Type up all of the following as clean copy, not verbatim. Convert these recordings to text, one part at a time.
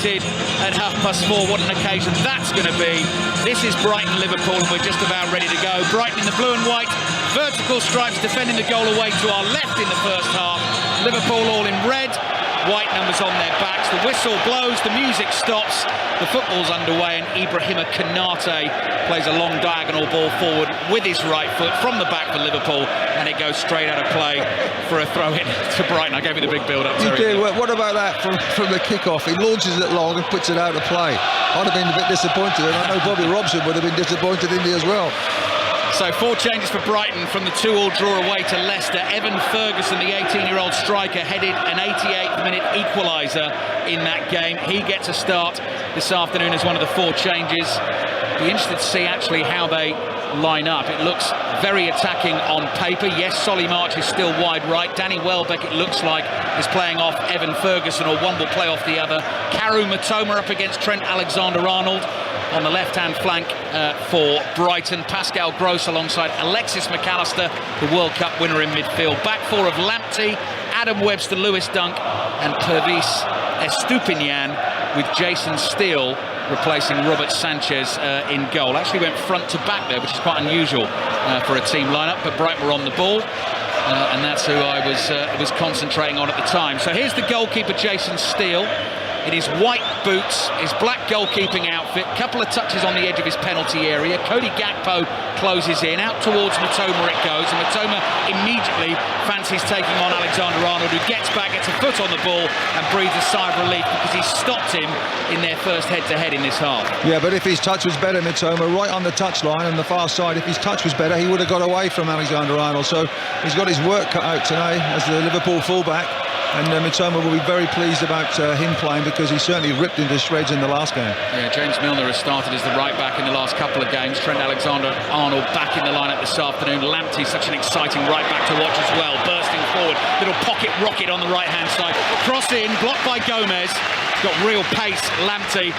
At 4:30, what an occasion that's going to be. This is Brighton Liverpool, and we're just about ready to go. Brighton in the blue and white, vertical stripes defending the goal away to our left in the first half. Liverpool all in red, white numbers on their backs. The whistle blows, the music stops, the football's underway, and Ibrahima Konate plays a long diagonal ball forward with his right foot from the back for Liverpool, and it goes straight out of play for a throw-in to Brighton. I gave you the big build-up. You did. What about that from the kick-off? He launches it long and puts it out of play. I'd have been a bit disappointed, and I know Bobby Robson would have been disappointed in me as well. So 4 changes for Brighton from the 2-2 draw away to Leicester. Evan Ferguson, the 18-year-old striker, headed an 88th minute equaliser in that game. He gets a start this afternoon as one of the 4 changes. Be interested to see actually how they line up. It looks very attacking on paper. Yes, Solly March is still wide right. Danny Welbeck, it looks like, is playing off Evan Ferguson, or one will play off the other. Karu Matoma up against Trent Alexander-Arnold. On the left-hand flank for Brighton, Pascal Gross alongside Alexis McAllister, the World Cup winner in midfield. Back 4 of Lamptey, Adam Webster, Lewis Dunk and Pervis Estupinian, with Jason Steele replacing Robert Sanchez in goal. Actually went front to back there, which is quite unusual for a team lineup, but Brighton were on the ball. And that's who I was concentrating on at the time. So here's the goalkeeper, Jason Steele, in his white boots, his black goalkeeping outfit, couple of touches on the edge of his penalty area. Cody Gakpo closes in, out towards Matoma it goes, and Matoma immediately fancies taking on Alexander-Arnold, who gets back, gets a foot on the ball and breathes a sigh of relief because he stopped him in their first head-to-head in this half. Yeah, but if his touch was better, Matoma, right on the touchline on the far side, if his touch was better, he would have got away from Alexander-Arnold. So he's got his work cut out today as the Liverpool fullback. And Mitoma will be very pleased about him playing, because he certainly ripped into shreds in the last game. Yeah, James Milner has started as the right back in the last couple of games. Trent Alexander-Arnold back in the lineup this afternoon. Lamptey, such an exciting right back to watch as well. Bursting forward, little pocket rocket on the right-hand side. Cross in, blocked by Gomez. Got real pace, Lamptey.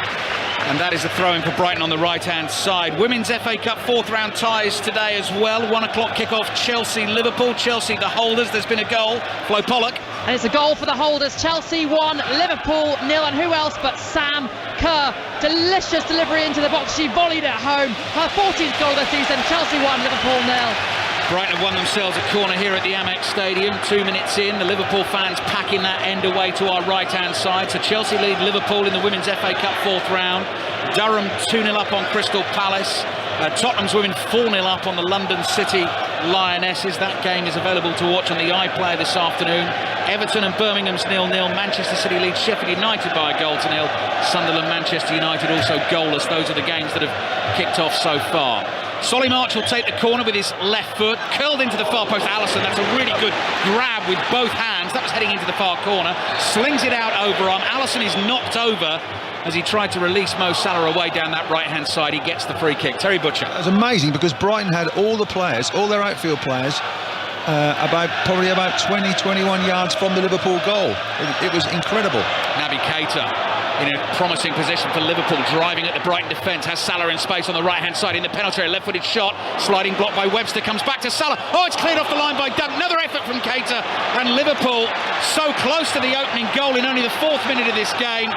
And that is a throw-in for Brighton on the right-hand side. Women's FA Cup 4th round ties today as well. 1 o'clock kick-off, Chelsea-Liverpool. Chelsea the holders. There's been a goal. Flo Pollock. And it's a goal for the holders. Chelsea 1, Liverpool 0. And who else but Sam Kerr. Delicious delivery into the box. She volleyed at home. Her 14th goal this season. Chelsea 1, Liverpool 0. Brighton have won themselves a corner here at the Amex Stadium. 2 minutes in, the Liverpool fans packing that end away to our right-hand side. So Chelsea lead Liverpool in the Women's FA Cup 4th round. Durham 2-0 up on Crystal Palace. Tottenham's women 4-0 up on the London City Lionesses. That game is available to watch on the iPlayer this afternoon. Everton and Birmingham's 0-0. Manchester City leads Sheffield United by a goal to 0. Sunderland, Manchester United also goalless. Those are the games that have kicked off so far. Solly March will take the corner with his left foot, curled into the far post. Alisson, that's a really good grab with both hands. That was heading into the far corner. Slings it out overarm. Alisson is knocked over as he tried to release Mo Salah away down that right-hand side. He gets the free kick. Terry Butcher. It was amazing, because Brighton had all the players, all their outfield players, probably about 20, 21 yards from the Liverpool goal. It was incredible. Naby Keita in a promising position for Liverpool, driving at the Brighton defence, has Salah in space on the right-hand side in the penalty area, left-footed shot, sliding block by Webster, comes back to Salah. Oh, it's cleared off the line by Dunk. Another effort from Keita, and Liverpool so close to the opening goal in only the 4th minute of this game.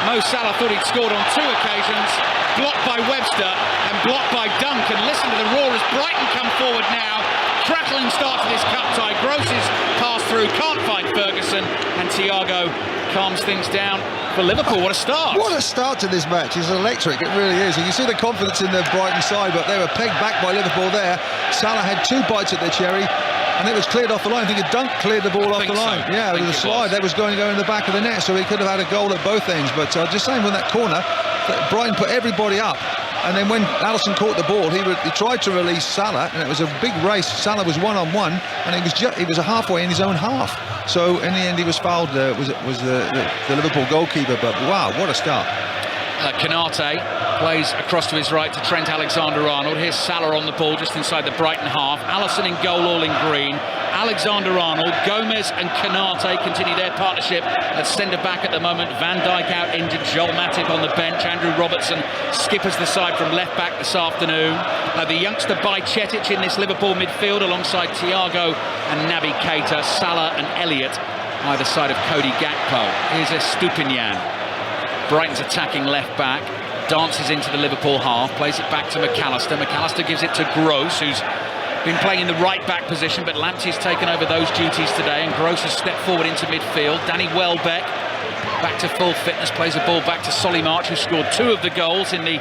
Mo Salah thought he'd scored on 2 occasions, blocked by Webster and blocked by Dunk. And listen to the roar as Brighton come forward now. Crackling start to this cup tie. Gross's pass through, can't find Ferguson, and Thiago calms things down for Liverpool. What a start. What a start to this match. It's electric, it really is. And you see the confidence in the Brighton side, but they were pegged back by Liverpool there. Salah had 2 bites at the cherry, and it was cleared off the line. I think Dunk cleared the ball off the line. So. Yeah, it was a slide that was going to go in the back of the net, so he could have had a goal at both ends. But just saying, from that corner, Brighton put everybody up. And then when Alisson caught the ball, he tried to release Salah, and it was a big race. Salah was 1-on-1, and he was halfway in his own half. So in the end, he was fouled. Was the Liverpool goalkeeper? But wow, what a start! Konate plays across to his right to Trent Alexander-Arnold. Here's Salah on the ball just inside the Brighton half. Alisson in goal, all in green. Alexander-Arnold, Gomez and Konate continue their partnership at centre-back at the moment. Van Dijk out injured, Joel Matip on the bench. Andrew Robertson skippers the side from left-back this afternoon. The youngster Bajcetic in this Liverpool midfield alongside Thiago and Naby Keita, Salah and Elliott either side of Cody Gakpo. Here's Estupinian. Brighton's attacking left back, dances into the Liverpool half, plays it back to McAllister. McAllister gives it to Gross, who's been playing in the right back position, but Lamptey's taken over those duties today, and Gross has stepped forward into midfield. Danny Welbeck back to full fitness, plays the ball back to Solly March, who scored 2 of the goals in the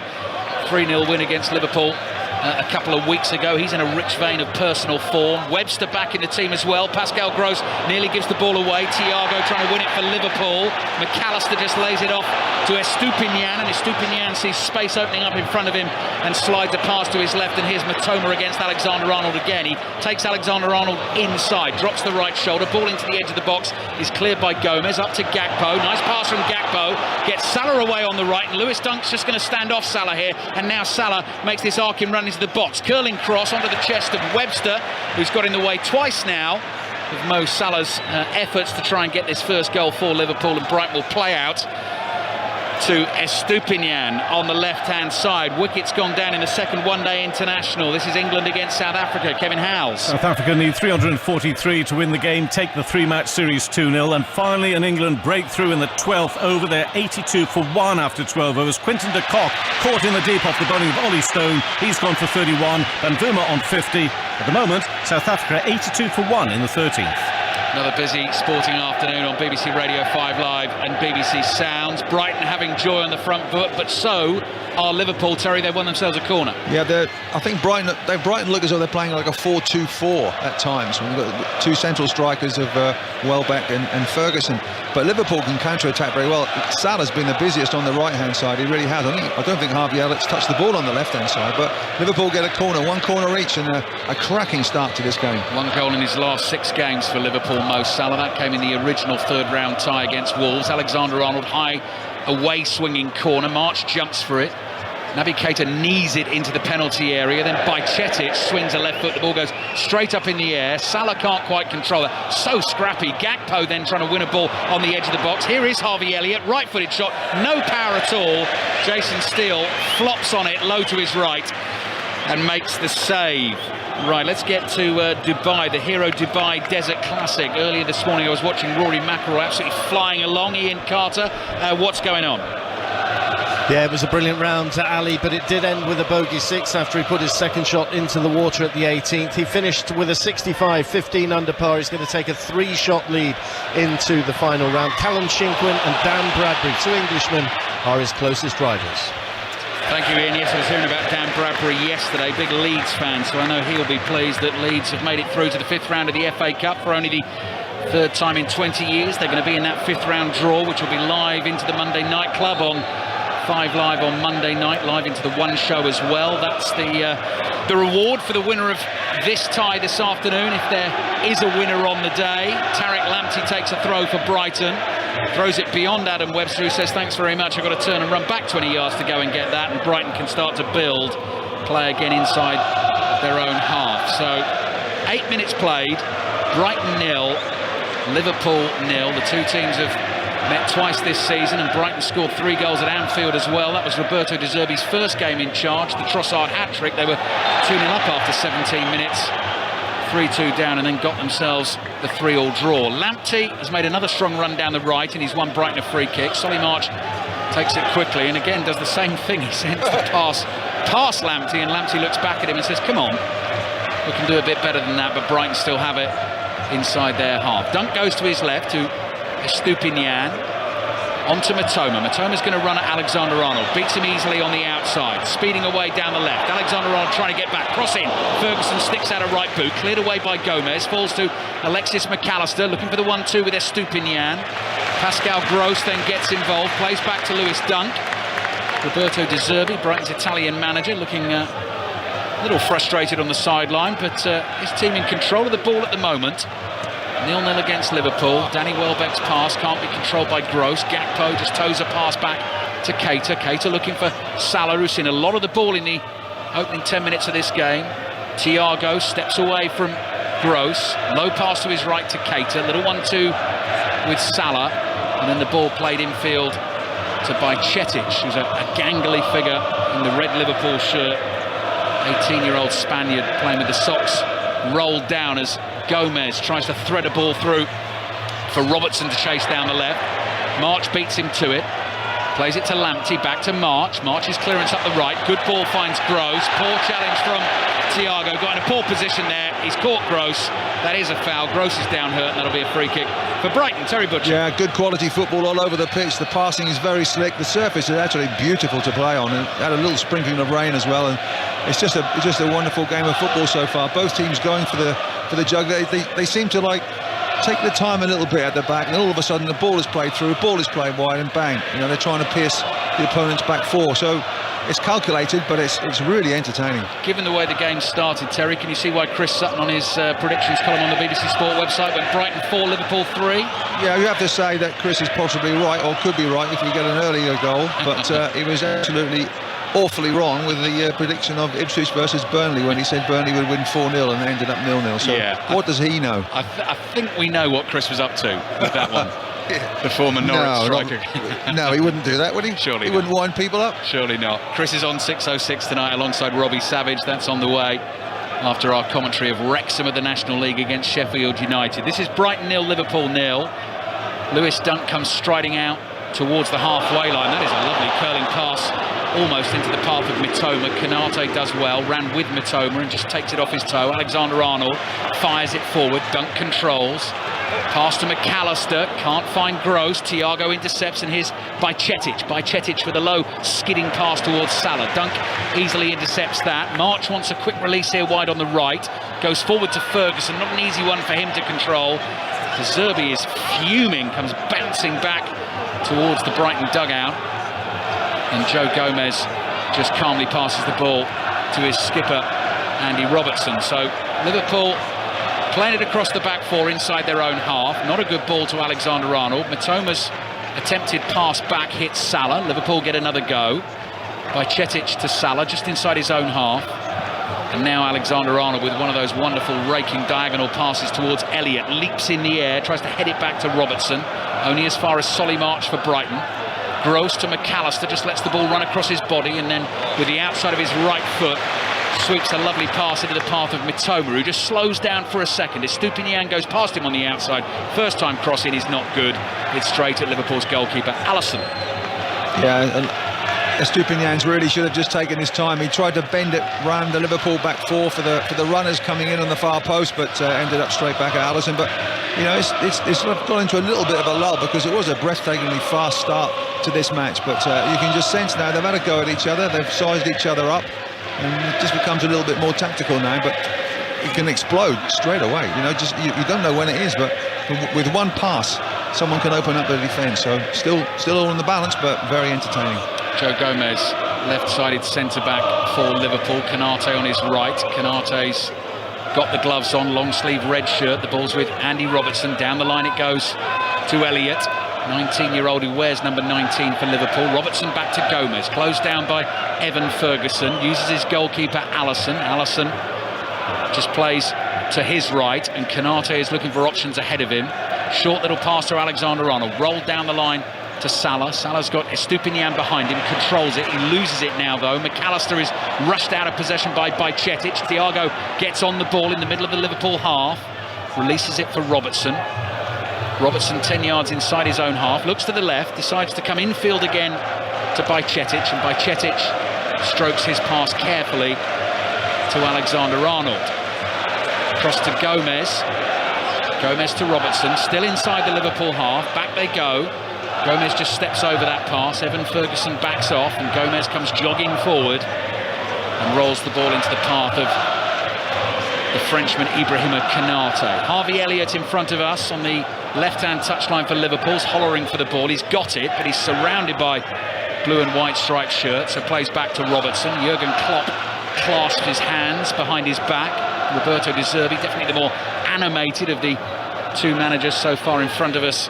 3-0 win against Liverpool a couple of weeks ago. He's in a rich vein of personal form. Webster back in the team as well. Pascal Gross nearly gives the ball away. Thiago trying to win it for Liverpool. McAllister just lays it off to Estupinian, and Estupinian sees space opening up in front of him and slides a pass to his left, and here's Matoma against Alexander-Arnold again. He takes Alexander-Arnold inside, drops the right shoulder, ball into the edge of the box, is cleared by Gomez, up to Gakpo. Nice pass from Gakpo, gets Salah away on the right, and Lewis Dunk's just going to stand off Salah here, and now Salah makes this arcing run into the box. Curling cross onto the chest of Webster, who's got in the way twice now of Mo Salah's efforts to try and get this first goal for Liverpool, and Brighton will play out to Estupinian on the left-hand side. Wicket's gone down in the second one-day international. This is England against South Africa. Kevin Howells. South Africa need 343 to win the game, take the 3-match series 2-0, and finally an England breakthrough in the 12th over. They're 82 for 1 after 12 overs. Quinton de Kock caught in the deep off the bowling of Ollie Stone. He's gone for 31. Van Verma on 50. At the moment, South Africa 82 for 1 in the 13th. Another busy sporting afternoon on BBC Radio 5 Live and BBC Sounds. Brighton having joy on the front foot, but so are Liverpool. Terry, they won themselves a corner. Yeah, I think Brighton look as though they're playing like a 4-2-4 at times. We've got 2 central strikers of Welbeck and Ferguson. But Liverpool can counter-attack very well. Salah's been the busiest on the right-hand side. He really has. I don't think Harvey Elliot's touched the ball on the left-hand side, but Liverpool get a corner, 1 corner each, and a cracking start to this game. 1 goal in his last 6 games for Liverpool, Mo Salah. That came in the original 3rd round tie against Wolves. Alexander-Arnold high away swinging corner. March jumps for it. Naby Keita knees it into the penalty area, then Bajcetic swings a left foot, the ball goes straight up in the air. Salah can't quite control it, so scrappy. Gakpo then trying to win a ball on the edge of the box. Here is Harvey Elliott, right-footed shot, no power at all. Jason Steele flops on it low to his right and makes the save. Right, let's get to Dubai, the Hero Dubai Desert Classic. Earlier this morning I was watching Rory McIlroy absolutely flying along. Ian Carter, what's going on? Yeah, it was a brilliant round, Ali, but it did end with a bogey 6 after he put his second shot into the water at the 18th. He finished with a 65, 15 under par. He's going to take a 3-shot lead into the final round. Callum Shinkwin and Dan Bradbury, 2 Englishmen, are his closest rivals. Thank you, Ian. Yes, I was hearing about Dan Bradbury yesterday, big Leeds fan, so I know he'll be pleased that Leeds have made it through to the 5th round of the FA Cup for only the 3rd time in 20 years. They're going to be in that 5th round draw, which will be live into the Monday Night Club on 5 Live on Monday night, live into the One Show as well. That's the reward for the winner of this tie this afternoon, if there is a winner on the day. Tariq Lamptey takes a throw for Brighton, throws it beyond Adam Webster, who says thanks very much, I've got to turn and run back 20 yards to go and get that, and Brighton can start to build, play again inside their own half. So 8 minutes played, Brighton 0, Liverpool 0. The 2 teams have met twice this season, and Brighton scored 3 goals at Anfield as well. That was Roberto De Zerbi's first game in charge, the Trossard hat-trick. They were 2-0 up after 17 minutes, 3-2 down, and then got themselves the 3-3 draw. Lamptey has made another strong run down the right, and he's won Brighton a free kick. Solly March takes it quickly, and again does the same thing. He sends the pass past Lamptey, and Lamptey looks back at him and says, come on, we can do a bit better than that, but Brighton still have it inside their half. Dunk goes to his left to Estupinian, onto Matoma. Matoma's going to run at Alexander-Arnold, beats him easily on the outside, speeding away down the left. Alexander-Arnold trying to get back, cross in. Ferguson sticks out a right boot, cleared away by Gomez, falls to Alexis McAllister, looking for the 1-2 with Estupinian. Pascal Gross then gets involved, plays back to Lewis Dunk. Roberto De Zerbi, Brighton's Italian manager, looking a little frustrated on the sideline, but his team in control of the ball at the moment. 0-0 against Liverpool. Danny Welbeck's pass can't be controlled by Gross. Gakpo just toes a pass back to Keita. Keita looking for Salah, who's seen a lot of the ball in the opening 10 minutes of this game. Thiago steps away from Gross. Low pass to his right to Keita. Little 1-2 with Salah. And then the ball played infield to Bajcetic, who's a gangly figure in the red Liverpool shirt. 18-year-old Spaniard playing with the socks rolled down as Gomez tries to thread a ball through for Robertson to chase down the left. March beats him to it. Plays it to Lamptey, back to March. March's clearance up the right. Good ball finds Gross. Poor challenge from Thiago. Got in a poor position there. He's caught Gross. That is a foul. Gross is down hurt, and that'll be a free kick for Brighton. Terry Butcher. Yeah, good quality football all over the pitch. The passing is very slick. The surface is actually beautiful to play on. And had a little sprinkling of rain as well. And it's just a wonderful game of football so far. Both teams going for the jug. They seem to take the time a little bit at the back, and all of a sudden the ball is played through, the ball is played wide, and bang, they're trying to pierce the opponent's back four. So it's calculated, but it's really entertaining. Given the way the game started, Terry, can you see why Chris Sutton on his predictions column on the BBC Sport website went Brighton 4, Liverpool 3? Yeah, you have to say that Chris is possibly right, or could be right if we get an earlier goal, but he was absolutely awfully wrong with the prediction of Ipswich versus Burnley when he said Burnley would win 4-0 and they ended up 0-0. So yeah, what does he know? I think we know what Chris was up to with that one. The former Norwich striker. No, he wouldn't do that, would he? Surely he not. Wouldn't wind people up? Surely not. Chris is on 6:06 tonight alongside Robbie Savage. That's on the way after our commentary of Wrexham of the National League against Sheffield United. This is Brighton 0, Liverpool 0. Lewis Dunk comes striding out towards the halfway line. That is a lovely curling pass almost into the path of Mitoma. Konate does well, ran with Mitoma and just takes it off his toe. Alexander-Arnold fires it forward. Dunk controls. Pass to McAllister, can't find Gross. Thiago intercepts, and here's Bajcetic with a low skidding pass towards Salah. Dunk easily intercepts that. March wants a quick release here wide on the right. Goes forward to Ferguson, not an easy one for him to control. De Zerbi is fuming, comes bouncing back towards the Brighton dugout. And Joe Gomez just calmly passes the ball to his skipper, Andy Robertson. So Liverpool playing it across the back four inside their own half. Not a good ball to Alexander-Arnold. Mitoma's attempted pass back hits Salah. Liverpool get another go. Bajcetic to Salah, just inside his own half. And now Alexander-Arnold with one of those wonderful raking diagonal passes towards Elliott. Leaps in the air, tries to head it back to Robertson. Only as far as Solly March for Brighton. Gross to McAllister, just lets the ball run across his body, and then with the outside of his right foot sweeps a lovely pass into the path of Mitoma, who just slows down for a second. Estupiñán goes past him on the outside. First time crossing is not good. It's straight at Liverpool's goalkeeper, Alisson. Yeah, Estupiñán's really should have just taken his time. He tried to bend it round the Liverpool back four for the runners coming in on the far post, but ended up straight back at Alisson. But it's sort of gone into a little bit of a lull, because it was a breathtakingly fast start to this match. But you can just sense now they've had a go at each other. They've sized each other up, and it just becomes a little bit more tactical now. But it can explode straight away. You don't know when it is, but with one pass, someone can open up the defence. So still all in the balance, but very entertaining. Joe Gomez, left-sided centre-back for Liverpool. Konate on his right. Konate's got the gloves on, long-sleeve red shirt. The ball's with Andy Robertson. Down the line it goes to Elliott, 19-year-old who wears number 19 for Liverpool. Robertson back to Gomez, closed down by Evan Ferguson. Uses his goalkeeper, Alisson. Alisson just plays to his right, and Konate is looking for options ahead of him. Short little pass to Alexander-Arnold. Rolled down the line to Salah. Salah's got Estupiñán behind him, controls it. He loses it now, though. McAllister is rushed out of possession by Bajcetic. Thiago gets on the ball in the middle of the Liverpool half, releases it for Robertson. Robertson 10 yards inside his own half, looks to the left, decides to come infield again to Bajcetic, and Bajcetic strokes his pass carefully to Alexander-Arnold. Across to Gomez. Gomez to Robertson, still inside the Liverpool half. Back they go. Gomez just steps over that pass. Evan Ferguson backs off, and Gomez comes jogging forward and rolls the ball into the path of the Frenchman Ibrahima Konate. Harvey Elliott in front of us on the left-hand touchline for Liverpool's hollering for the ball. He's got it, but he's surrounded by blue and white striped shirts, so plays back to Robertson. Jurgen Klopp clasped his hands behind his back. Roberto De Zerbi, definitely the more animated of the two managers so far in front of us.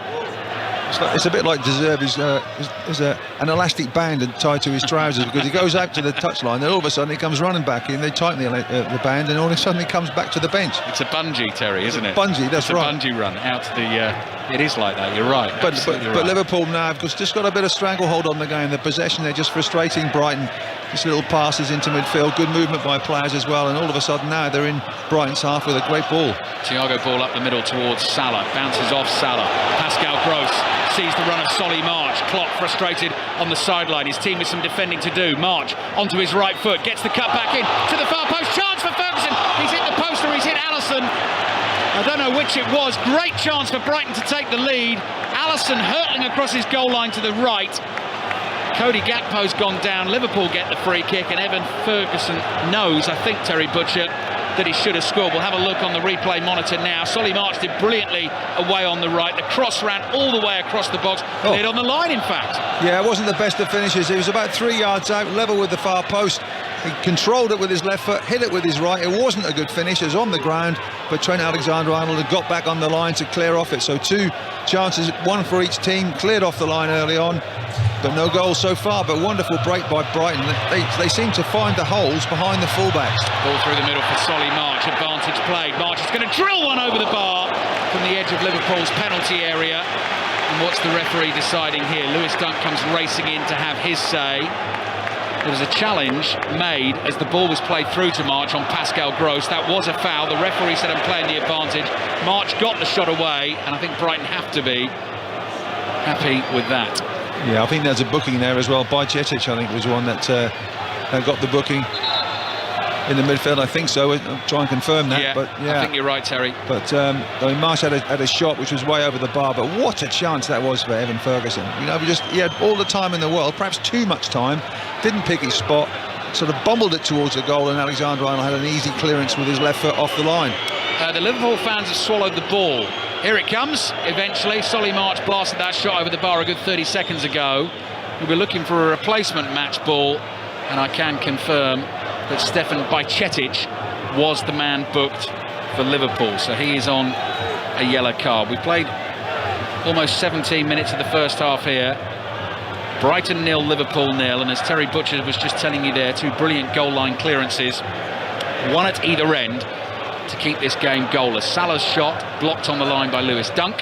It's a bit like De Zerbi's an elastic band tied to his trousers, because he goes out to the touchline, then all of a sudden he comes running back in, they tighten the band, and all of a sudden he comes back to the bench. It's a bungee, Terry, isn't it? Bungee, that's right. It's a bungee run out to the... It is like that, you're right. But Liverpool now have just got a bit of stranglehold on the game. The possession, they're just frustrating Brighton. Just little passes into midfield, good movement by players as well, and all of a sudden now they're in Brighton's half with a great ball. Thiago ball up the middle towards Salah, bounces off Salah. Pascal Gross sees the run of Solly March. Klopp frustrated on the sideline. His team with some defending to do. March onto his right foot, gets the cut back in to the far post. Chance for Ferguson. He's hit the post or he's hit Alisson. I don't know which it was. Great chance for Brighton to take the lead. Alisson hurtling across his goal line to the right. Cody Gakpo's gone down. Liverpool get the free kick, and Evan Ferguson knows, I think, Terry Butcher, that he should have scored. We'll have a look on the replay monitor now. Solly March did brilliantly away on the right. The cross ran all the way across the box, cleared on the line, in fact. Yeah, it wasn't the best of finishes. It was about 3 yards out, level with the far post. He controlled it with his left foot, hit it with his right. It wasn't a good finish. It was on the ground, but Trent Alexander-Arnold had got back on the line to clear off it. So 2 chances, 1 for each team, cleared off the line early on. But no goals so far, but wonderful break by Brighton. They seem to find the holes behind the fullbacks. Ball through the middle for Solly March. Advantage played. March is going to drill one over the bar from the edge of Liverpool's penalty area. And what's the referee deciding here? Lewis Dunk comes racing in to have his say. There was a challenge made as the ball was played through to March on Pascal Gross. That was a foul. The referee said, I'm playing the advantage. March got the shot away, and I think Brighton have to be happy with that. Yeah, I think there's a booking there as well. Bajcetic, I think, was one that got the booking in the midfield. I think so. I'll try and confirm that. Yeah, but yeah, I think you're right, Terry. But I mean, Marsh had a shot which was way over the bar. But what a chance that was for Evan Ferguson. You know, he had all the time in the world, perhaps too much time. Didn't pick his spot. Sort of bumbled it towards the goal, and Alexander-Arnold had an easy clearance with his left foot off the line. The Liverpool fans have swallowed the ball. Here it comes, eventually. Solly March blasted that shot over the bar a good 30 seconds ago. We were looking for a replacement match ball, and I can confirm that Stefan Bajcetic was the man booked for Liverpool. So he is on a yellow card. We played almost 17 minutes of the first half here. Brighton 0, Liverpool 0, and as Terry Butcher was just telling you there, 2 brilliant goal line clearances, one at either end, to keep this game goalless. Salah's shot blocked on the line by Lewis Dunk,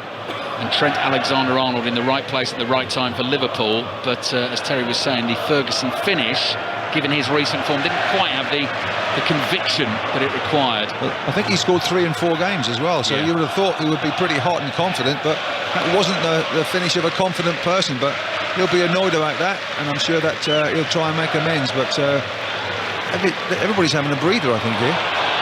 and Trent Alexander-Arnold in the right place at the right time for Liverpool. But as Terry was saying, the Ferguson finish, given his recent form, didn't quite have the conviction that it required. Well, I think he scored 3 in 4 games as well, so you would have thought he would be pretty hot and confident, but that wasn't the finish of a confident person. But he'll be annoyed about that, and I'm sure that he'll try and make amends. But everybody's having a breather, I think, here.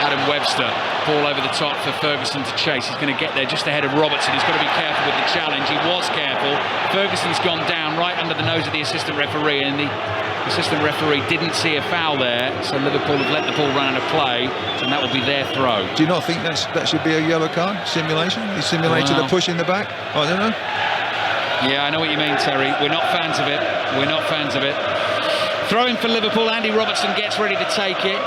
Adam Webster, ball over the top for Ferguson to chase. He's going to get there just ahead of Robertson. He's got to be careful with the challenge. He was careful. Ferguson's gone down right under the nose of the assistant referee, and the assistant referee didn't see a foul there, so Liverpool have let the ball run out of play, and that will be their throw. Do you not think that should be a yellow card? Simulation? He simulated a push in the back? I don't know. Yeah, I know what you mean, Terry. We're not fans of it. We're not fans of it. Throwing for Liverpool. Andy Robertson gets ready to take it.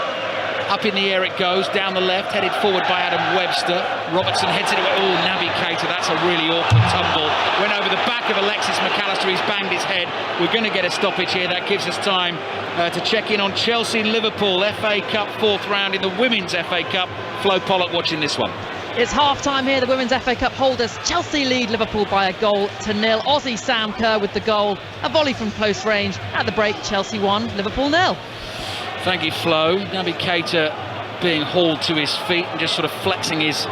Up in the air it goes, down the left, headed forward by Adam Webster. Robertson heads it away. Oh, Navigator, that's a really awkward tumble. Went over the back of Alexis McAllister, he's banged his head. We're going to get a stoppage here. That gives us time to check in on Chelsea-Liverpool, FA Cup 4th round in the Women's FA Cup. Flo Pollock watching this one. It's half-time here. The Women's FA Cup holders Chelsea lead Liverpool by 1-0. Aussie Sam Kerr with the goal. A volley from close range. At the break, Chelsea 1, Liverpool 0. Thank you, Flo. Navigator being hauled to his feet and just sort of flexing his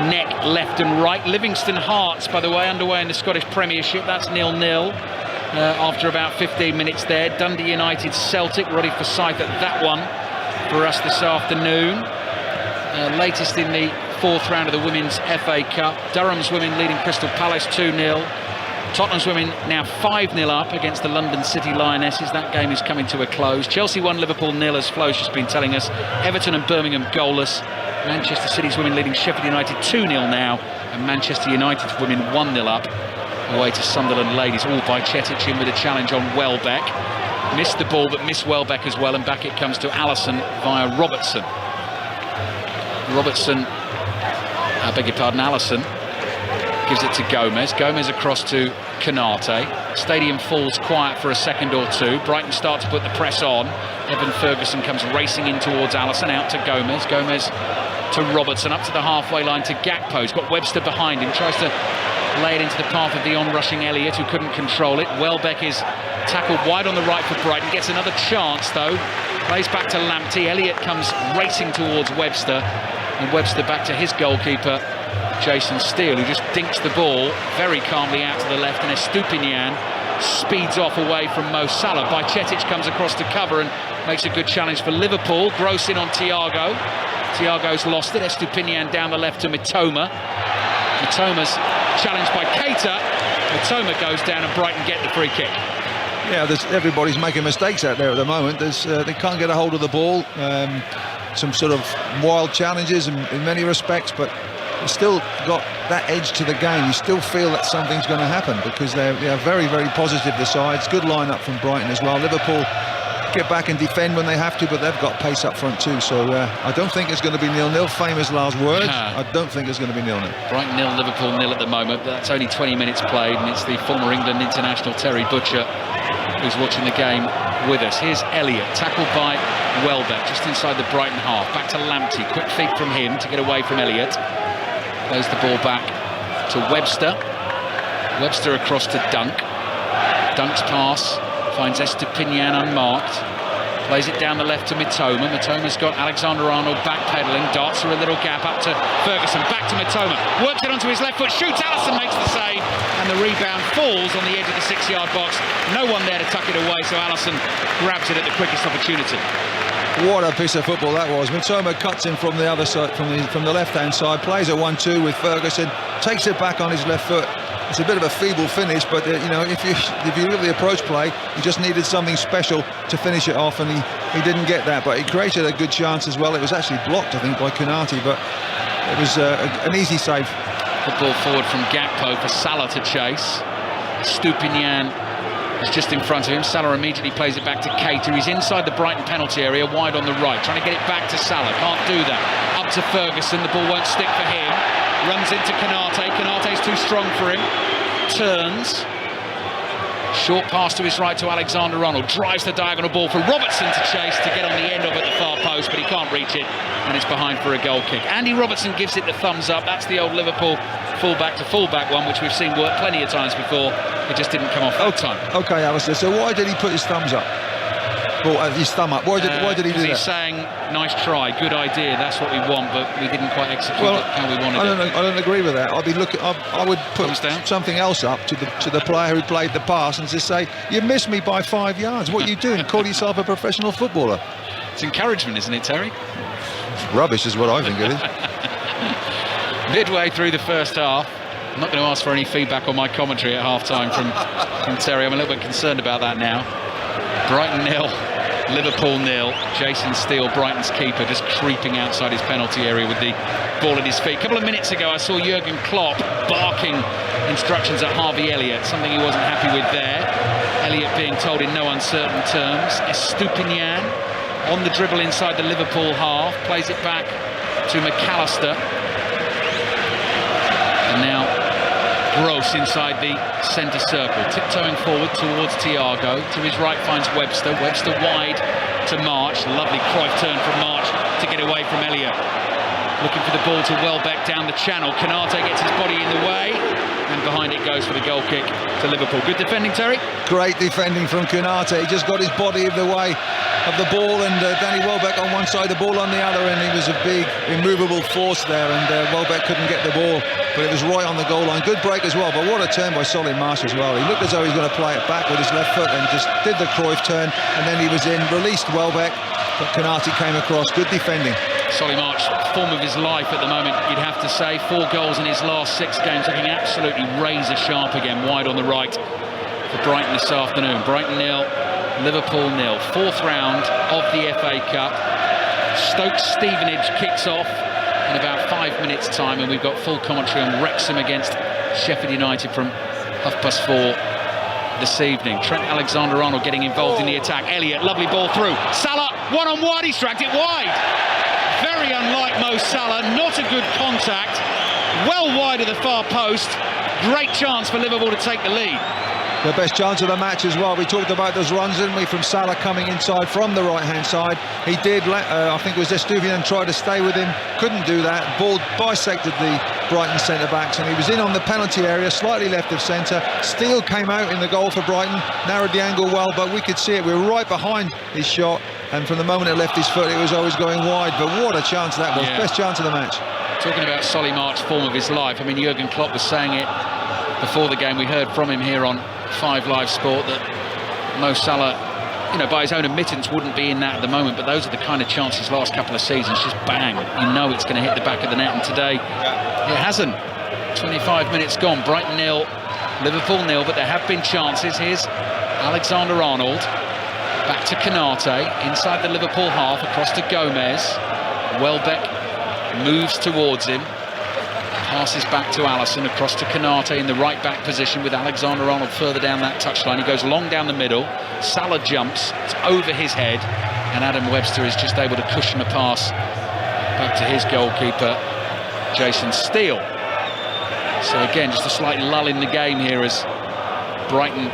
neck left and right. Livingston Hearts, by the way, underway in the Scottish Premiership. That's 0-0 after about 15 minutes there. Dundee United Celtic, Roddy Forsyth at that one for us this afternoon. Latest in the 4th round of the Women's FA Cup. Durham's women leading Crystal Palace 2-0. Tottenham's women now 5-0 up against the London City Lionesses. That game is coming to a close. Chelsea 1, Liverpool 0, as Flo's just been telling us. Everton and Birmingham goalless. Manchester City's women leading Sheffield United 2-0 now, and Manchester United's women 1-0 up away to Sunderland Ladies, all by Bajcetic in with a challenge on Welbeck. Missed the ball, but missed Welbeck as well, and back it comes to Alisson via Robertson. Alisson gives it to Gomez. Gomez across to Canate. Stadium falls quiet for a second or two. Brighton start to put the press on. Evan Ferguson comes racing in towards Alisson, out to Gomez. Gomez to Robertson, up to the halfway line to Gakpo. He's got Webster behind him, tries to lay it into the path of the onrushing Elliott, who couldn't control it. Welbeck is tackled wide on the right for Brighton, gets another chance though. Plays back to Lamptey. Elliott comes racing towards Webster, and Webster back to his goalkeeper, Jason Steele, who just dinks the ball very calmly out to the left, and Estupinian speeds off away from Mo Salah. Bajcetic comes across to cover and makes a good challenge for Liverpool. Gross in on Thiago. Thiago's lost it. Estupinian down the left to Mitoma. Mitoma's challenged by Keita. Mitoma goes down and Brighton get the free kick. Yeah, everybody's making mistakes out there at the moment. They can't get a hold of the ball. Some sort of wild challenges in many respects, but they've still got that edge to the game. You still feel that something's going to happen because they are very, very positive, the sides. Good lineup from Brighton as well. Liverpool get back and defend when they have to, but they've got pace up front too. So I don't think it's going to be 0-0. Famous last words. I don't think it's going to be 0-0. Brighton 0, Liverpool 0 at the moment. But that's only 20 minutes played, and it's the former England international Terry Butcher who's watching the game with us. Here's Elliott, tackled by Welbeck just inside the Brighton half. Back to Lamptey, quick feed from him to get away from Elliott. Plays the ball back to Webster. Webster across to Dunk. Dunk's pass finds Estupinian unmarked. Plays it down the left to Mitoma. Mitoma's got Alexander-Arnold backpedaling. Darts through a little gap up to Ferguson. Back to Mitoma. Works it onto his left foot. Shoots. Alisson makes the save. And the rebound falls on the edge of the 6-yard box. No one there to tuck it away. So Alisson grabs it at the quickest opportunity. What a piece of football that was. Mitoma cuts in from the other side, from the left-hand side. Plays a 1-2 with Ferguson. Takes it back on his left foot. It's a bit of a feeble finish, but you know, if you look at the approach play, he just needed something special to finish it off, and he didn't get that. But he created a good chance as well. It was actually blocked, I think, by Konate, but it was an easy save. The ball forward from Gakpo for Salah to chase. Stupinian is just in front of him. Salah immediately plays it back to Keita. He's inside the Brighton penalty area, wide on the right, trying to get it back to Salah. Can't do that. Up to Ferguson. The ball won't stick for him. Runs into Konate. Konate's too strong for him. Turns. Short pass to his right to Alexander-Arnold. Drives the diagonal ball for Robertson to chase to get on the end of it at the far post, but he can't reach it, and it's behind for a goal kick. Andy Robertson gives it the thumbs up. That's the old Liverpool full-back to full-back one, which we've seen work plenty of times before. It just didn't come off that time. Okay, Alistair, so why did he put his thumbs up? Or his thumb up? Why did he do that? He's saying, nice try, good idea, that's what we want, but we didn't quite execute it how we wanted it. I don't agree with that. I would put something else up to the player who played the pass and just say, you missed me by 5 yards. What are you doing? Call yourself a professional footballer. It's encouragement, isn't it, Terry? It's rubbish is what I think it is. Midway through the first half, I'm not going to ask for any feedback on my commentary at half-time from Terry. I'm a little bit concerned about that now. Brighton 0, Liverpool 0. Jason Steele, Brighton's keeper, just creeping outside his penalty area with the ball at his feet. A couple of minutes ago, I saw Jurgen Klopp barking instructions at Harvey Elliott, something he wasn't happy with there. Elliott being told in no uncertain terms. Estupinian on the dribble inside the Liverpool half, plays it back to McAllister. And now Gross inside the centre circle, tiptoeing forward towards Thiago. To his right finds Webster. Webster wide to March. Lovely Cruyff turn from March to get away from Elliott. Looking for the ball to Welbeck down the channel. Konate gets his body in the way, and behind it goes for the goal kick to Liverpool. Good defending, Terry? Great defending from Konate. He just got his body in the way of the ball, and Danny Welbeck on one side, the ball on the other, and he was a big immovable force there, and Welbeck couldn't get the ball, but it was right on the goal line. Good break as well, but what a turn by Solly March as well. He looked as though he was going to play it back with his left foot and just did the Cruyff turn, and then he was in, released Welbeck, but Konate came across. Good defending. Solly March, form of his life at the moment, you'd have to say. 4 goals in his last 6 games, looking absolutely razor sharp again, wide on the right for Brighton this afternoon. Brighton 0, Liverpool 0. 4th round of the FA Cup. Stoke Stevenage kicks off in about 5 minutes' time, and we've got full commentary on Wrexham against Sheffield United from 4:30 this evening. Trent Alexander-Arnold getting involved in the attack. Elliott, lovely ball through. Salah, one-on-one, he's dragged it wide. Very unlike Mo Salah, not a good contact. Well wide of the far post. Great chance for Liverpool to take the lead. The best chance of the match as well. We talked about those runs, didn't we, from Salah coming inside from the right-hand side. He did, I think it was Estupinian, tried to stay with him, couldn't do that. Ball bisected the Brighton centre-backs, and he was in on the penalty area, slightly left of centre. Steele came out in the goal for Brighton, narrowed the angle well, but we could see it. We were right behind his shot, and from the moment it left his foot, it was always going wide. But what a chance that was. Best chance of the match. Talking about Solly March's form of his life, I mean, Jurgen Klopp was saying it before the game. We heard from him here on 5 Live Sport that Mo Salah, you know, by his own admittance, wouldn't be in that at the moment, but those are the kind of chances last couple of seasons, just bang, you know it's going to hit the back of the net, and today it hasn't. 25 minutes gone, Brighton 0, Liverpool 0, but there have been chances. Here's Alexander-Arnold, back to Konate, inside the Liverpool half, across to Gomez. Welbeck moves towards him, passes back to Alisson, across to Konate in the right back position with Alexander-Arnold further down that touchline. He goes long down the middle, Salah jumps, it's over his head, and Adam Webster is just able to cushion a pass back to his goalkeeper, Jason Steele. So again, just a slight lull in the game here as Brighton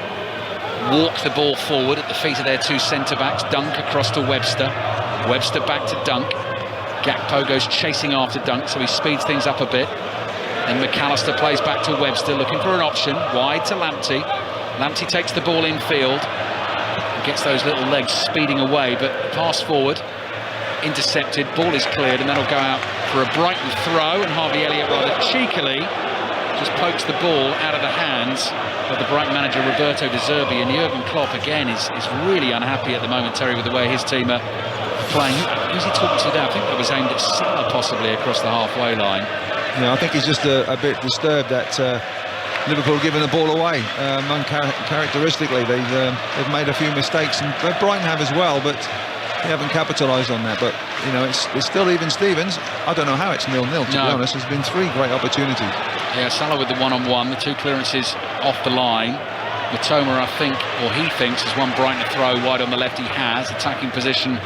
walk the ball forward at the feet of their 2 centre-backs. Dunk across to Webster, Webster back to Dunk. Gakpo goes chasing after Dunk, so he speeds things up a bit. And McAllister plays back to Webster, looking for an option, wide to Lamptey. Lamptey takes the ball in field, and gets those little legs speeding away, but pass forward, intercepted, ball is cleared, and that'll go out for a Brighton throw, and Harvey Elliott rather cheekily just pokes the ball out of the hands of the Brighton manager Roberto De Zerbi. And Jurgen Klopp again is really unhappy at the moment, Terry, with the way his team are playing. Who's he talking to now? I think that was aimed at Salah possibly across the halfway line. Yeah, I think he's just a bit disturbed that Liverpool giving the ball away. Uncharacteristically, they've made a few mistakes, and Brighton have as well, but they haven't capitalised on that. But you know, it's still even Stevens. I don't know how it's 0-0 to be honest. There's been 3 great opportunities. Yeah, Salah with the one-on-one, the 2 clearances off the line. Matoma, I think, or he thinks, has won Brighton a throw wide on the left. He has attacking position.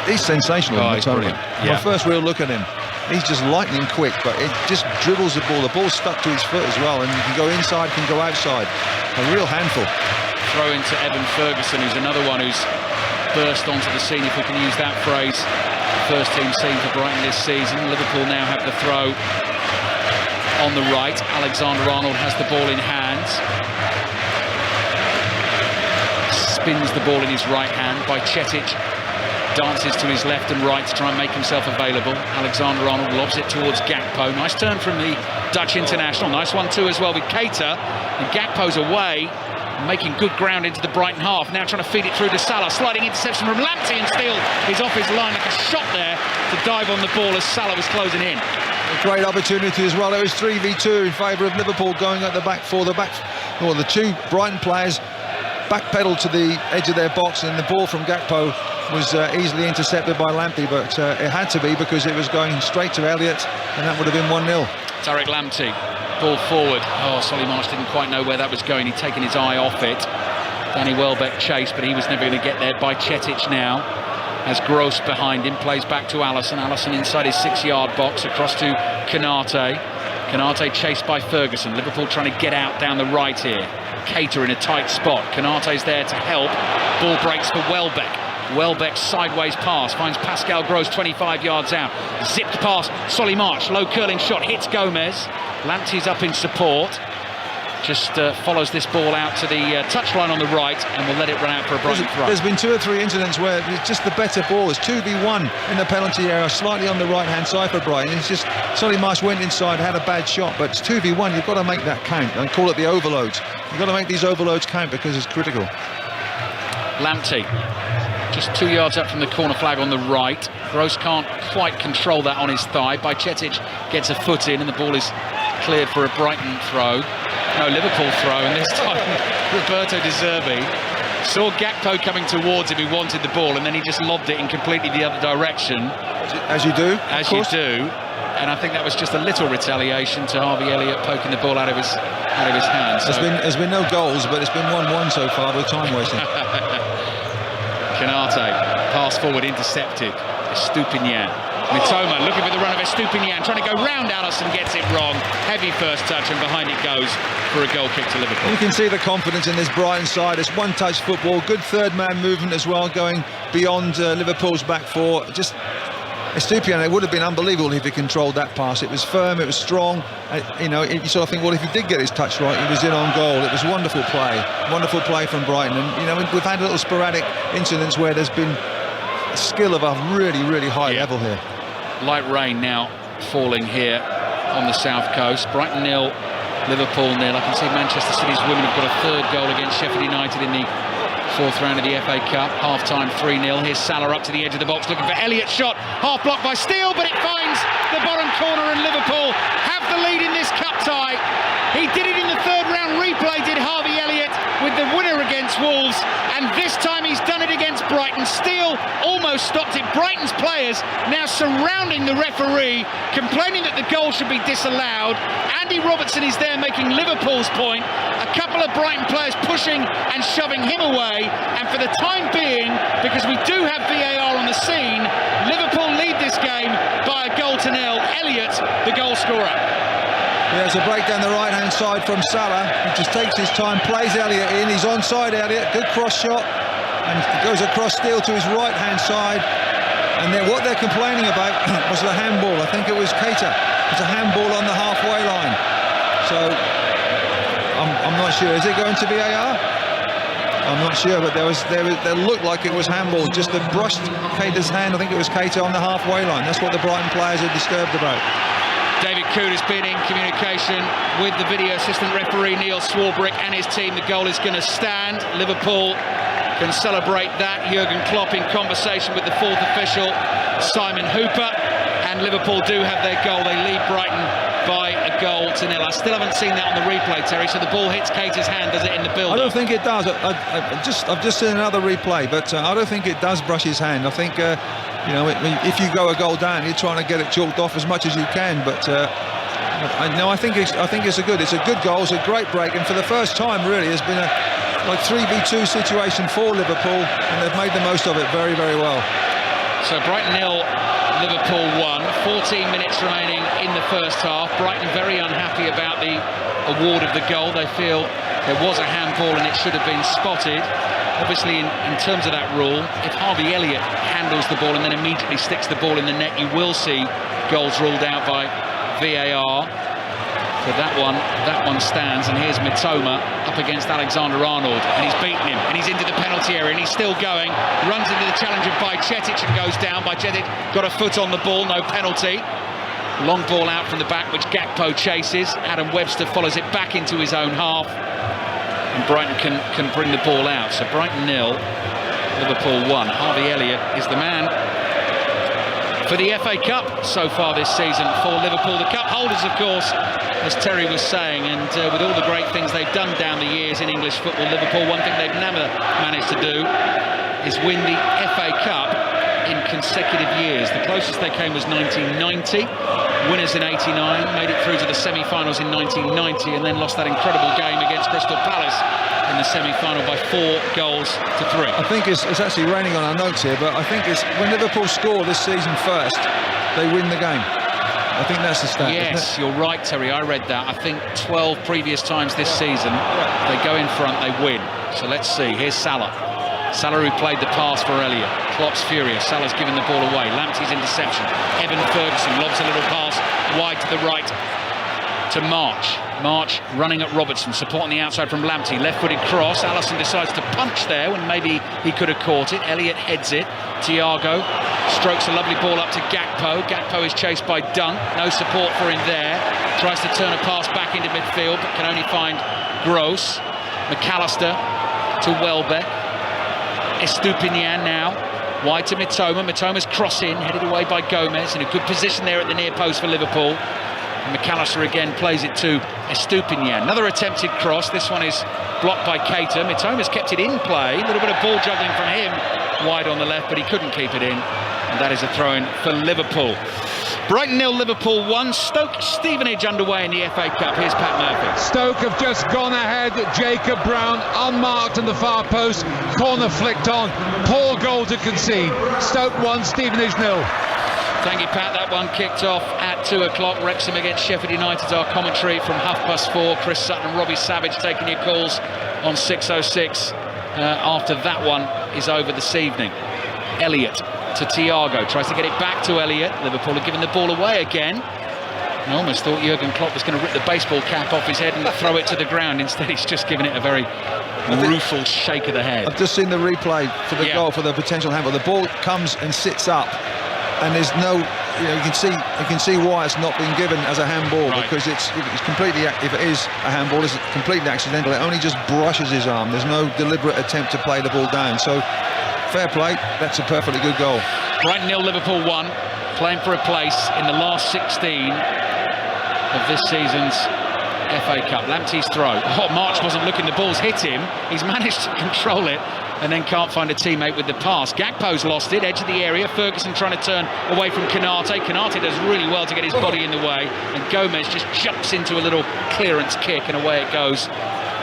He's sensational. Oh, he's brilliant. Yeah. My first real look at him, he's just lightning quick, but it just dribbles the ball. The ball's stuck to his foot as well, and he can go inside, can go outside. A real handful. Throw into Evan Ferguson, who's another one who's burst onto the scene, if we can use that phrase. First team scene for Brighton this season. Liverpool now have the throw on the right. Alexander-Arnold has the ball in hand. Spins the ball in his right hand by Cetic. Dances to his left and right to try and make himself available. Alexander-Arnold lobs it towards Gakpo. Nice turn from the Dutch international. Nice one too as well with Keita. And Gakpo's away, making good ground into the Brighton half. Now trying to feed it through to Salah. Sliding interception from Lamptey, and Steele is off his line. Like a shot there to dive on the ball as Salah was closing in. A great opportunity as well. It was 3v2 in favour of Liverpool, going at the back for the 2 Brighton players backpedaled to the edge of their box, and the ball from Gakpo was easily intercepted by Lamptey, but it had to be because it was going straight to Elliott, and that would have been 1-0. Tariq Lamptey, ball forward. Oh, Solly March didn't quite know where that was going. He'd taken his eye off it. Danny Welbeck chased, but he was never going to get there. By Cetic now, as Gross behind him, plays back to Alisson. Alisson inside his 6-yard box, across to Konate. Konate chased by Ferguson. Liverpool trying to get out down the right here. Keita in a tight spot. Konate's there to help. Ball breaks for Welbeck. Welbeck's sideways pass finds Pascal Gross 25 yards out. Zipped past Solly March. Low curling shot hits Gomez. Lamptey's up in support. Just follows this ball out to the touchline on the right, and will let it run out for a Brighton throw. There's been 2 or 3 incidents where it's just the better ball. It's 2v1 in the penalty area, slightly on the right-hand side for Brighton. It's just Solly March went inside, had a bad shot, but it's 2v1. You've got to make that count. I call it the overloads. You've got to make these overloads count because it's critical. Lamptey, just 2 yards up from the corner flag on the right. Gross can't quite control that on his thigh. By Cetic gets a foot in, and the ball is cleared for a Brighton throw. No, Liverpool throw, and this time Roberto De Zerbi saw Gakpo coming towards him, who wanted the ball, and then he just lobbed it in completely the other direction. As you do. As you do. And I think that was just a little retaliation to Harvey Elliott poking the ball out of his hands. So. There's been no goals, but it's been 1-1 so far with time wasting. Konate, pass forward, intercepted. Estupinian. Mitoma looking for the run of Estupinian, trying to go round Alisson, gets it wrong. Heavy first touch, and behind it goes for a goal kick to Liverpool. You can see the confidence in this Brighton side. It's one-touch football, good third-man movement as well, going beyond Liverpool's back 4. Just Estupinian, it would have been unbelievable if he controlled that pass. It was firm, it was strong. You sort of think, well, if he did get his touch right, he was in on goal. It was wonderful play from Brighton. And we've had little sporadic incidents where there's been skill of a really, really high level here. Light rain now falling here on the south coast. Brighton 0, Liverpool 0. I can see Manchester City's women have got a third goal against Sheffield United in the fourth round of the FA Cup. Half-time 3-0. Here's Salah up to the edge of the box looking for Elliott's shot. Half blocked by Steele, but it finds the bottom corner, and Liverpool have the lead in this cup tie. He did it in the third round replay, did Harvey Elliott, with the winner against Wolves, and this time he's done it against Brighton. Steele almost stopped it. Brighton's players now surrounding the referee, complaining that the goal should be disallowed. Andy Robertson is there making Liverpool's point. A couple of Brighton players pushing and shoving him away, and for the time being, because we do have VAR on the scene, Liverpool lead this game by a goal to nil. Elliott, the goal scorer. There's a break down the right-hand side from Salah. He just takes his time, plays Elliott in. He's onside, Elliott. Good cross shot. And goes across Steele to his right-hand side. And then what they're complaining about was the handball. I think it was Keita. It's a handball on the halfway line. So, I'm not sure. Is it going to VAR? I'm not sure, but there looked like it was handball. Just the brushed Keita's hand. I think it was Keita on the halfway line. That's what the Brighton players are disturbed about. David Coot has been in communication with the video assistant referee Neil Swarbrick and his team. The goal is going to stand. Liverpool can celebrate that. Jurgen Klopp in conversation with the fourth official, Simon Hooper, and Liverpool do have their goal. They lead Brighton by a goal to nil. I still haven't seen that on the replay, Terry. So the ball hits Keita's hand, does it, in the build-up? I don't think it does. I've just seen another replay, but I don't think it does brush his hand. I think you know, if you go a goal down, you're trying to get it chalked off as much as you can. But I think it's a good goal. It's a great break, and for the first time, really, there's been a 3v2 situation for Liverpool, and they've made the most of it very, very well. So Brighton 0, Liverpool 1. 14 minutes remaining in the first half. Brighton very unhappy about the award of the goal. They feel there was a handball and it should have been spotted. Obviously, in terms of that rule, if Harvey Elliott handles the ball and then immediately sticks the ball in the net, you will see goals ruled out by VAR. So that one stands, and here's Mitoma up against Alexander-Arnold, and he's beaten him, and he's into the penalty area, and he's still going, runs into the challenge of Bajcetic and goes down. Bajcetic got a foot on the ball, no penalty. Long ball out from the back, which Gakpo chases. Adam Webster follows it back into his own half. And Brighton can bring the ball out. So Brighton 0, Liverpool 1. Harvey Elliott is the man for the FA Cup so far this season for Liverpool. The cup holders, of course, as Terry was saying, and with all the great things they've done down the years in English football, Liverpool, one thing they've never managed to do is win the FA Cup in consecutive years. The closest they came was 1990. Winners in 89, made it through to the semi-finals in 1990, and then lost that incredible game against Crystal Palace in the semi-final by 4 goals to 3. I think it's actually raining on our notes here, but I think it's when Liverpool score this season first, they win the game. I think that's the stat. Yes, you're right, Terry. I read that. I think 12 previous times this season, they go in front, they win. So let's see. Here's Salah. Salah, who played the pass for Elliott. Klopp's furious. Salah's given the ball away. Lamptey's interception. Evan Ferguson lobs a little pass wide to the right to March. March running at Robertson, supporting the outside from Lamptey. Left-footed cross. Alisson decides to punch there when maybe he could have caught it. Elliott heads it. Thiago strokes a lovely ball up to Gakpo. Gakpo is chased by Dunk. No support for him there. Tries to turn a pass back into midfield, but can only find Gross. McAllister to Welbeck. Estupinian now, wide to Mitoma. Mitoma's cross in, headed away by Gomez, in a good position there at the near post for Liverpool. And McAllister again plays it to Estupinian. Another attempted cross. This one is blocked by Keita. Mitoma's kept it in play. A little bit of ball juggling from him wide on the left, but he couldn't keep it in. And that is a throw-in for Liverpool. Brighton 0, Liverpool 1. Stoke Stevenage underway in the FA Cup. Here's Pat Murphy. Stoke have just gone ahead. Jacob Brown unmarked on the far post. Corner flicked on. Poor goal to concede. Stoke 1, Stevenage 0. Thank you, Pat. That one kicked off at 2 o'clock. Wrexham against Sheffield United. Our commentary from 4:30. Chris Sutton and Robbie Savage taking your calls on 6:06 after that one is over this evening. Elliott to Thiago, tries to get it back to Elliott. Liverpool are giving the ball away again. I almost thought Jurgen Klopp was going to rip the baseball cap off his head and throw it to the ground. Instead, he's just giving it a very rueful shake of the head. I've just seen the replay for the goal, for the potential handball. The ball comes and sits up, and there's no, you can see why it's not been given as a handball, Right. because it's completely, if it is a handball, it's completely accidental. It only just brushes his arm. There's no deliberate attempt to play the ball down. So fair play, that's a perfectly good goal. Brighton 0, Liverpool 1, playing for a place in the last 16 of this season's FA Cup. Lamptey's throw. Oh, March wasn't looking, the ball's hit him. He's managed to control it and then can't find a teammate with the pass. Gakpo's lost it, edge of the area. Ferguson trying to turn away from Konate. Konate does really well to get his body in the way, and Gomez just jumps into a little clearance kick, and away it goes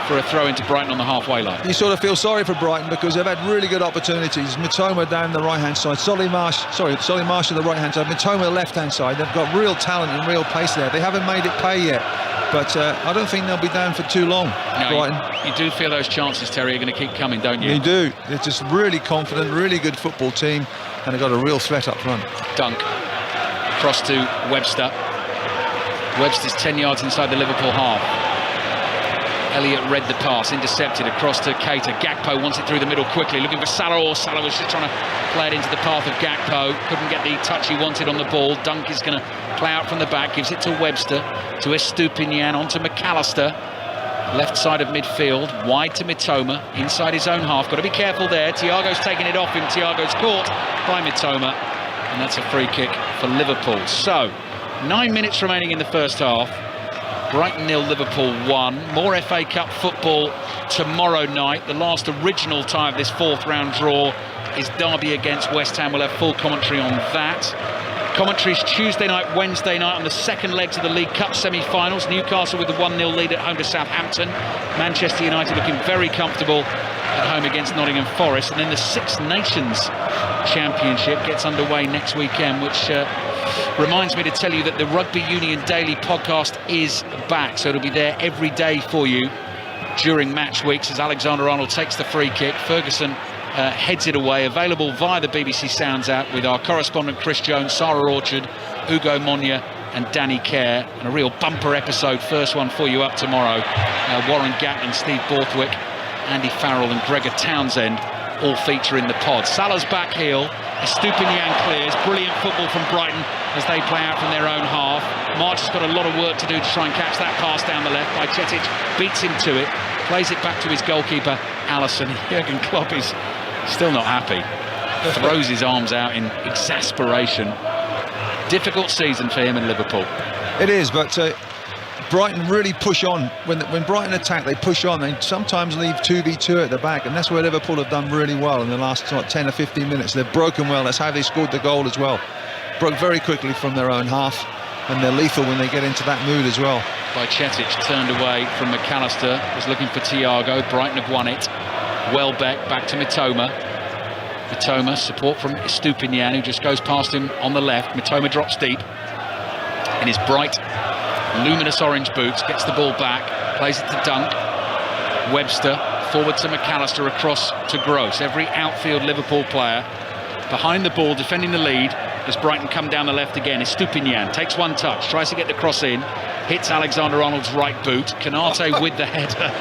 for a throw into Brighton on the halfway line. You sort of feel sorry for Brighton because they've had really good opportunities. Mitoma down the right-hand side, Solly Marsh on the right-hand side, Mitoma the left-hand side. They've got real talent and real pace there. They haven't made it pay yet, but I don't think they'll be down for too long. No, Brighton. you do feel those chances, Terry, are going to keep coming, don't you? You do. They're just really confident, really good football team, and they've got a real threat up front. Dunk. Cross to Webster. Webster's 10 yards inside the Liverpool half. Elliott read the pass, intercepted across to Keita. Gakpo wants it through the middle quickly, looking for Salah, or Salah was just trying to play it into the path of Gakpo. Couldn't get the touch he wanted on the ball. Dunk is going to play out from the back, gives it to Webster, to Estupinian, onto McAllister. Left side of midfield, wide to Mitoma, inside his own half. Got to be careful there. Thiago's taking it off him. Thiago's caught by Mitoma, and that's a free kick for Liverpool. So, 9 minutes remaining in the first half. Brighton 0, Liverpool 1. More FA Cup football tomorrow night. The last original tie of this fourth round draw is Derby against West Ham. We'll have full commentary on that. Commentaries Tuesday night, Wednesday night on the second legs of the League Cup semi-finals. Newcastle with the 1-0 lead at home to Southampton. Manchester United looking very comfortable at home against Nottingham Forest. And then the Six Nations Championship gets underway next weekend, which reminds me to tell you that the Rugby Union Daily podcast is back, so it'll be there every day for you during match weeks as Alexander-Arnold takes the free kick. Ferguson heads it away, available via the BBC Sounds app with our correspondent Chris Jones, Sarah Orchard, Ugo Monya and Danny Kerr, and a real bumper episode, first one for you up tomorrow. Warren Gatland, Steve Borthwick, Andy Farrell and Gregor Townsend all feature in the pod. Salah's back heel, Estupinian clears, brilliant football from Brighton as they play out from their own half. March has got a lot of work to do to try and catch that pass down the left by Cetic, beats him to it, plays it back to his goalkeeper Alisson. Jurgen Klopp is still not happy, throws his arms out in exasperation. Difficult season for him in Liverpool. It is, but Brighton really push on. When Brighton attack, they push on. They sometimes leave 2v2 at the back, and that's where Liverpool have done really well in the last 10 or 15 minutes. They've broken well. That's how they scored the goal as well. Broke very quickly from their own half, and they're lethal when they get into that mood as well. By Cetic, turned away from McAllister, was looking for Thiago. Brighton have won it. Welbeck back to Mitoma. Mitoma, support from Estupinian, who just goes past him on the left. Mitoma drops deep in his bright, luminous orange boots, gets the ball back, plays it to Dunk. Webster, forward to McAllister, across to Gross. Every outfield Liverpool player behind the ball, defending the lead, as Brighton come down the left again. Estupinian takes one touch, tries to get the cross in, hits Alexander-Arnold's right boot. Konate with the header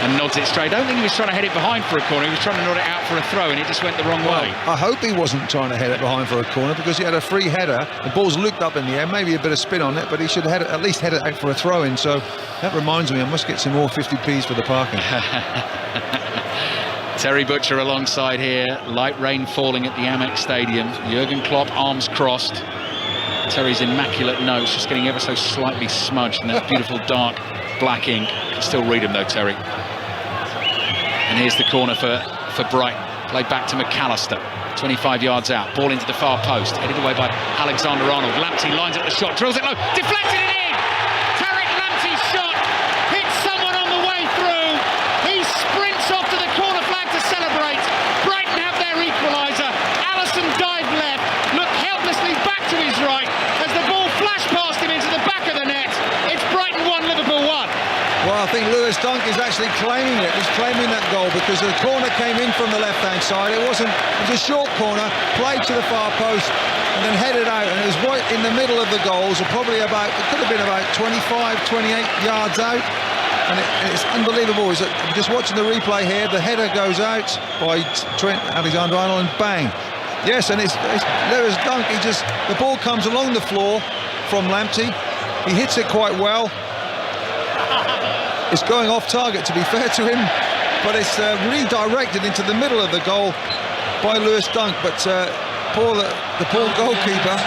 and nods it straight. I don't think he was trying to head it behind for a corner, he was trying to nod it out for a throw, and it just went the wrong way. I hope he wasn't trying to head it behind for a corner, because he had a free header. The ball's looped up in the air, maybe a bit of spin on it, but he should at least head it out for a throw-in. So that reminds me, I must get some more 50p's for the parking. Terry Butcher alongside here. Light rain falling at the Amex Stadium. Jurgen Klopp, arms crossed. Terry's immaculate notes just getting ever so slightly smudged in that beautiful dark black ink. You can still read them though, Terry. And here's the corner for Brighton. Played back to McAllister. 25 yards out. Ball into the far post. Headed away by Alexander-Arnold. Lamptey lines up the shot. Drills it low. Deflected it in! Tarek Lamptey's shot hits someone on the way through. He sprints off to the corner flag to celebrate. Brighton have their equaliser. Alisson dived left. Looked helplessly back to his right as the ball flashed past him into the back of the net. It's Brighton 1, Liverpool 1. Well, I think Lewis Dunk is actually claiming it. He's claiming that goal because the corner came in from the left-hand side. It was a short corner, played to the far post, and then headed out. And it was right in the middle of the goals, or probably it could have been about 25, 28 yards out. And it's unbelievable. Just watching the replay here, the header goes out by Trent Alexander-Arnold, and bang, Yes, and it's Lewis Dunk. The ball comes along the floor from Lamptey. He hits it quite well. It's going off target, to be fair to him, but it's redirected into the middle of the goal by Lewis Dunk. But the poor goalkeeper,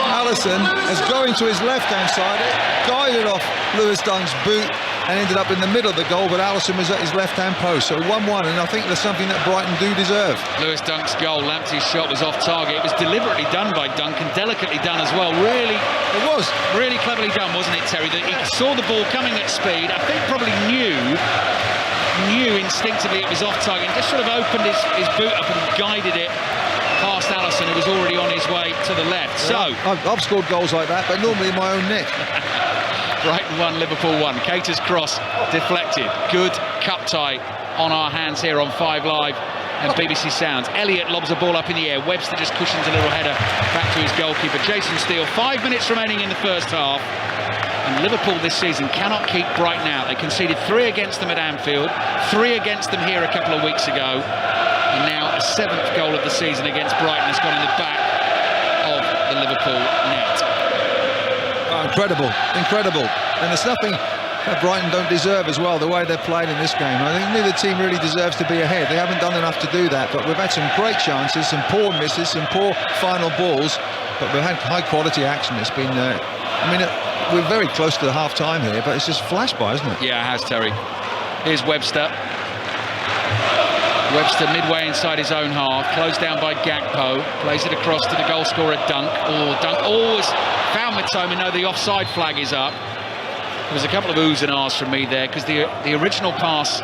Allison, is going to his left-hand side. It guided off Lewis Dunk's boot and ended up in the middle of the goal, but Allison was at his left-hand post, so 1-1, and I think there's something that Brighton do deserve. Lewis Dunk's goal, Lamptey's shot was off target. It was deliberately done by Dunk and delicately done as well. Really, it was really cleverly done, wasn't it, Terry? That he saw the ball coming at speed. I think probably knew instinctively it was off target, and just sort of opened his boot up and guided it past Allison, who was already on his way to the left. Yeah, so I've scored goals like that, but normally in my own net. Brighton 1, Liverpool 1. Cater's cross deflected. Good cup tie on our hands here on 5 Live and BBC Sounds. Elliott lobs a ball up in the air. Webster just cushions a little header back to his goalkeeper. Jason Steele. 5 minutes remaining in the first half. And Liverpool this season cannot keep Brighton out. They conceded 3 against them at Anfield, 3 against them here a couple of weeks ago. And now a 7th goal of the season against Brighton has gone in the back of the Liverpool net. Incredible. And there's nothing that Brighton don't deserve as well, the way they've played in this game. I think neither team really deserves to be ahead. They haven't done enough to do that, but we've had some great chances, some poor misses, some poor final balls, but we've had high quality action. It's been, we're very close to the half time here, but it's just flashed by, isn't it? Yeah, it has, Terry. Here's Webster. Webster midway inside his own half, closed down by Gakpo, plays it across to the goal scorer Dunk. Dunk always found Mitoma. No, the offside flag is up. There was a couple of oohs and ahs from me there, because the original pass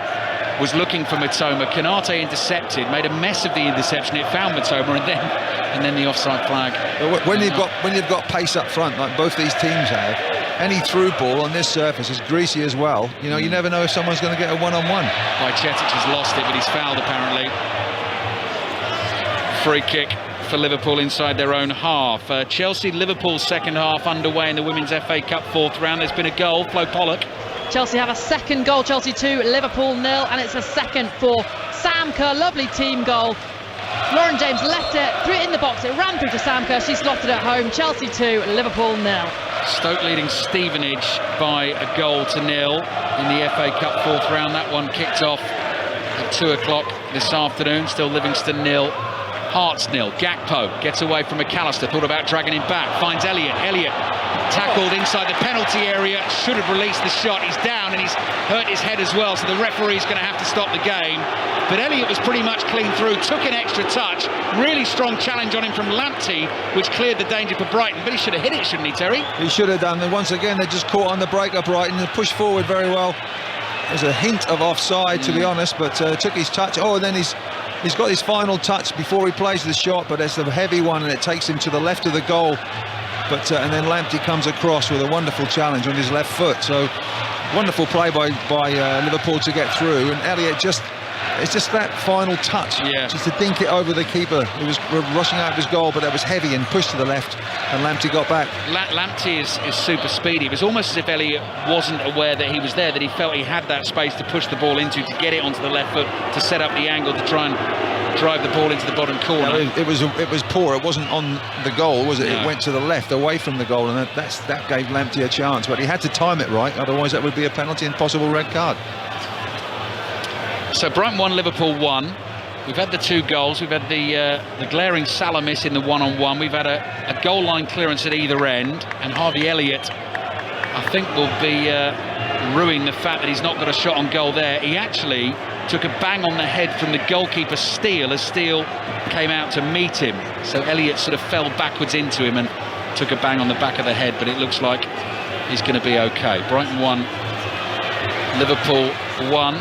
was looking for Mitoma. Konate intercepted, made a mess of the interception. It found Mitoma, and then the offside flag. When you've got pace up front, like both these teams have, any through ball on this surface is greasy as well. You know, you never know if someone's going to get a one-on-one. Bajcetic has lost it, but he's fouled apparently. Free kick for Liverpool inside their own half. Chelsea-Liverpool second half underway in the Women's FA Cup 4th round. There's been a goal. Flo Pollock. Chelsea have a second goal. Chelsea 2, Liverpool 0, and it's a second for Sam Kerr. Lovely team goal. Lauren James left it, threw it in the box. It ran through to Sam Kerr. She slotted it home. Chelsea 2, Liverpool 0. Stoke leading Stevenage by a goal to 0 in the FA Cup 4th round. That one kicked off at 2 o'clock this afternoon. Still Livingston 0, Hearts 0. Gakpo gets away from McAllister, thought about dragging him back, finds Elliott. Elliott tackled inside the penalty area, should have released the shot. He's down and he's hurt his head as well, so the referee's going to have to stop the game. But Elliott was pretty much clean through, took an extra touch, really strong challenge on him from Lamptey, which cleared the danger for Brighton, but he should have hit it, shouldn't he, Terry? He should have done. And once again, they just caught on the break of Brighton and pushed forward very well. There's a hint of offside, to be honest, but took his touch. Oh, and then he's got his final touch before he plays the shot, but it's a heavy one and it takes him to the left of the goal. But and then Lamptey comes across with a wonderful challenge on his left foot. So wonderful play by Liverpool to get through, and Elliott it's just that final touch, just to dink it over the keeper. He was rushing out of his goal, but that was heavy and pushed to the left, and Lamptey got back. Lamptey is super speedy. It was almost as if Elliott wasn't aware that he was there, that he felt he had that space to push the ball into, to get it onto the left foot, to set up the angle to try and drive the ball into the bottom corner. Yeah, it was poor. It wasn't on the goal, was it? Yeah. It went to the left, away from the goal, and that gave Lamptey a chance. But he had to time it right, otherwise that would be a penalty and possible red card. So Brighton 1, Liverpool 1. We've had the 2 goals. We've had the glaring Salah miss in the 1-on-1. We've had a goal line clearance at either end, and Harvey Elliott, I think, will be ruining the fact that he's not got a shot on goal there. He actually took a bang on the head from the goalkeeper Steele as Steele came out to meet him. So Elliott sort of fell backwards into him and took a bang on the back of the head, but it looks like he's going to be okay. Brighton 1, Liverpool 1.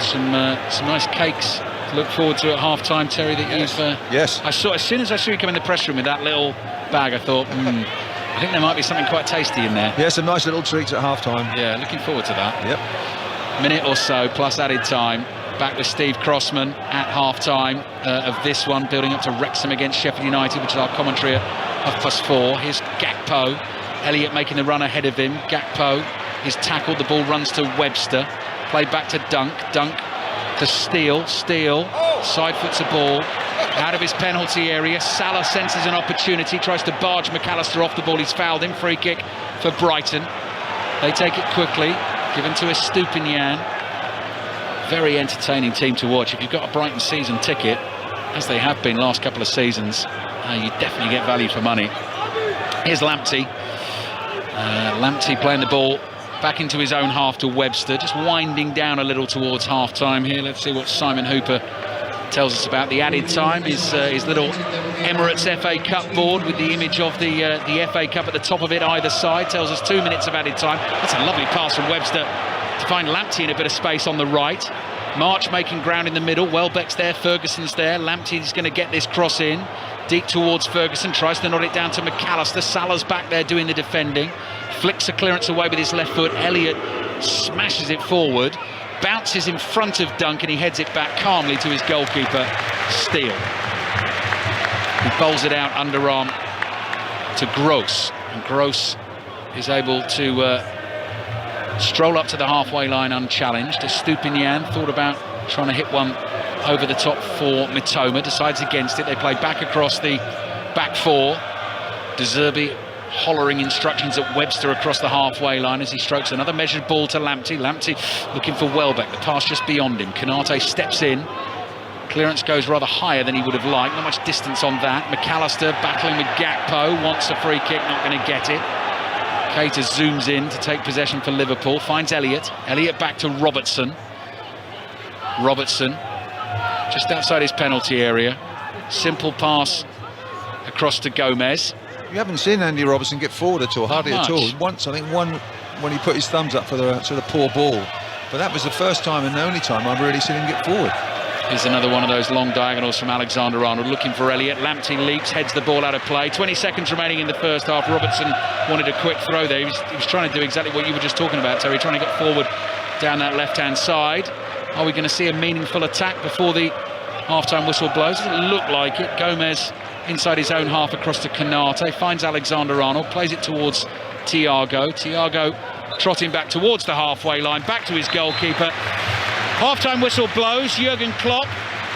Some nice cakes to look forward to at half-time, Terry, that you've... yes. I saw, as soon as I saw you come in the press room with that little bag, I thought, I think there might be something quite tasty in there. Yeah, some nice little treats at half-time. Yeah, looking forward to that. Yep. Minute or so, plus added time. Back with Steve Crossman at half-time of this one, building up to Wrexham against Sheffield United, which is our commentary at 4:30. Here's Gakpo. Elliott making the run ahead of him. Gakpo is tackled. The ball runs to Webster. Played back to Dunk. Dunk to Steele. Side foots a ball out of his penalty area. Salah senses an opportunity, tries to barge McAllister off the ball. He's fouled him. Free kick for Brighton. They take it quickly, given to Estupinian. Very entertaining team to watch. If you've got a Brighton season ticket, as they have been last couple of seasons, you definitely get value for money. Here's Lamptey. Lamptey playing the ball back into his own half to Webster, just winding down a little towards half-time here. Let's see what Simon Hooper tells us about the added time. His little Emirates FA Cup board with the image of the FA Cup at the top of it either side tells us 2 minutes of added time. That's a lovely pass from Webster to find Lamptey in a bit of space on the right. March making ground in the middle. Welbeck's there, Ferguson's there. Lamptey's going to get this cross in deep towards Ferguson, tries to nod it down to McAllister. Salah's back there doing the defending, flicks a clearance away with his left foot. Elliott smashes it forward, bounces in front of Dunk, and he heads it back calmly to his goalkeeper, Steele. He bowls it out underarm to Gross, and Gross is able to stroll up to the halfway line unchallenged. Estupinian thought about trying to hit one over the top for Mitoma, decides against it. They play back across the back four. De Zerbi hollering instructions at Webster across the halfway line as he strokes another measured ball to Lamptey. Lamptey looking for Welbeck, the pass just beyond him. Konate steps in. Clearance goes rather higher than he would have liked. Not much distance on that. McAllister battling with Gakpo, wants a free kick, not going to get it. Keita zooms in to take possession for Liverpool, finds Elliott. Elliott back to Robertson. Robertson just outside his penalty area. Simple pass across to Gomez. You haven't seen Andy Robertson get forward at all, hardly at all. Once, I think, one when he put his thumbs up for the sort of poor ball. But that was the first time and the only time I've really seen him get forward. Here's another one of those long diagonals from Alexander-Arnold, looking for Elliott. Lamptey leaps, heads the ball out of play. 20 seconds remaining in the first half. Robertson wanted a quick throw there. He was trying to do exactly what you were just talking about, Terry, trying to get forward down that left-hand side. Are we going to see a meaningful attack before the half-time whistle blows? Doesn't look like it. Gomez inside his own half across to Konate, finds Alexander-Arnold, plays it towards Thiago. Thiago trotting back towards the halfway line, back to his goalkeeper. Half-time whistle blows. Jurgen Klopp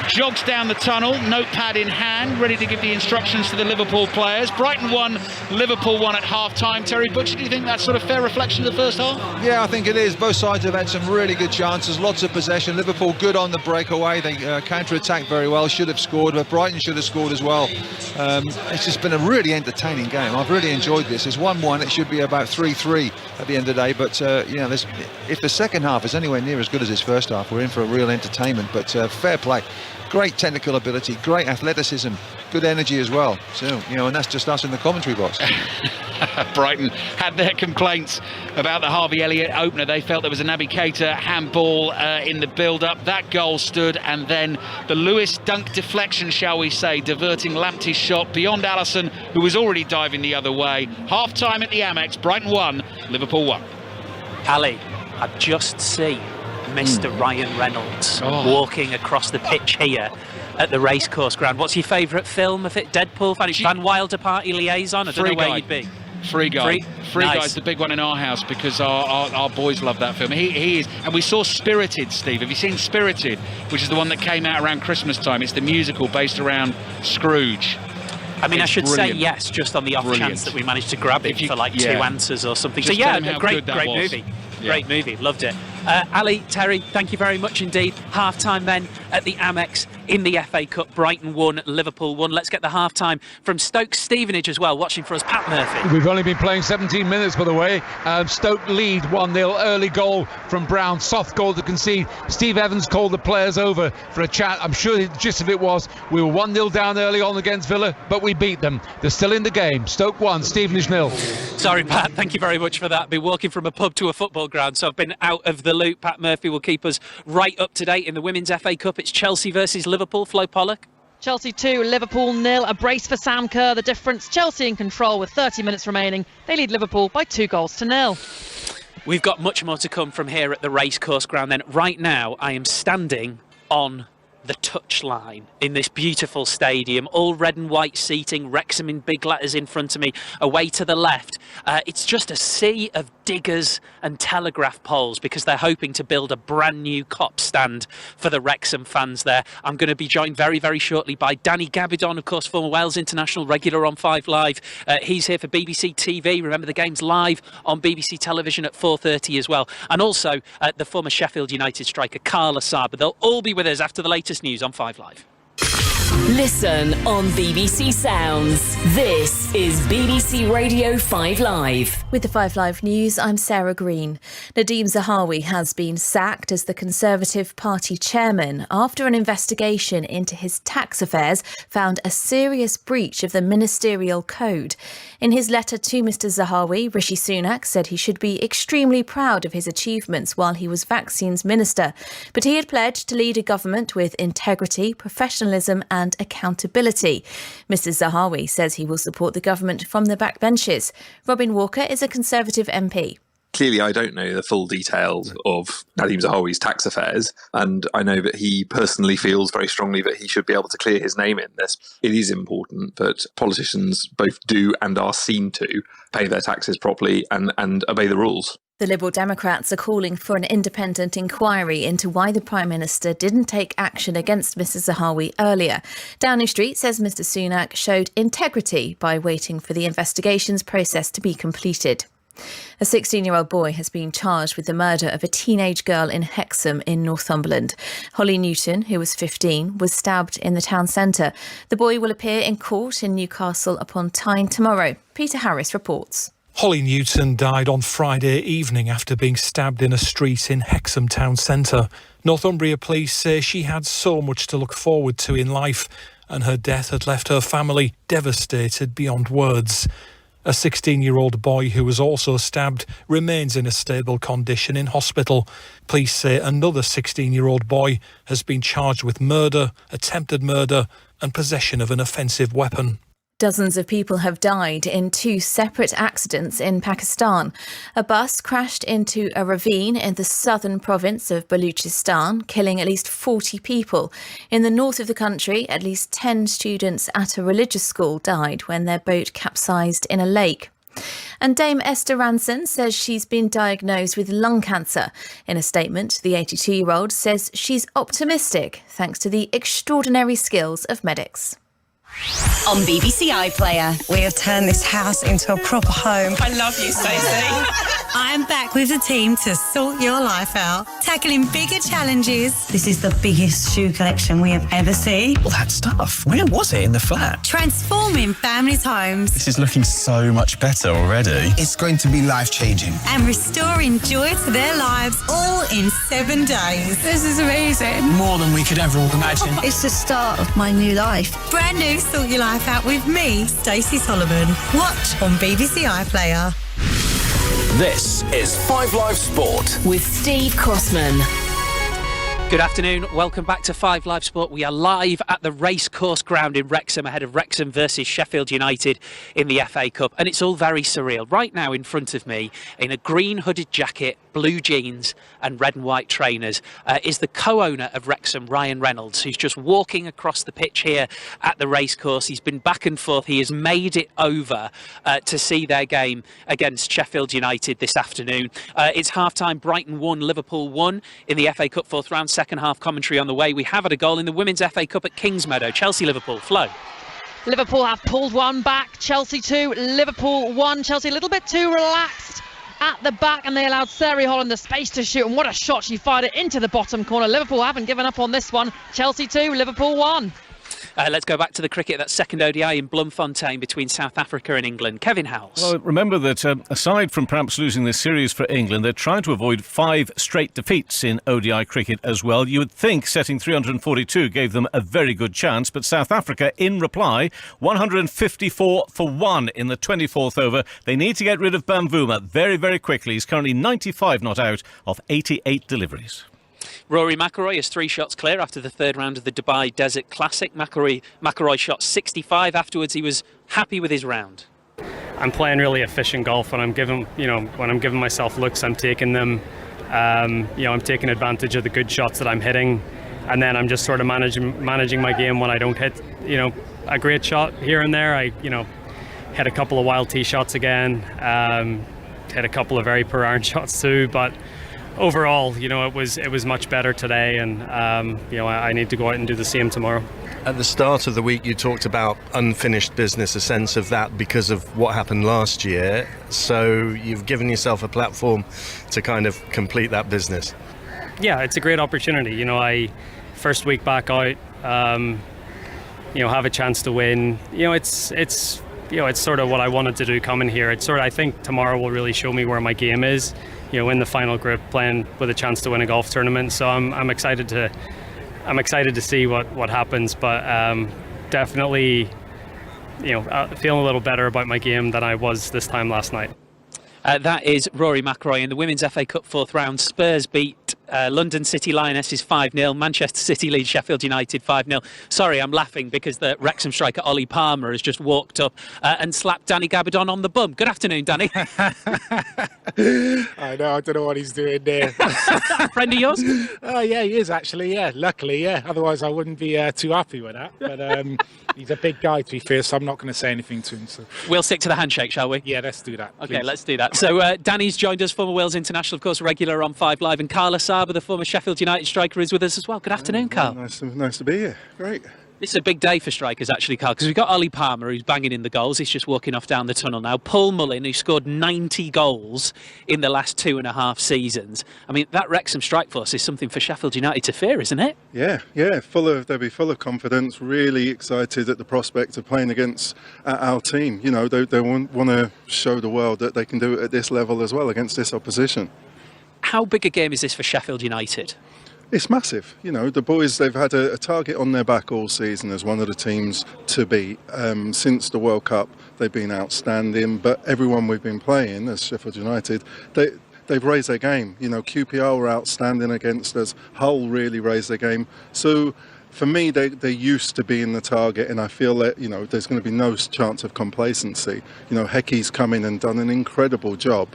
jogs down the tunnel, notepad in hand, ready to give the instructions to the Liverpool players. Brighton 1, Liverpool 1 at half-time. Terry Butcher, do you think that's sort of fair reflection of the first half? Yeah, I think it is. Both sides have had some really good chances, lots of possession. Liverpool good on the breakaway. They counter-attacked very well, should have scored, but Brighton should have scored as well. It's just been a really entertaining game. I've really enjoyed this. It's 1-1. It should be about 3-3 at the end of the day, but if the second half is anywhere near as good as this first half, we're in for a real entertainment. But fair play. Great technical ability, great athleticism, good energy as well. So, and that's just us in the commentary box. Brighton had their complaints about the Harvey Elliott opener. They felt there was a Naby Keita handball in the build-up. That goal stood, and then the Lewis Dunk deflection, shall we say, diverting Lamptey's shot beyond Alisson, who was already diving the other way. Half-time at the Amex, Brighton 1, Liverpool 1. Ali, I just see Mr. Ryan Reynolds walking across the pitch here at the racecourse ground. What's your favourite film? If it Deadpool, Van Wilder Party Liaison? I don't know where you'd be. Free Guy. Free Nice. Guy's the big one in our house because our boys love that film. He is, and we saw Spirited, Steve. Have you seen Spirited? Which is the one that came out around Christmas time. It's the musical based around Scrooge. I mean, It's I should brilliant. say yes, just on the off chance that we managed to grab it for like 2 answers or something. Just So yeah, tell him how great good that was. movie. Great movie, loved it. Ali, Terry, thank you very much indeed. Half-time then at the Amex in the FA Cup. Brighton 1, Liverpool 1. Let's get the half-time from Stoke Stevenage as well, watching for us, Pat Murphy. We've only been playing 17 minutes, by the way. Stoke lead 1-0. Early goal from Brown. Soft goal to concede. Steve Evans called the players over for a chat. I'm sure the gist of it was we were 1-0 down early on against Villa, but we beat them. They're still in the game. Stoke 1, Stevenage 0. Sorry, Pat, thank you very much for that. Been walking from a pub to a football ground, so I've been out of the loop. Pat Murphy will keep us right up to date in the Women's FA Cup. It's Chelsea versus Liverpool. Flo Pollock. Chelsea 2, Liverpool 0. A brace for Sam Kerr. The difference, Chelsea in control with 30 minutes remaining. They lead Liverpool by 2-0. We've got much more to come from here at the racecourse ground then. Right now, I am standing on the touchline in this beautiful stadium, all red and white seating, Wrexham in big letters in front of me, away to the left. It's just a sea of diggers and telegraph poles because they're hoping to build a brand new cop stand for the Wrexham fans there. I'm going to be joined very, very shortly by Danny Gabidon, of course, former Wales international regular on 5 Live. He's here for BBC TV. Remember, the game's live on BBC television at 4:30 as well. And also the former Sheffield United striker Carla Saba. They'll all be with us after the latest news on 5 Live. Listen on BBC Sounds. This is BBC Radio 5 Live. With the 5 Live News, I'm Sarah Green. Nadeem Zahawi has been sacked as the Conservative Party chairman after an investigation into his tax affairs found a serious breach of the ministerial code. In his letter to Mr Zahawi, Rishi Sunak said he should be extremely proud of his achievements while he was vaccines minister, but he had pledged to lead a government with integrity, professionalism and accountability. Mr Zahawi says he will support the government from the backbenches. Robin Walker is a Conservative MP. Clearly, I don't know the full details of Nadeem Zahawi's tax affairs, and I know that he personally feels very strongly that he should be able to clear his name in this. It is important that politicians both do and are seen to pay their taxes properly and obey the rules. The Liberal Democrats are calling for an independent inquiry into why the Prime Minister didn't take action against Mr Zahawi earlier. Downing Street says Mr Sunak showed integrity by waiting for the investigations process to be completed. A 16-year-old boy has been charged with the murder of a teenage girl in Hexham in Northumberland. Holly Newton, who was 15, was stabbed in the town centre. The boy will appear in court in Newcastle upon Tyne tomorrow. Peter Harris reports. Holly Newton died on Friday evening after being stabbed in a street in Hexham town centre. Northumbria police say she had so much to look forward to in life, and her death had left her family devastated beyond words. A 16-year-old boy who was also stabbed remains in a stable condition in hospital. Police say another 16-year-old boy has been charged with murder, attempted murder and possession of an offensive weapon. Dozens of people have died in 2 separate accidents in Pakistan. A bus crashed into a ravine in the southern province of Baluchistan, killing at least 40 people. In the north of the country, at least 10 students at a religious school died when their boat capsized in a lake. And Dame Esther Ranson says she's been diagnosed with lung cancer. In a statement, the 82-year-old says she's optimistic thanks to the extraordinary skills of medics. On BBC iPlayer. We have turned this house into a proper home. I love you, Stacey. I am back with the team to sort your life out, tackling bigger challenges. This is the biggest shoe collection we have ever seen. All that stuff, where was it in the flat? Transforming families' homes. This is looking so much better already. It's going to be life-changing. And restoring joy to their lives all in 7 days. This is amazing. More than we could ever imagine. It's the start of my new life. Brand new Sort Your Life Out with me, Stacey Solomon. Watch on BBC iPlayer. This is 5 Live Sport with Steve Crossman. Good afternoon, welcome back to 5 Live Sport. We are live at the Racecourse Ground in Wrexham ahead of Wrexham versus Sheffield United in the FA Cup, and it's all very surreal. Right now in front of me, in a green hooded jacket, blue jeans and red and white trainers, is the co-owner of Wrexham, Ryan Reynolds, who's just walking across the pitch here at the Racecourse. He's been back and forth. He has made it over to see their game against Sheffield United this afternoon. It's half-time, Brighton 1, Liverpool 1 in the FA Cup 4th round. Second half commentary on the way. We have had a goal in the Women's FA Cup at Kingsmeadow. Chelsea-Liverpool. Flo. Liverpool have pulled one back. Chelsea 2, Liverpool 1. Chelsea a little bit too relaxed at the back, and they allowed Sarri Holland the space to shoot, and what a shot. She fired it into the bottom corner. Liverpool haven't given up on this one. Chelsea 2, Liverpool 1. Let's go back to the cricket, that second ODI in Bloemfontein between South Africa and England. Kevin Howells. Well, remember that aside from perhaps losing this series for England, they're trying to avoid 5 straight defeats in ODI cricket as well. You would think setting 342 gave them a very good chance, but South Africa, in reply, 154 for 1 in the 24th over. They need to get rid of Bamvuma very, very quickly. He's currently 95 not out of 88 deliveries. Rory McIlroy is 3 shots clear after the 3rd round of the Dubai Desert Classic. McIlroy shot 65 afterwards. He was happy with his round. I'm playing really efficient golf when I'm giving myself looks. I'm taking them. I'm taking advantage of the good shots that I'm hitting, and then I'm just sort of managing my game when I don't hit a great shot here and there. I hit a couple of wild tee shots again. hit a couple of very poor iron shots too, but overall, it was much better today, and I need to go out and do the same tomorrow. At the start of the week, you talked about unfinished business, a sense of that because of what happened last year. So you've given yourself a platform to kind of complete that business. Yeah, it's a great opportunity. I first week back out, have a chance to win. It's sort of what I wanted to do coming here. I think tomorrow will really show me where my game is. In the final group, playing with a chance to win a golf tournament. So I'm excited to see what happens, but definitely, feeling a little better about my game than I was this time last night. That is Rory McIlroy in the Women's FA Cup 4th round. Spurs beat London City Lionesses 5-0. Manchester City leads Sheffield United 5-0. Sorry, I'm laughing because the Wrexham striker Ollie Palmer has just walked up and slapped Danny Gabardon on the bum. Good afternoon, Danny. I know, I don't know what he's doing there. Friend of yours? Yeah, he is actually, yeah. Luckily, yeah. Otherwise, I wouldn't be too happy with that. But he's a big guy, to be fair, so I'm not going to say anything to him. So. We'll stick to the handshake, shall we? Yeah, let's do that. Okay, please. Let's do that. So Danny's joined us, former Wales international, of course, regular on 5 Live, and Carla Saba, the former Sheffield United striker, is with us as well. Good afternoon, Carl. Nice to be here. Great. This is a big day for strikers, actually, Carl, because we've got Ollie Palmer, who's banging in the goals. He's just walking off down the tunnel now. Paul Mullin, who scored 90 goals in the last 2.5 seasons. I mean, that Wrexham strike force is something for Sheffield United to fear, isn't it? Yeah. They'll be full of confidence, really excited at the prospect of playing against our team. They want to show the world that they can do it at this level as well against this opposition. How big a game is this for Sheffield United? It's massive. The boys, they've had a target on their back all season as one of the teams to beat. Since the World Cup, they've been outstanding, but everyone we've been playing as Sheffield United, they've raised their game. QPR were outstanding against us. Hull really raised their game. So for me, they're used to being the target, and I feel that, there's going to be no chance of complacency. Hecky's come in and done an incredible job,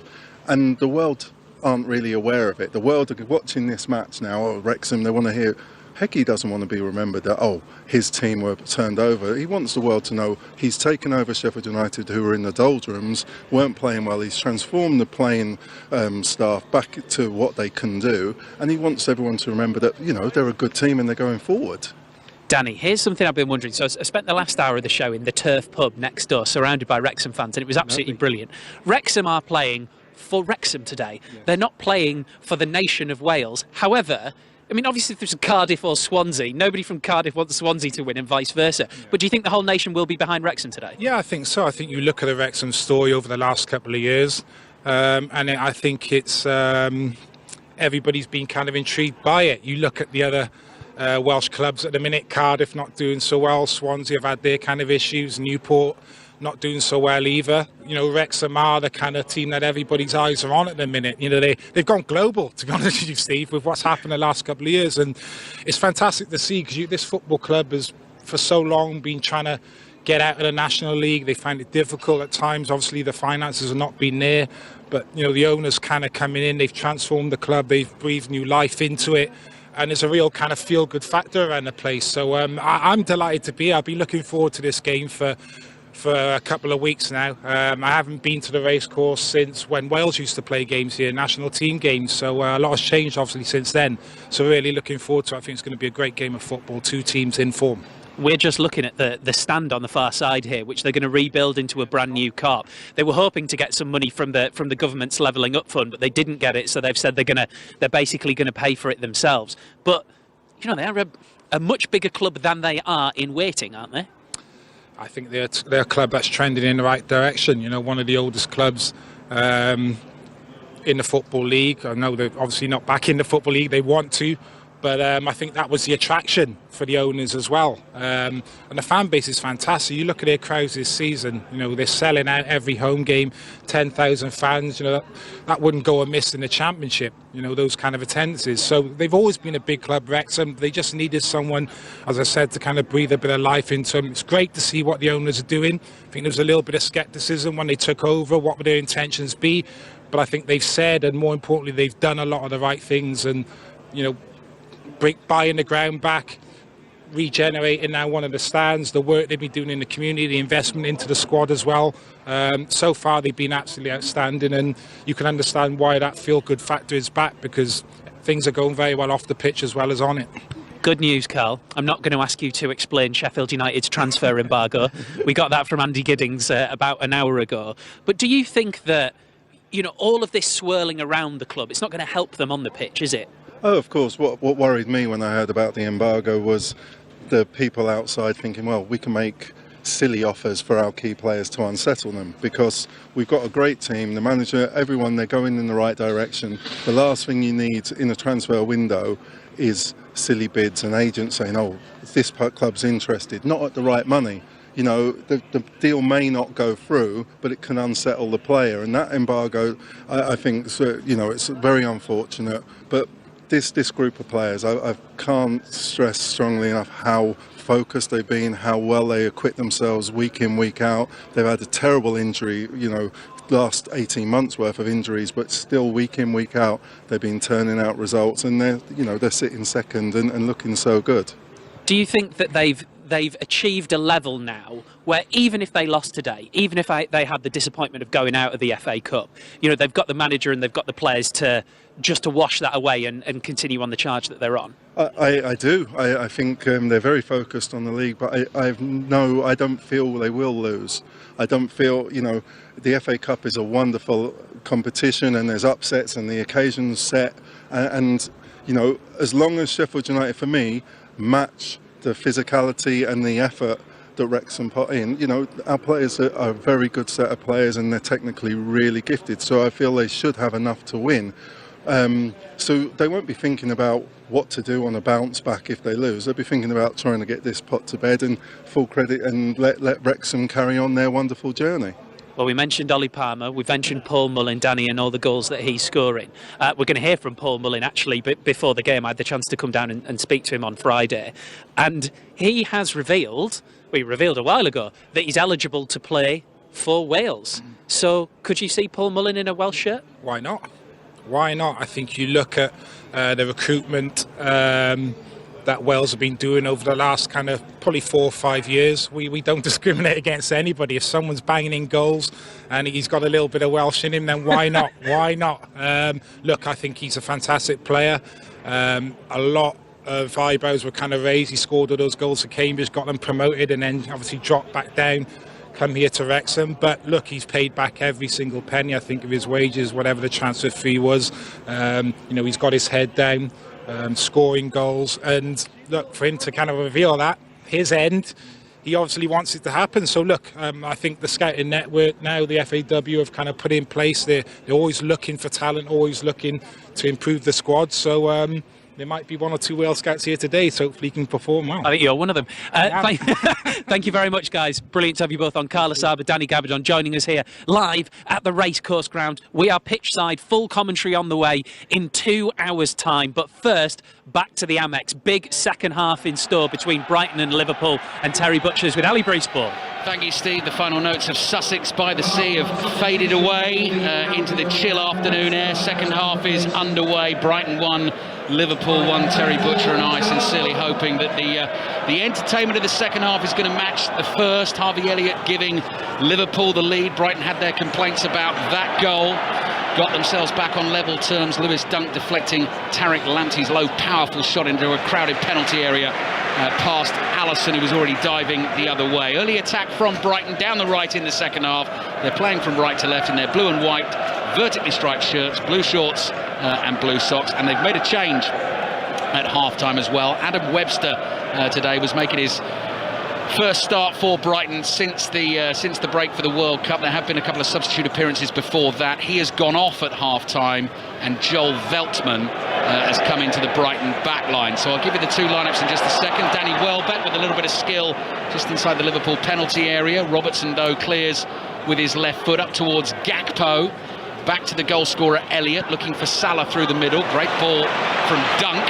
and the world aren't really aware of it. The world are watching this match now, Wrexham, they want to hear, Hecky doesn't want to be remembered that, his team were turned over. He wants the world to know he's taken over Sheffield United, who were in the doldrums, weren't playing well. He's transformed the playing staff back to what they can do, and he wants everyone to remember that, they're a good team and they're going forward. Danny, here's something I've been wondering. So I spent the last hour of the show in the Turf pub next door, surrounded by Wrexham fans, and it was absolutely brilliant. Wrexham are playing for Wrexham today. Yes. They're not playing for the nation of Wales. However, I mean, obviously if there's Cardiff or Swansea, nobody from Cardiff wants Swansea to win and vice versa. Yeah. But do you think the whole nation will be behind Wrexham today? Yeah, I think so. I think you look at the Wrexham story over the last couple of years, and I think it's everybody's been kind of intrigued by it. You look at the other Welsh clubs at the minute, Cardiff not doing so well, Swansea have had their kind of issues, Newport not doing so well either. Wrexham are the kind of team that everybody's eyes are on at the minute. They've gone global, to be honest with you, Steve, with what's happened the last couple of years, and it's fantastic to see, because this football club has for so long been trying to get out of the National League. They find it difficult at times. Obviously the finances have not been there, but the owners kind of coming in, they've transformed the club, they've breathed new life into it, and there's a real kind of feel-good factor around the place. So I'm delighted to be here. I've been looking forward to this game for a couple of weeks now. I haven't been to the racecourse since when Wales used to play games here, national team games, so a lot has changed obviously since then. So really looking forward to it. I think it's going to be a great game of football, two teams in form. We're just looking at the stand on the far side here, which they're going to rebuild into a brand new Kop. They were hoping to get some money from the government's levelling up fund, but they didn't get it, so they've said they're basically going to pay for it themselves. But they are a much bigger club than they are in waiting, aren't they? I think they're a club that's trending in the right direction. One of the oldest clubs in the Football League. I know they're obviously not back in the Football League. They want to, but I think that was the attraction for the owners as well. And the fan base is fantastic. You look at their crowds this season, they're selling out every home game, 10,000 fans. That wouldn't go amiss in the Championship, those kind of attendances. So they've always been a big club, Wrexham. They just needed someone, as I said, to kind of breathe a bit of life into them. It's great to see what the owners are doing. I think there was a little bit of scepticism when they took over. What would their intentions be? But I think they've said, and more importantly, they've done a lot of the right things, and, buying the ground back, regenerating now one of the stands, the work they've been doing in the community, the investment into the squad as well. So far they've been absolutely outstanding, and you can understand why that feel-good factor is back, because things are going very well off the pitch as well as on it. Good news, Carl. I'm not going to ask you to explain Sheffield United's transfer embargo. We got that from Andy Giddings about an hour ago. But do you think that, all of this swirling around the club, it's not going to help them on the pitch, is it? Oh, of course. What worried me when I heard about the embargo was the people outside thinking, well, we can make silly offers for our key players to unsettle them, because we've got a great team, the manager, everyone, they're going in the right direction. The last thing you need in a transfer window is silly bids and agents saying, oh, this club's interested, not at the right money. The deal may not go through, but it can unsettle the player. And that embargo, I think, it's very unfortunate. But this group of players, I can't stress strongly enough how focused they've been, how well they acquit themselves week in, week out. They've had a terrible injury, last 18 months worth of injuries, but still week in, week out, they've been turning out results, and they're sitting second and looking so good. Do you think that they've achieved a level now where even if they lost today, even if they had the disappointment of going out of the FA Cup, they've got the manager and they've got the players to wash that away and continue on the charge that they're on? I do. I think they're very focused on the league, but I don't feel they will lose. I don't feel, the FA Cup is a wonderful competition and there's upsets and the occasion's set. And as long as Sheffield United, for me, match the physicality and the effort that Wrexham put in, our players are a very good set of players and they're technically really gifted. So I feel they should have enough to win. So they won't be thinking about what to do on a bounce back if they lose. They'll be thinking about trying to get this pot to bed and full credit and let Wrexham carry on their wonderful journey. Well, we mentioned Ollie Palmer, we've mentioned Paul Mullin, Danny, and all the goals that he's scoring. We're going to hear from Paul Mullin, actually, before the game. I had the chance to come down and speak to him on Friday. And he has revealed a while ago, that he's eligible to play for Wales. So could you see Paul Mullin in a Welsh shirt? Why not? I think you look at the recruitment that Wales have been doing over the last kind of probably 4 or 5 years. We don't discriminate against anybody. If someone's banging in goals and he's got a little bit of Welsh in him, then why not? Why not? Look, I think he's a fantastic player. A lot of eyebrows were kind of raised. He scored all those goals for Cambridge, got them promoted, and then obviously dropped back down, come here to Wrexham. But look, he's paid back every single penny, I think, of his wages, whatever the transfer fee was. He's got his head down, scoring goals, and look, for him to kind of reveal that, his end, he obviously wants it to happen. So look, I think the scouting network now, the FAW, have kind of put in place. They're always looking for talent, always looking to improve the squad. So there might be 1 or 2 Wales Scouts here today, so hopefully he can perform well. I think you're one of them. Thank you very much, guys. Brilliant to have you both on. Carla Saba, Danny Gabardon joining us here live at the Racecourse Ground. We are pitchside, full commentary on the way in 2 hours' time. But first, back to the Amex. Big second half in store between Brighton and Liverpool, and Terry Butchers with Ali Breesport. Thank you, Steve. The final notes of Sussex by the Sea have faded away into the chill afternoon air. Second half is underway. Brighton 1, Liverpool 1. Terry Butcher and I sincerely hoping that the entertainment of the second half is going to match the first. Harvey Elliott giving Liverpool the lead. Brighton had their complaints about that goal. Got themselves back on level terms. Lewis Dunk deflecting Tariq Lamptey's low, powerful shot into a crowded penalty area past Allison, who was already diving the other way. Early attack from Brighton down the right in the second half. They're playing from right to left in their blue and white, vertically striped shirts, blue shorts and blue socks. And they've made a change at half-time as well. Adam Webster today was making his first start for Brighton since the break for the World Cup. There have been a couple of substitute appearances before that. He has gone off at half-time, and Joel Veltman has come into the Brighton back line. So I'll give you the 2 lineups in just a second. Danny Welbeck with a little bit of skill just inside the Liverpool penalty area. Robertson, though, clears with his left foot up towards Gakpo. Back to the goal scorer Elliott, looking for Salah through the middle. Great ball from Dunk.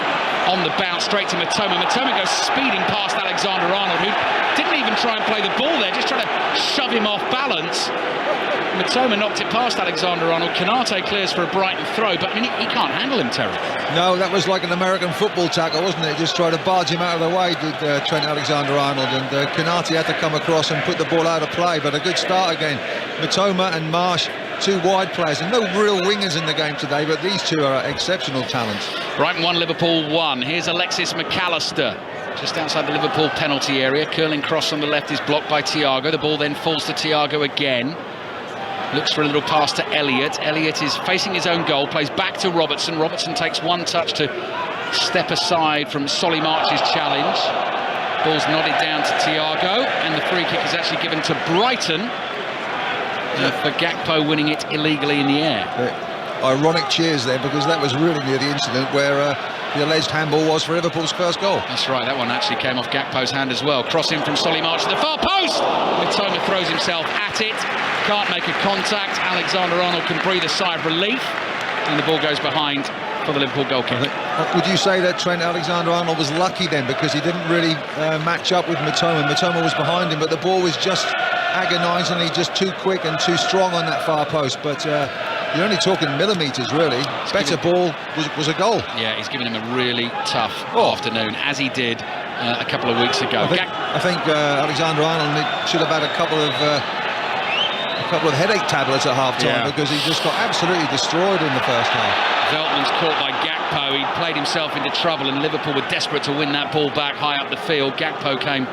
On the bounce, straight to Matoma. Matoma goes speeding past Alexander-Arnold, who didn't even try and play the ball there, just trying to shove him off balance. Mitoma knocked it past Alexander-Arnold. Konate clears for a Brighton throw, but I mean, he can't handle him, Terry. No, that was like an American football tackle, wasn't it? Just trying to barge him out of the way, did Trent Alexander-Arnold, and Konate had to come across and put the ball out of play, but a good start again. Mitoma and Marsh, two wide players, and no real wingers in the game today, but these two are exceptional talents. Brighton 1, Liverpool 1. Here's Alexis McAllister, just outside the Liverpool penalty area. Curling cross on the left is blocked by Thiago. The ball then falls to Thiago again. Looks for a little pass to Elliott. Elliott is facing his own goal, plays back to Robertson. Robertson takes one touch to step aside from Solly March's challenge. Ball's nodded down to Thiago, and the free kick is actually given to Brighton for Gakpo winning it illegally in the air. Ironic cheers there, because that was really near the incident where the alleged handball was for Liverpool's first goal. That's right, that one actually came off Gakpo's hand as well. Crossing from Solly March to the far post! Mitoma throws himself at it, can't make a contact. Alexander-Arnold can breathe a sigh of relief, and the ball goes behind for the Liverpool goal kick. Would you say that Trent Alexander-Arnold was lucky then, because he didn't really match up with Mitoma? Mitoma was behind him, but the ball was just agonisingly just too quick and too strong on that far post. But you're only talking millimetres, really. Better ball was a goal. Yeah, he's given him a really tough afternoon, as he did a couple of weeks ago. I think Alexander-Arnold should have had a couple of headache tablets at half-time, because he just got absolutely destroyed in the first half. Veltman's caught by Gakpo. He played himself into trouble, and Liverpool were desperate to win that ball back high up the field. Gakpo came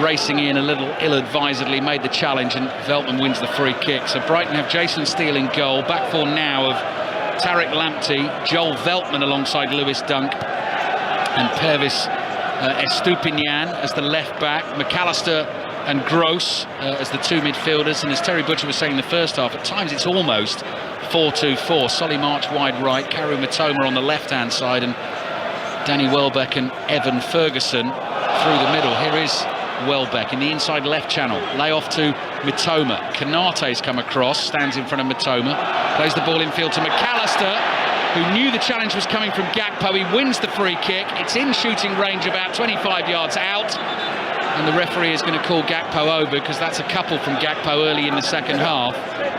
racing in a little ill-advisedly, made the challenge, and Veltman wins the free kick. So Brighton have Jason Steele in goal. Back four now of Tariq Lamptey, Joel Veltman alongside Lewis Dunk, and Pervis Estupinian as the left back, McAllister and Gross as the two midfielders. And as Terry Butcher was saying in the first half, at times it's almost 4-2-4. Solly March wide right, Karu Mitoma on the left-hand side, and Danny Welbeck and Evan Ferguson through the middle. Here is Welbeck in the inside left channel, lay off to Mitoma. Konate's come across, stands in front of Mitoma, plays the ball infield to McAllister, who knew the challenge was coming from Gakpo. He wins the free kick. It's in shooting range, about 25 yards out, and the referee is going to call Gakpo over, because that's a couple from Gakpo early in the second half.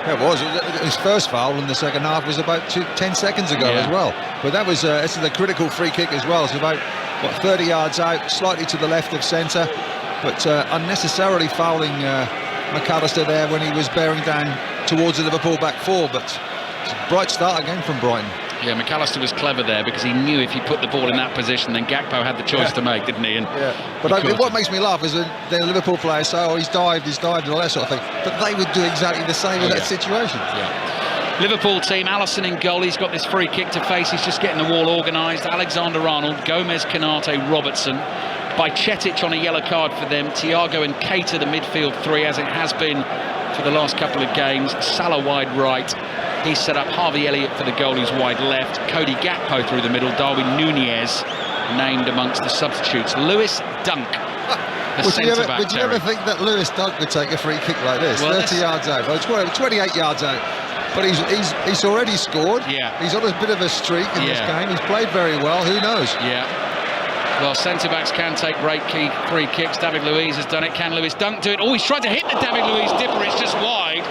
It was. His first foul in the second half was about 10 seconds ago as well. But that was this is a critical free kick as well. It's about 30 yards out, slightly to the left of centre, but unnecessarily fouling McAllister there when he was bearing down towards the Liverpool back four. But it's a bright start again from Brighton. Yeah, McAllister was clever there, because he knew if he put the ball in that position, then Gakpo had the choice to make, didn't he? And but what makes me laugh is that the Liverpool players say, "Oh, he's dived," and all that sort of thing. But they would do exactly the same in that situation. Liverpool team, Alisson in goal. He's got this free kick to face. He's just getting the wall organised. Alexander-Arnold, Gomez, Konate, Robertson. Bajcetic on a yellow card for them. Thiago and Keita, the midfield three, as it has been for the last couple of games. Salah wide right. He's set up Harvey Elliott for the goal, who's wide left. Cody Gakpo through the middle. Darwin Nunez named amongst the substitutes. Lewis Dunk, the centre-back. Would you ever think that Lewis Dunk would take a free kick like this? Well, 30 yards out, 28 yards out. But he's already scored. He's on a bit of a streak in this game. He's played very well. Who knows? Well, centre-backs can take great key free kicks. David Luiz has done it. Can Lewis Dunk do it? Oh, he's tried to hit the David Luiz dipper. It's just wide.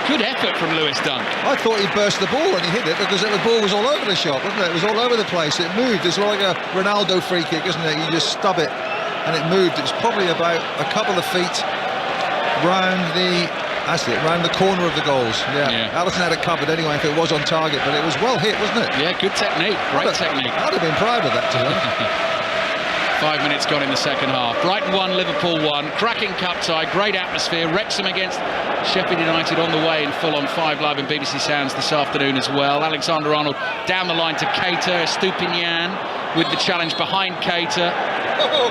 Good effort from Lewis Dunk. I thought he burst the ball when he hit it, because the ball was all over the shop, wasn't it? It was all over the place. It moved. It's like a Ronaldo free kick, isn't it? You just stub it and it moved. It's probably about a couple of feet round the corner of the goals. Alisson had it covered anyway if it was on target, but it was well hit, wasn't it? Yeah, good technique. Great technique. I'd have been proud of that, to be honest. 5 minutes gone in the second half. Brighton 1, Liverpool 1. Cracking cup tie, great atmosphere. Wrexham against Sheffield United on the way in full on 5 Live and BBC Sounds this afternoon as well. Alexander-Arnold down the line to Keita. Estupinian with the challenge behind Keita.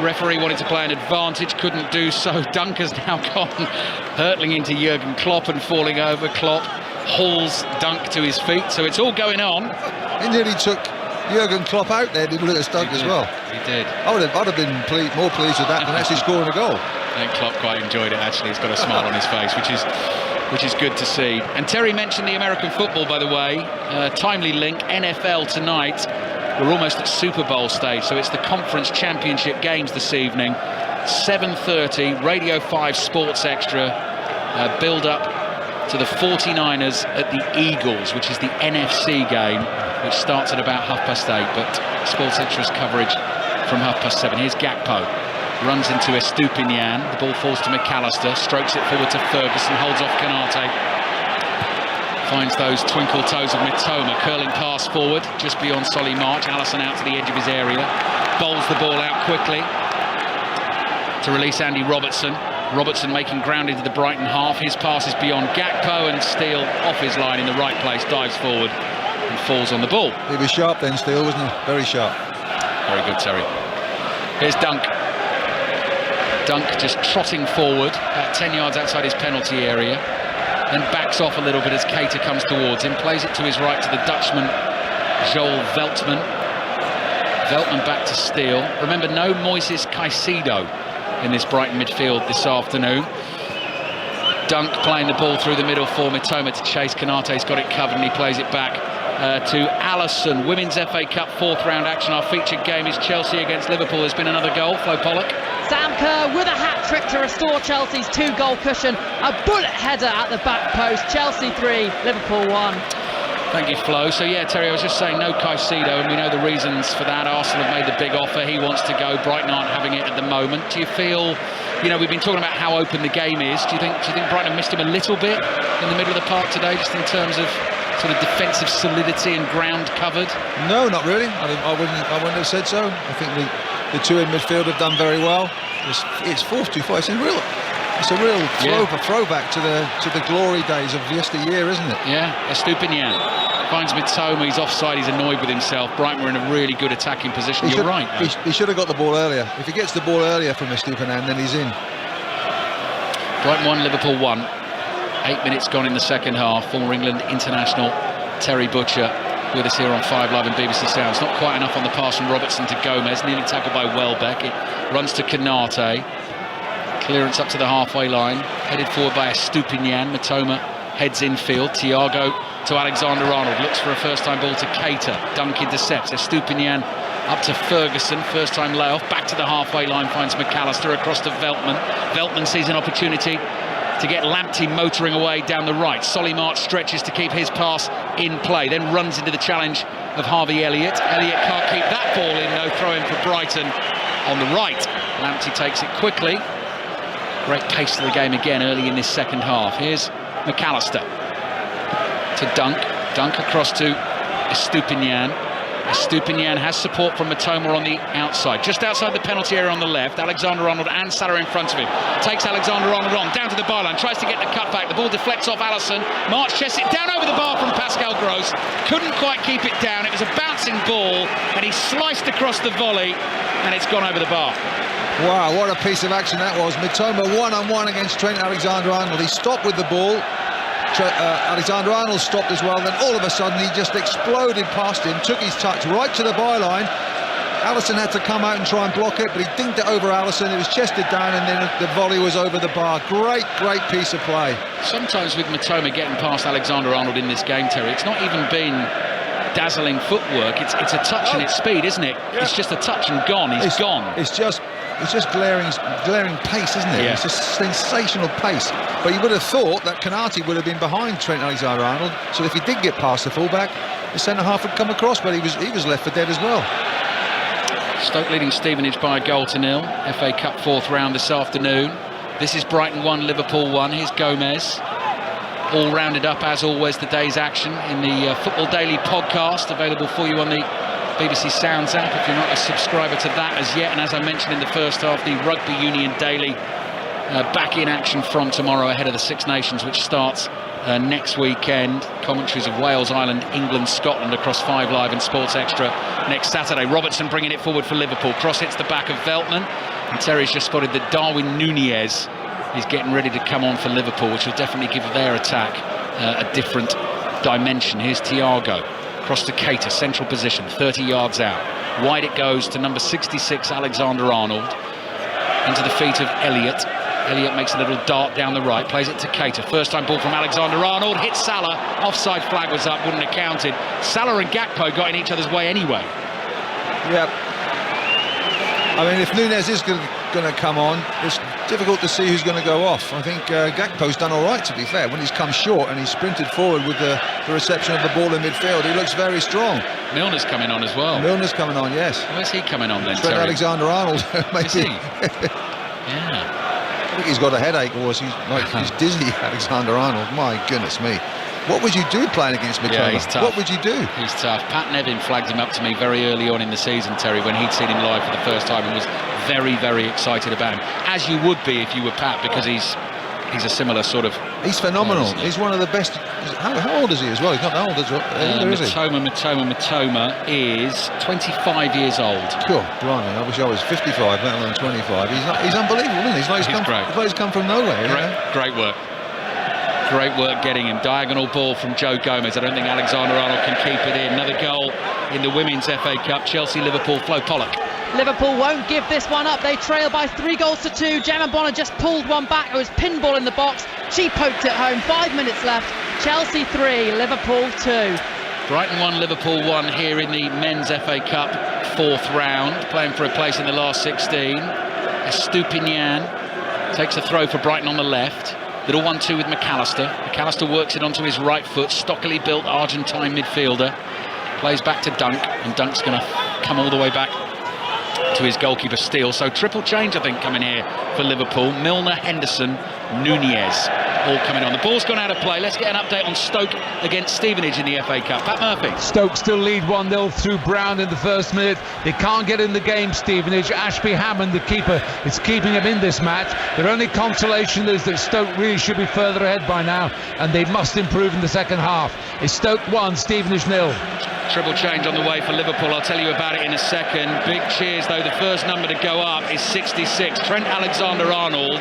Referee wanted to play an advantage, couldn't do so. Dunk has now gone hurtling into Jurgen Klopp and falling over. Klopp hauls Dunk to his feet, so it's all going on. He nearly took Jurgen Klopp out there, did Lewis Dunk as well. He did. I'd have been more pleased with that than actually scoring a goal. I think Klopp quite enjoyed it, actually. He's got a smile on his face, which is good to see. And Terry mentioned the American football, by the way. Timely link, NFL tonight. We're almost at Super Bowl stage, so it's the conference championship games this evening. 7:30, Radio 5 Sports Extra, build up to the 49ers at the Eagles, which is the NFC game, which starts at about 8:30, but Sports Extra's coverage from 7:30. Here's Gakpo, runs into Estupinian, the ball falls to McAllister, strokes it forward to Ferguson, holds off Canate, finds those twinkle toes of Mitoma, curling pass forward, just beyond Solly March, Allison out to the edge of his area, bowls the ball out quickly to release Andy Robertson. Robertson making ground into the Brighton half. His pass is beyond Gakpo, and Steele off his line in the right place, dives forward and falls on the ball. He was sharp then, Steele, wasn't he? Very sharp. Very good, Terry. Here's Dunk. Dunk just trotting forward, about 10 yards outside his penalty area, then backs off a little bit as Keita comes towards him, plays it to his right to the Dutchman, Joel Veltman. Veltman back to Steele. Remember, no Moises Caicedo in this Brighton midfield this afternoon. Dunk playing the ball through the middle for Mitoma to chase. Canate's got it covered and he plays it back to Allison. Women's FA Cup 4th round action. Our featured game is Chelsea against Liverpool. There's been another goal. Flo Pollock. Sam Kerr with a hat-trick to restore Chelsea's 2-goal cushion. A bullet header at the back post. Chelsea 3, Liverpool 1. Thank you, Flo. So yeah, Terry, I was just saying no Caicedo, and we know the reasons for that. Arsenal have made the big offer. He wants to go. Brighton aren't having it at the moment. Do you feel, we've been talking about how open the game is. Do you think Brighton missed him a little bit in the middle of the park today, just in terms of sort of defensive solidity and ground covered? No, not really. I wouldn't have said so. I think the two in midfield have done very well. It's 4-2-5. It's a real throwback to the glory days of yesteryear, isn't it? Yeah, Estupinian finds Mitoma, he's offside, he's annoyed with himself. Brighton were in a really good attacking position. You're right. He should have got the ball earlier. If he gets the ball earlier from Estupinian, then he's in. Brighton 1, Liverpool 1. 8 minutes gone in the second half. Former England international Terry Butcher with us here on 5 Live and BBC Sounds. Not quite enough on the pass from Robertson to Gomez, nearly tackled by Welbeck. It runs to Canate. Clearance up to the halfway line, headed forward by Estupinian. Mitoma heads infield. Thiago to Alexander-Arnold, looks for a first-time ball to Keita. Dunk intercepts. Estupinian up to Ferguson, first-time layoff, back to the halfway line, finds McAllister across to Veltman. Veltman sees an opportunity to get Lamptey motoring away down the right. Solly March stretches to keep his pass in play, then runs into the challenge of Harvey Elliott. Elliott can't keep that ball in, though. Throw in for Brighton on the right. Lamptey takes it quickly. Great pace to the game again early in this second half. Here's McAllister to Dunk. Dunk across to Estupinian. Estupinian has support from Mitoma on the outside. Just outside the penalty area on the left, Alexander-Arnold and Salah in front of him. Takes Alexander-Arnold on, down to the byline, tries to get the cutback. The ball deflects off Allison. March chests it down over the bar from Pascal Gross. Couldn't quite keep it down. It was a bouncing ball, and he sliced across the volley, and it's gone over the bar. Wow, what a piece of action that was. Mitoma one-on-one against Trent Alexander-Arnold. He stopped with the ball. Alexander-Arnold stopped as well. Then all of a sudden he just exploded past him, took his touch right to the byline. Allison had to come out and try and block it, but he dinked it over Allison. It was chested down, and then the volley was over the bar. Great piece of play. Sometimes with Mitoma getting past Alexander-Arnold in this game, Terry, it's not even been dazzling footwork. It's a touch and it's speed, isn't it? Yeah. It's just a touch and gone. He's gone. It's just glaring pace, isn't it? Yeah. It's just sensational pace. But you would have thought that Canate would have been behind Trent Alexander-Arnold, so if he did get past the fullback, the centre-half would come across, but he was left for dead as well. Stoke leading Stevenage by 1-0. FA Cup 4th round this afternoon. This is Brighton 1, Liverpool 1. Here's Gomez. All rounded up, as always, the day's action in the Football Daily podcast, available for you on the BBC Sounds app if you're not a subscriber to that as yet. And as I mentioned in the first half, the Rugby Union Daily back in action from tomorrow ahead of the Six Nations, which starts next weekend. Commentaries of Wales, Ireland, England, Scotland across 5 Live and Sports Extra next Saturday. Robertson bringing it forward for Liverpool. Cross hits the back of Veltman, and Terry's just spotted that Darwin Nunez is getting ready to come on for Liverpool, which will definitely give their attack a different dimension. Here's Thiago. Cross to Keita, central position, 30 yards out. Wide it goes to number 66, Alexander-Arnold. Into the feet of Elliott. Elliott makes a little dart down the right, plays it to Keita. First time ball from Alexander-Arnold, hits Salah. Offside flag was up, wouldn't have counted. Salah and Gakpo got in each other's way anyway. Yeah. I mean, if Nunez is going going to come on. It's difficult to see who's going to go off. I think Gakpo's done all right, to be fair. When he's come short and he's sprinted forward with the reception of the ball in midfield, he looks very strong. Milner's coming on as well. Milner's coming on, yes. Where's he coming on then, Trent Terry? Alexander-Arnold, maybe. Is he? Yeah. I think he's got a headache, or he's dizzy, Alexander-Arnold. My goodness me. What would you do playing against Mitoma? Yeah, he's tough. What would you do? He's tough. Pat Nevin flagged him up to me very early on in the season, Terry, when he'd seen him live for the first time and was very, very excited about him. As you would be if you were Pat, because he's a similar sort of... He's phenomenal. He's one of the best. How old is he as well? He's not that old as well, is he? Matoma is 25 years old. Cool, blimey, I wish I was 55, let alone 25. He's unbelievable, isn't he? He's like he's come from nowhere. Great work. Great work getting him. Diagonal ball from Joe Gomez. I don't think Alexander-Arnold can keep it in. Another goal in the Women's FA Cup. Chelsea-Liverpool, Flo Pollock. Liverpool won't give this one up. They trail by 3-2. Gemma Bonner just pulled one back. It was pinball in the box. She poked it home. 5 minutes left. Chelsea 3, Liverpool 2. Brighton 1, Liverpool 1 here in the Men's FA Cup 4th round. Playing for a place in the last 16. Estupinian takes a throw for Brighton on the left. Little 1-2 with McAllister. McAllister works it onto his right foot. Stockily built Argentine midfielder. Plays back to Dunk, and Dunk's going to come all the way back to his goalkeeper Steele. So triple change, I think, coming here for Liverpool. Milner, Henderson, Nunez all coming on. The ball's gone out of play. Let's get an update on Stoke against Stevenage in the FA Cup. Pat Murphy. Stoke still lead 1-0 through Brown in the first minute. They can't get in the game, Stevenage. Ashby Hammond, the keeper, is keeping him in this match. Their only consolation is that Stoke really should be further ahead by now, and they must improve in the second half. It's Stoke 1, Stevenage 0. Triple change on the way for Liverpool. I'll tell you about it in a second. Big cheers, though. The first number to go up is 66. Trent Alexander-Arnold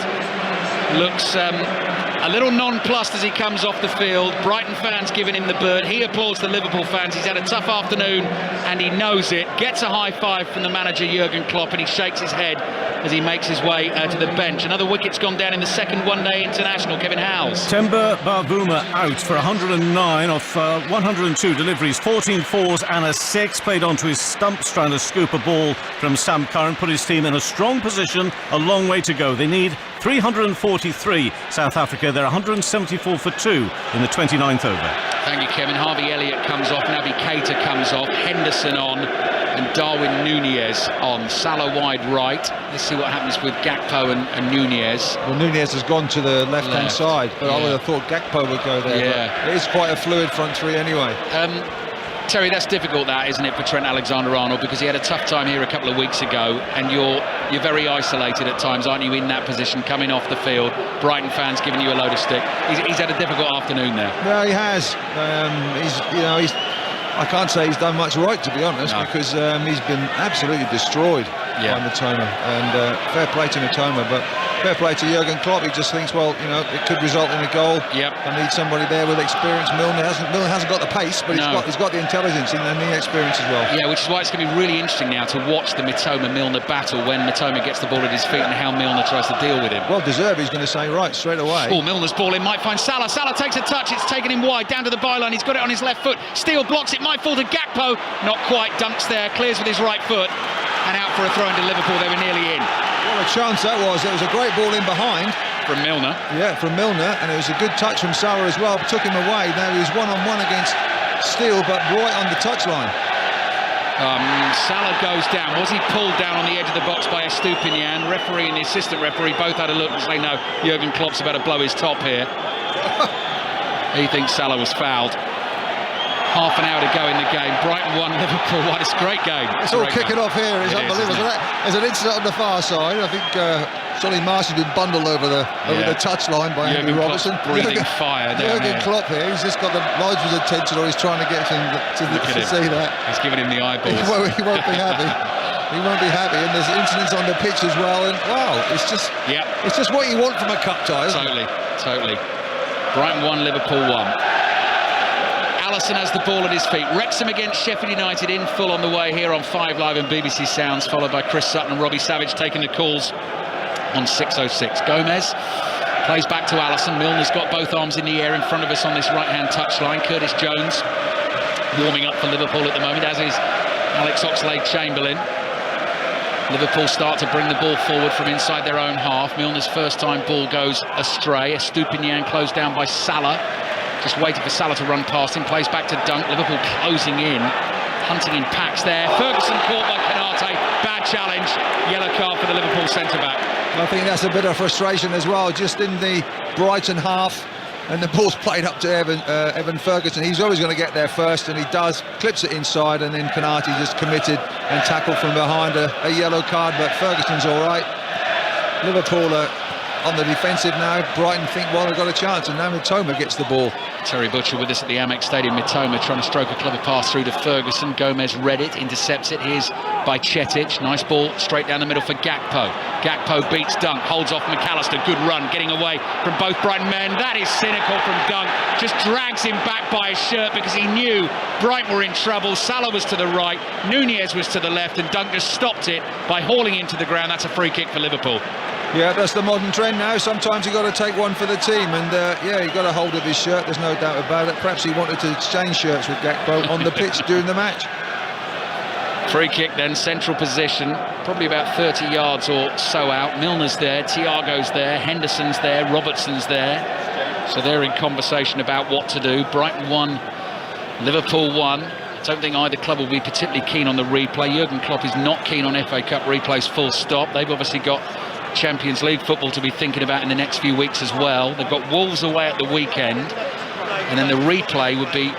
looks a little nonplussed as he comes off the field. Brighton fans giving him the bird. He applauds the Liverpool fans. He's had a tough afternoon and he knows it. Gets a high five from the manager Jurgen Klopp, and he shakes his head as he makes his way to the bench. Another wicket's gone down in the second one-day international. Kevin Howes. Temba Bavuma out for 109 off 102 deliveries, 14 fours and a 6. Played onto his stumps trying to scoop a ball from Sam Curran. Put his team in a strong position. A long way to go. They need 343. South Africa, they're 174 for 2 in the 29th over. Thank you, Kevin. Harvey Elliott comes off, Naby Keita comes off, Henderson on, and Darwin Nunez on. Salah wide right. Let's see what happens with Gakpo and Nunez. Well, Nunez has gone to the left-hand side, but I would have thought Gakpo would go there. Yeah. It is quite a fluid front three anyway. Terry, that's difficult, that, isn't it, for Trent Alexander-Arnold, because he had a tough time here a couple of weeks ago, and you're very isolated at times, aren't you, in that position, coming off the field. Brighton fans giving you a load of stick. He's had a difficult afternoon there. No, he has. I can't say he's done much right, to be honest, because he's been absolutely destroyed by Mitoma, and fair play to Mitoma, but fair play to Jurgen Klopp. He just thinks, well, it could result in a goal. I need somebody there with experience. Milner hasn't got the pace, but he's got the intelligence and the experience as well. Yeah, which is why it's going to be really interesting now to watch the Mitoma-Milner battle when Mitoma gets the ball at his feet and how Milner tries to deal with him. Well, deserved, he's going to say right straight away. Oh, Milner's ball in, might find Salah. Salah takes a touch, it's taken him wide, down to the byline. He's got it on his left foot. Steele blocks it, might fall to Gakpo. Not quite, Dunks there, clears with his right foot. And out for a throw into Liverpool, they were nearly in. What a chance that was. There was a great ball in behind. From Milner. Yeah, from Milner, and it was a good touch from Salah as well. Took him away. Now he was one-on-one against Steele, but right on the touchline. Salah goes down. Was he pulled down on the edge of the box by Estupinian? Referee and the assistant referee both had a look and say, no, Jurgen Klopp's about to blow his top here. He thinks Salah was fouled. Half an hour to go in the game. Brighton 1, Liverpool 1. It's a great game. It's all kicking off here. It's unbelievable. There's an incident on the far side. I think Solly Marsh has been bundled over the touchline by Andy Robertson. Breathing fire down Jurgen Klopp here. He's just got the Nigels' attention, or he's trying to get him to see that. He's giving him the eyeballs. He won't be happy. He won't be happy. And there's incidents on the pitch as well. And wow, it's just what you want from a cup tie. Totally. Brighton 1, Liverpool 1. Alisson has the ball at his feet. Wrexham against Sheffield United in full on the way here on 5 Live and BBC Sounds, followed by Chris Sutton and Robbie Savage taking the calls on 6:06. Gomez plays back to Alisson. Milner's got both arms in the air in front of us on this right-hand touchline. Curtis Jones warming up for Liverpool at the moment, as is Alex Oxlade-Chamberlain. Liverpool start to bring the ball forward from inside their own half. Milner's first time ball goes astray. Estupinian closed down by Salah. Just waiting for Salah to run past him. Plays back to Dunk. Liverpool closing in. Hunting in packs there. Ferguson caught by Canate. Bad challenge. Yellow card for the Liverpool centre-back. I think that's a bit of frustration as well, just in the Brighton half. And the ball's played up to Evan Ferguson. He's always going to get there first, and he does. Clips it inside, and then Canate just committed and tackled from behind a yellow card. But Ferguson's all right. Liverpool are on the defensive now. Brighton think, well, they've got a chance, and now Mitoma gets the ball. Terry Butcher with us at the Amex Stadium. Mitoma trying to stroke a clever pass through to Ferguson. Gomez read it, intercepts it. Here's by Cetic. Nice ball straight down the middle for Gakpo. Gakpo beats Dunk, holds off McAllister. Good run, getting away from both Brighton men. That is cynical from Dunk. Just drags him back by his shirt because he knew Brighton were in trouble. Salah was to the right, Nunez was to the left, and Dunk just stopped it by hauling into the ground. That's a free kick for Liverpool. Yeah, that's the modern trend now. Sometimes you've got to take one for the team, and yeah, he got a hold of his shirt, there's no doubt about it. Perhaps he wanted to exchange shirts with Gakpo on the pitch during the match. Free kick then, central position, probably about 30 yards or so out. Milner's there, Thiago's there, Henderson's there, Robertson's there. So they're in conversation about what to do. Brighton 1, Liverpool 1. I don't think either club will be particularly keen on the replay. Jurgen Klopp is not keen on FA Cup replays, full stop. They've obviously got Champions League football to be thinking about in the next few weeks as well. They've got Wolves away at the weekend, and then the replay would be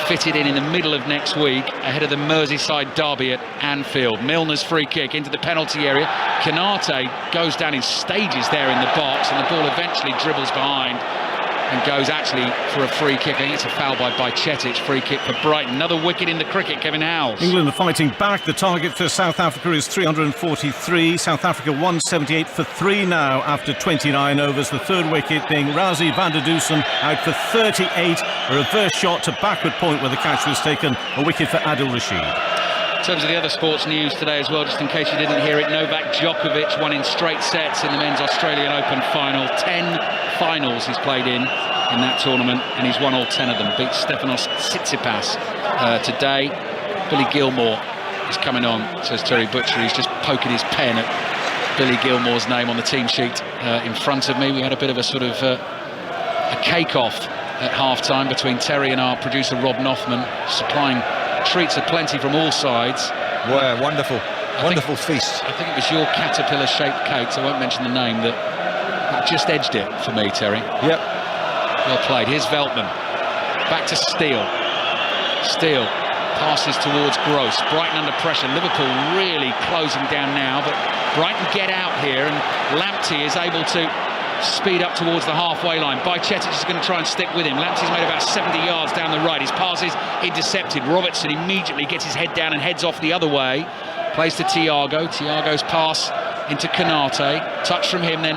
fitted in the middle of next week ahead of the Merseyside derby at Anfield. Milner's free kick into the penalty area. Canate goes down in stages there in the box, and the ball eventually dribbles behind and goes actually for a free kick. I think it's a foul by Cetic. Free kick for Brighton. Another wicket in the cricket, Kevin Howells. England are fighting back. The target for South Africa is 343. South Africa 178 for 3 now after 29 overs. The third wicket being Rassie van der Dusen out for 38. A reverse shot to backward point where the catch was taken. A wicket for Adil Rashid. In terms of the other sports news today as well, just in case you didn't hear it, Novak Djokovic won in straight sets in the men's Australian Open final. 10 finals he's played in that tournament, and he's won all 10 of them. Beat Stefanos Tsitsipas today. Billy Gilmore is coming on, says Terry Butcher. He's just poking his pen at Billy Gilmore's name on the team sheet in front of me. We had a bit of a sort of a cake-off at half-time between Terry and our producer Rob Noffman, supplying treats aplenty from all sides. Wow, wonderful feast. I think it was your caterpillar-shaped cakes, I won't mention the name, that just edged it for me, Terry. Yep. Well played. Here's Veltman. Back to Steele. Steele passes towards Gross. Brighton under pressure. Liverpool really closing down now, but Brighton get out here, and Lamptey is able to speed up towards the halfway line. Cetic is going to try and stick with him. Lamptey's made about 70 yards down the right. His pass is intercepted. Robertson immediately gets his head down and heads off the other way. Plays to Thiago. Thiago's pass into Canate. Touch from him, then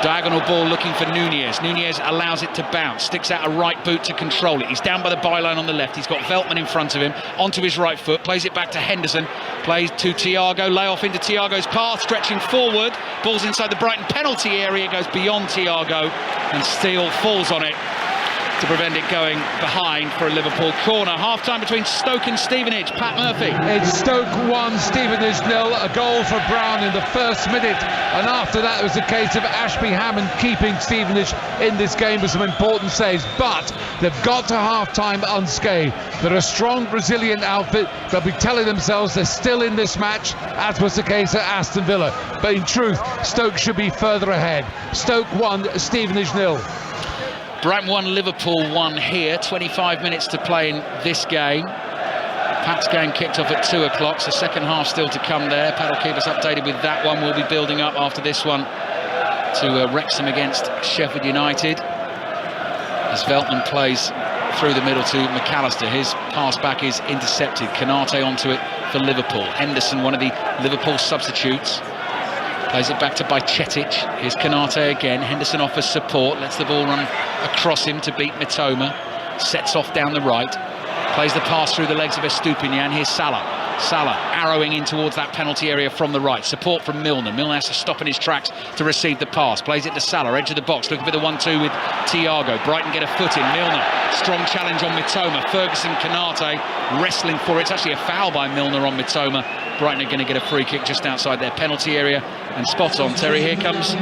diagonal ball looking for Nunez. Nunez allows it to bounce, sticks out a right boot to control it. He's down by the byline on the left. He's got Veltman in front of him, onto his right foot, plays it back to Henderson, plays to Thiago, lay off into Thiago's path, stretching forward. Ball's inside the Brighton penalty area, goes beyond Thiago, and Steele falls on it to prevent it going behind for a Liverpool corner. Half-time between Stoke and Stevenage. Pat Murphy. It's Stoke 1, Stevenage 0. A goal for Brown in the first minute, and after that it was a case of Ashby Hammond keeping Stevenage in this game with some important saves. But they've got to half-time unscathed. They're a strong Brazilian outfit. They'll be telling themselves they're still in this match, as was the case at Aston Villa. But in truth, Stoke should be further ahead. Stoke 1, Stevenage 0. Brighton 1, Liverpool 1 here. 25 minutes to play in this game. Pat's game kicked off at 2 o'clock, so second half still to come there. Pat will keep us updated with that one. We'll be building up after this one to Wrexham against Sheffield United. As Veltman plays through the middle to McAllister. His pass back is intercepted. Canate onto it for Liverpool. Henderson, one of the Liverpool substitutes, plays it back to Cetic. Here's Canate again. Henderson offers support, lets the ball run across him to beat Mitoma. Sets off down the right. Plays the pass through the legs of Estupinian. Here's Salah. Salah arrowing in towards that penalty area from the right. Support from Milner. Milner has to stop in his tracks to receive the pass. Plays it to Salah, edge of the box, looking for the 1-2 with Thiago. Brighton get a foot in. Milner, strong challenge on Mitoma. Ferguson, Konate wrestling for it. It's actually a foul by Milner on Mitoma. Brighton are going to get a free kick just outside their penalty area. And spot on, Terry, here comes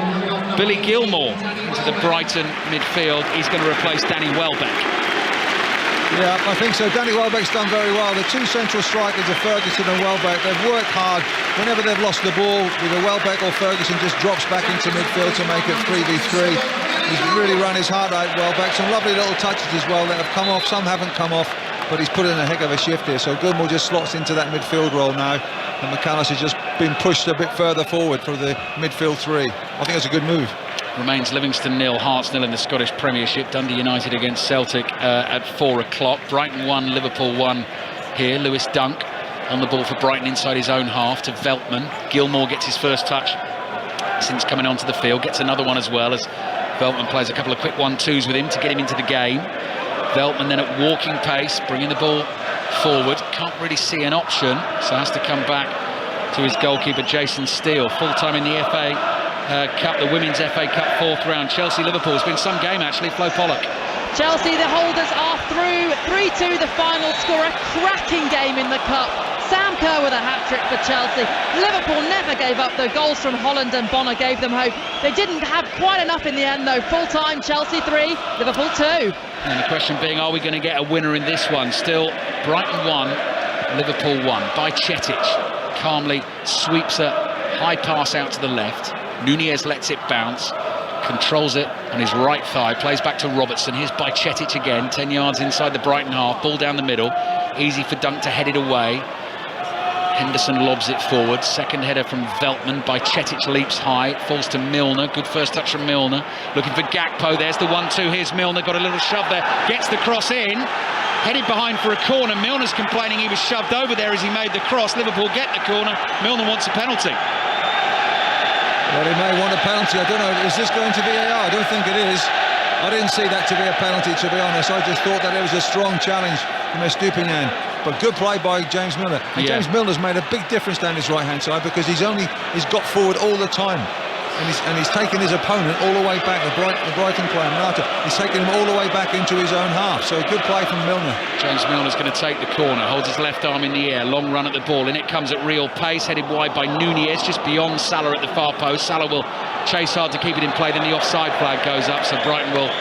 Billy Gilmour into the Brighton midfield. He's going to replace Danny Welbeck. Yeah, I think so. Danny Welbeck's done very well. The two central strikers are Ferguson and Welbeck. They've worked hard. Whenever they've lost the ball, either Welbeck or Ferguson just drops back into midfield to make it 3v3. He's really run his heart out, Welbeck. Some lovely little touches as well that have come off. Some haven't come off, but he's put in a heck of a shift here. So Gilmour just slots into that midfield role now. And McAllister's just been pushed a bit further forward for the midfield three. I think that's a good move. Remains Livingston 0, Hearts 0 in the Scottish Premiership. Dundee United against Celtic at 4 o'clock. Brighton 1, Liverpool 1 here. Lewis Dunk on the ball for Brighton inside his own half to Veltman. Gilmour gets his first touch since coming onto the field. Gets another one as well as Veltman plays a couple of quick 1-2s with him to get him into the game. Veltman then at walking pace, bringing the ball forward. Can't really see an option, so has to come back to his goalkeeper Jason Steele. Full time in the FA Cup, the Women's FA Cup 4th round. Chelsea-Liverpool has been some game actually. Flo Pollock. Chelsea, the holders, are through. 3-2 the final score. A cracking game in the Cup. Sam Kerr with a hat-trick for Chelsea. Liverpool never gave up. The goals from Holland and Bonner gave them hope. They didn't have quite enough in the end though. Full-time, Chelsea 3, Liverpool 2. And the question being, are we going to get a winner in this one? Still, Brighton 1, Liverpool 1. By Chetic, calmly sweeps a high pass out to the left. Nunez lets it bounce, controls it on his right thigh, plays back to Robertson. Here's by Chetic again, 10 yards inside the Brighton half, ball down the middle. Easy for Dunk to head it away. Henderson lobs it forward. Second header from Veltman. By Chetic leaps high, falls to Milner. Good first touch from Milner. Looking for Gakpo. There's the 1-2. Here's Milner. Got a little shove there. Gets the cross in. Headed behind for a corner. Milner's complaining he was shoved over there as he made the cross. Liverpool get the corner. Milner wants a penalty. Well, he may want a penalty. I don't know. Is this going to VAR? I don't think it is. I didn't see that to be a penalty, to be honest. I just thought that it was a strong challenge from Estupiñán. But good play by James Milner. And James Milner's made a big difference down his right-hand side because he's got forward all the time. And he's taken his opponent all the way back, the Brighton player, Nata. He's taken him all the way back into his own half. So good play from Milner. James Milner's going to take the corner, holds his left arm in the air, long run at the ball, and it comes at real pace, headed wide by Nunez, just beyond Salah at the far post. Salah will chase hard to keep it in play, then the offside flag goes up, so Brighton will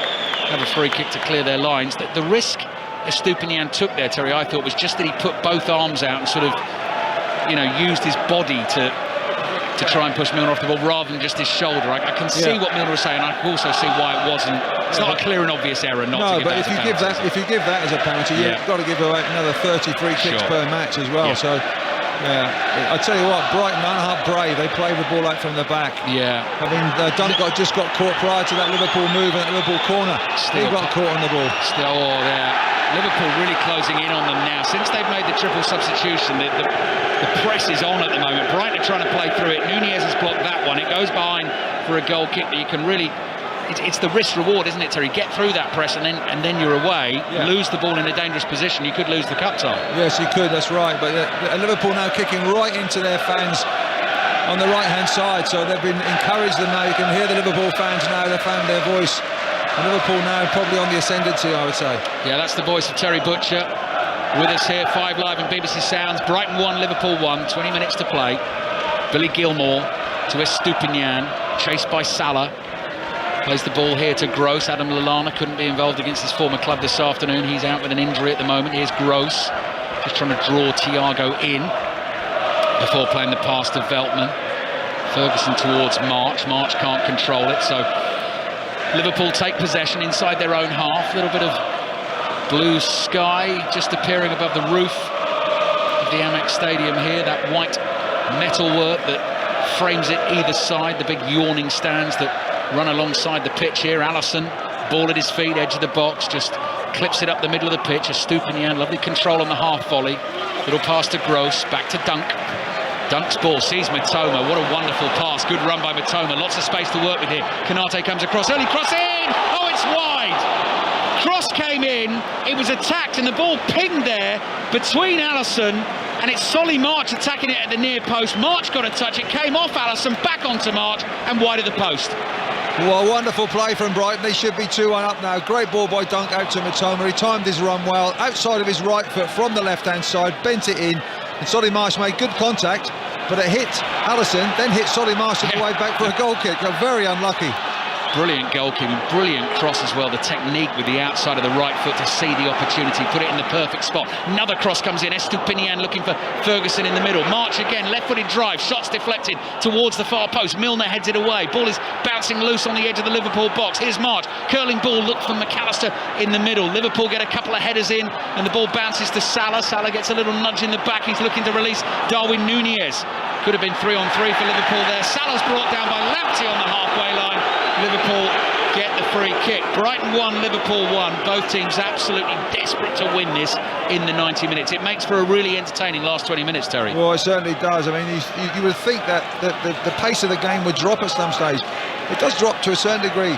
have a free kick to clear their lines. The risk Estupiñán took there, Terry, I thought, was just that he put both arms out and sort of, used his body to try and push Milner off the ball rather than just his shoulder. I can see what Milner was saying. I can also see why it wasn't. It's not a clear and obvious error not to give that as a penalty. No, but if you give that as a penalty, you've got to give away another 30 free kicks per match as well. So, I tell you what, Brighton aren't half brave. They play the ball out from the back. Yeah. I mean, Dunk just got caught prior to that Liverpool move and that Liverpool corner. He got caught on the ball. Liverpool really closing in on them now. Since they've made the triple substitution, the press is on at the moment. Brighton are trying to play through it. Nunez has blocked that one. It goes behind for a goal kick that you can really... It's the risk reward, isn't it, Terry? Get through that press and then you're away. Lose the ball in a dangerous position. You could lose the cup tie. Yes, you could. That's right. But Liverpool now kicking right into their fans on the right-hand side. So they've been encouraged them now. You can hear the Liverpool fans now. They've found their voice. And Liverpool now probably on the ascendancy, I would say. Yeah, that's the voice of Terry Butcher with us here, 5 Live and BBC Sounds. Brighton 1, Liverpool 1, 20 minutes to play. Billy Gilmour to Estupiñán, chased by Salah. Plays the ball here to Gross. Adam Lallana couldn't be involved against his former club this afternoon. He's out with an injury at the moment. Here's Gross, just trying to draw Thiago in before playing the pass to Veltman. Ferguson towards March. March can't control it, so Liverpool take possession inside their own half. A little bit of blue sky just appearing above the roof of the Amex Stadium here. That white metalwork that frames it either side. The big yawning stands that run alongside the pitch here. Alisson, ball at his feet, edge of the box, just clips it up the middle of the pitch. Estupiñán, lovely control on the half volley. Little pass to Gross, back to Dunk. Dunk's ball, sees Mitoma. What a wonderful pass. Good run by Mitoma. Lots of space to work with here. Konate comes across. Early cross in! Oh, it's wide! Cross came in. it was attacked and the ball pinged there between Alisson, and it's Solly March attacking it at the near post. March got a touch, it came off Alisson, back onto March and wide of the post. Well, wonderful play from Brighton. They should be 2-1 up now. Great ball by Dunk out to Mitoma. He timed his run well, outside of his right foot from the left-hand side, bent it in, and Solly March made good contact, but it hit Alisson, then hit Solly March on the way back for a goal kick. Very unlucky. Brilliant goalkeeping, brilliant cross as well. The technique with the outside of the right foot to see the opportunity, put it in the perfect spot. Another cross comes in, Estupinian looking for Ferguson in the middle. March again, left-footed drive, shots deflected towards the far post. Milner heads it away. Ball is bouncing loose on the edge of the Liverpool box. Here's March, curling ball, look for McAllister in the middle. Liverpool get a couple of headers in, and the ball bounces to Salah. Salah gets a little nudge in the back. He's looking to release Darwin Nunez. Could have been 3-on-3 for Liverpool there. Salah's brought down by Lamptey on the halfway line. Liverpool get the free kick. Brighton 1, Liverpool 1. Both teams absolutely desperate to win this in the 90 minutes. It makes for a really entertaining last 20 minutes, Terry. Well, it certainly does. I mean, you would think that the pace of the game would drop at some stage. It does drop to a certain degree,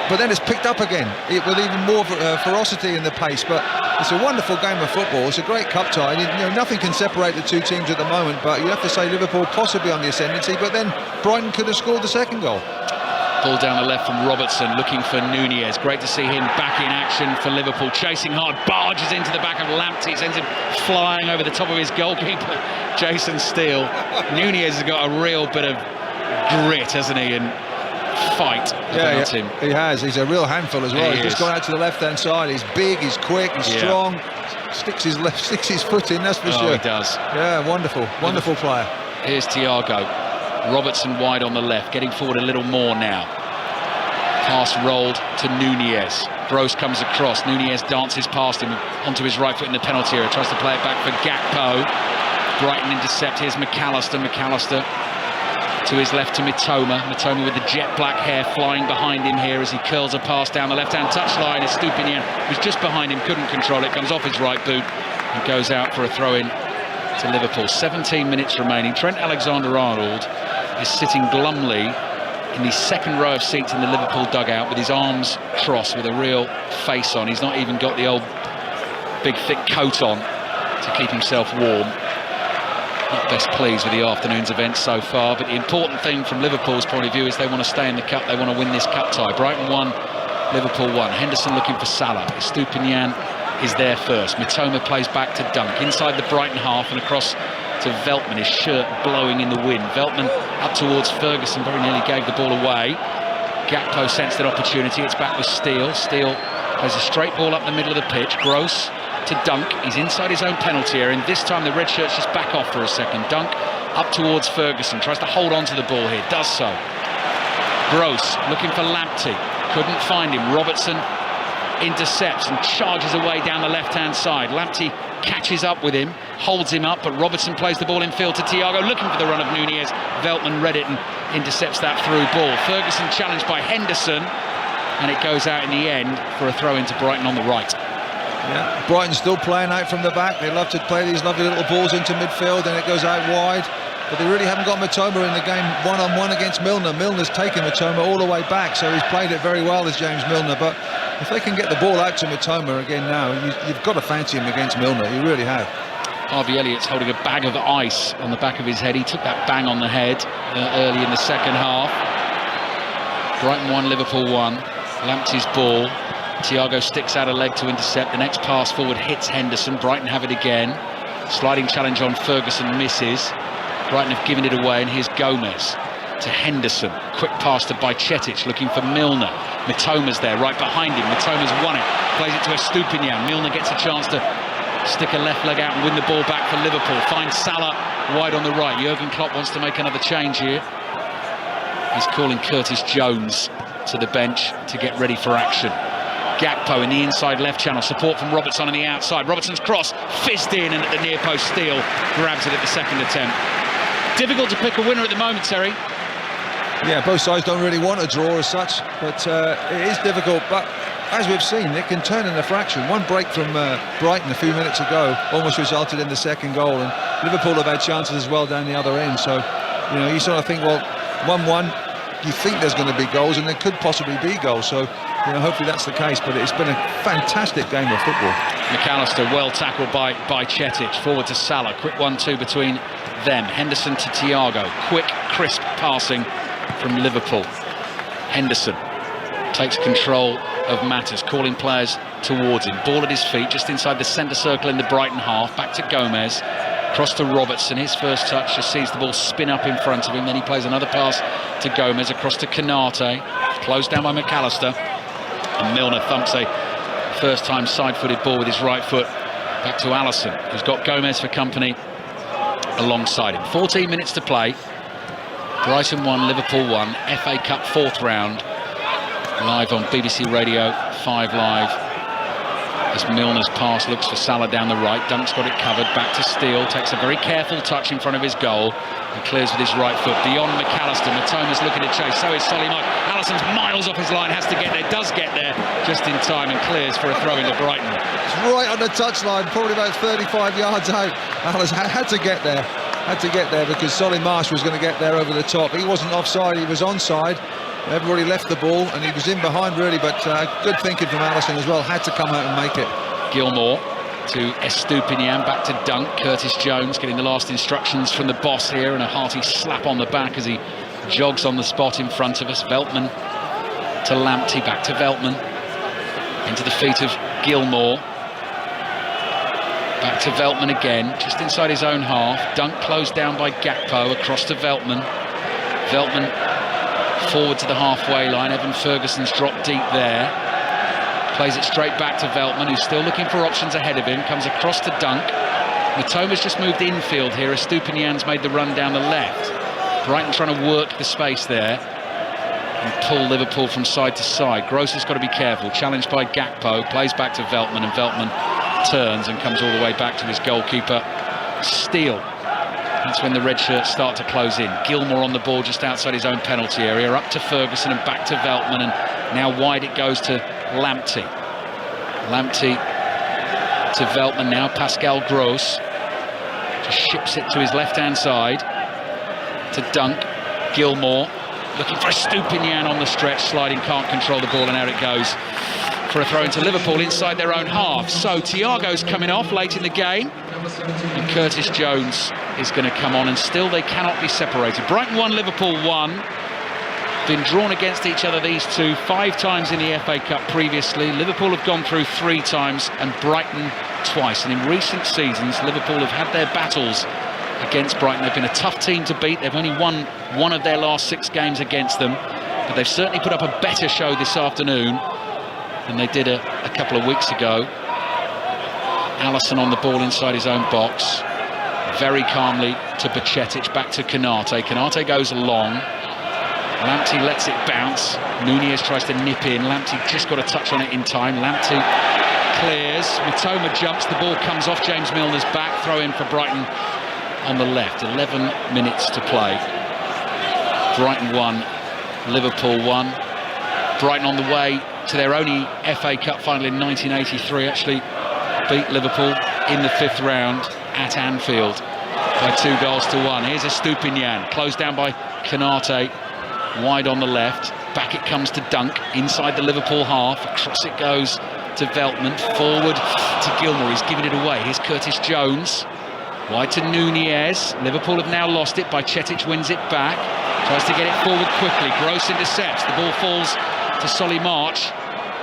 but then it's picked up again with even more ferocity in the pace. But it's a wonderful game of football. It's a great cup tie. You know, nothing can separate the two teams at the moment, but you have to say Liverpool possibly on the ascendancy, but then Brighton could have scored the second goal. Ball down the left from Robertson, looking for Nunez. Great to see him back in action for Liverpool. Chasing hard, barges into the back of Lamptey, sends him flying over the top of his goalkeeper, Jason Steele. Nunez has got a real bit of grit, hasn't he, and fight about him. He has. He's a real handful as well. He's just gone out to the left-hand side. He's big, he's quick, he's strong. Sticks his foot in, that's for sure. He does. Yeah, wonderful player. Here's Thiago. Robertson wide on the left, getting forward a little more now. Pass rolled to Nunez. Gross comes across. Nunez dances past him onto his right foot in the penalty area. Tries to play it back for Gakpo. Brighton intercept. Here's McAllister. McAllister to his left to Mitoma. Mitoma with the jet black hair flying behind him here as he curls a pass down the left-hand touchline. Estupinian was just behind him, couldn't control it. Comes off his right boot and goes out for a throw-in to Liverpool. 17 minutes remaining. Trent Alexander-Arnold is sitting glumly in the second row of seats in the Liverpool dugout with his arms crossed, with a real face on. He's not even got the old big thick coat on to keep himself warm. Not best pleased with the afternoon's events so far, but the important thing from Liverpool's point of view is they want to stay in the cup, they want to win this cup tie. Brighton 1, Liverpool 1. Henderson looking for Salah. Estupinian is there first. Mitoma plays back to Dunk inside the Brighton half and across to Veltman, his shirt blowing in the wind. Veltman up towards Ferguson, very nearly gave the ball away. Gakpo sensed an opportunity, it's back with Steele. Steele plays a straight ball up the middle of the pitch. Gross to Dunk, he's inside his own penalty area, and this time the red shirts just back off for a second. Dunk up towards Ferguson, tries to hold on to the ball here, does so. Gross looking for Lamptey, couldn't find him. Robertson intercepts and charges away down the left-hand side. Lamptey catches up with him, holds him up, but Robertson plays the ball in field to Thiago, looking for the run of Nunez. Veltman read it and intercepts that through ball. Ferguson challenged by Henderson, and it goes out in the end for a throw into Brighton on the right. Yeah, Brighton still playing out from the back. They love to play these lovely little balls into midfield, and it goes out wide. But they really haven't got Mitoma in the game one-on-one against Milner. Milner's taken Mitoma all the way back, so he's played it very well as James Milner. But if they can get the ball out to Mitoma again now, you've got to fancy him against Milner. You really have. Harvey Elliott's holding a bag of ice on the back of his head. He took that bang on the head early in the second half. Brighton 1, Liverpool 1. Lamptey's ball. Thiago sticks out a leg to intercept. The next pass forward hits Henderson. Brighton have it again. Sliding challenge on Ferguson misses. Brighton have given it away, and here's Gomez to Henderson. Quick pass to Bajcetic, looking for Milner. Mitoma's there, right behind him. Mitoma's won it. Plays it to Estupinian. Milner gets a chance to stick a left leg out and win the ball back for Liverpool. Finds Salah wide on the right. Jurgen Klopp wants to make another change here. He's calling Curtis Jones to the bench to get ready for action. Gakpo in the inside left channel, support from Robertson on the outside. Robertson's cross, fist in, and at the near post, Steele grabs it at the second attempt. Difficult to pick a winner at the moment, Terry. Yeah, both sides don't really want a draw as such, but it is difficult. But as we've seen, it can turn in a fraction. One break from Brighton a few minutes ago almost resulted in the second goal, and Liverpool have had chances as well down the other end. So, you know, you sort of think, well, 1-1, you think there's going to be goals, and there could possibly be goals. So hopefully that's the case, but it's been a fantastic game of football. McAllister well tackled by Cetic, forward to Salah, quick 1-2 between them. Henderson to Thiago, quick crisp passing from Liverpool. Henderson takes control of matters, calling players towards him. Ball at his feet, just inside the centre circle in the Brighton half. Back to Gomez, cross to Robertson. His first touch just sees the ball spin up in front of him. Then he plays another pass to Gomez, across to Konate. Closed down by McAllister. And Milner thumps a first-time side-footed ball with his right foot back to Alisson, who's got Gomez for company alongside him. 14 minutes to play. Brighton 1, Liverpool 1, FA Cup 4th round. Live on BBC Radio 5 Live. As Milner's pass looks for Salah down the right. Dunk's got it covered, back to Steele, takes a very careful touch in front of his goal and clears with his right foot beyond McAllister. Matoma's looking to chase, so is Soliman. Alisson's miles off his line, has to get there, does get there just in time and clears for a throw into Brighton. It's right on the touchline, probably about 35 yards out. Allison had to get there. Because Solly Marsh was going to get there over the top. He wasn't offside, he was onside. Everybody left the ball and he was in behind really, but good thinking from Alisson as well. Had to come out and make it. Gilmour to Estupinian, back to Dunk. Curtis Jones getting the last instructions from the boss here, and a hearty slap on the back as he jogs on the spot in front of us. Veltman to Lamptey, back to Veltman. Into the feet of Gilmour. Back to Veltman again, just inside his own half. Dunk closed down by Gakpo, across to Veltman. Veltman forward to the halfway line. Evan Ferguson's dropped deep there. Plays it straight back to Veltman, who's still looking for options ahead of him. Comes across to Dunk. Matoma's just moved infield here. Estupinian's made the run down the left. Brighton trying to work the space there and pull Liverpool from side to side. Gross has got to be careful. Challenged by Gakpo. Plays back to Veltman, and Veltman turns and comes all the way back to his goalkeeper, Steele. That's when the red shirts start to close in. Gilmour on the ball just outside his own penalty area. Up to Ferguson and back to Veltman, and now wide it goes to Lamptey. Lamptey to Veltman now. Pascal Gross just ships it to his left-hand side to Dunk. Gilmour looking for Estupinian on the stretch, sliding, can't control the ball, and out it goes for a throw into Liverpool inside their own half. So Thiago's coming off late in the game, and Curtis Jones is going to come on, and still they cannot be separated. Brighton 1, Liverpool 1. Been drawn against each other, these two, 5 times in the FA Cup previously. Liverpool have gone through 3 times and Brighton twice, and in recent seasons Liverpool have had their battles against Brighton. They've been a tough team to beat. They've only won 1 of their last 6 games against them, but they've certainly put up a better show this afternoon than they did a couple of weeks ago. Alisson on the ball inside his own box, very calmly to Cetic, back to Konate. Konate goes long. Lamptey lets it bounce. Nunez tries to nip in. Lamptey just got a touch on it in time. Lamptey clears. Mitoma jumps. The ball comes off James Milner's back. Throw in for Brighton on the left. 11 minutes to play. Brighton 1, Liverpool 1. Brighton on the way to their only FA Cup final in 1983. Actually beat Liverpool in the 5th round at Anfield by 2-1. Here's Estupinian, closed down by Konate, wide on the left. Back it comes to Dunk, inside the Liverpool half. Across it goes to Veltman, forward to Gilmour. He's giving it away. Here's Curtis Jones, wide to Nunez. Liverpool have now lost it. Cetic wins it back, tries to get it forward quickly. Gross intercepts. The ball falls to Solly March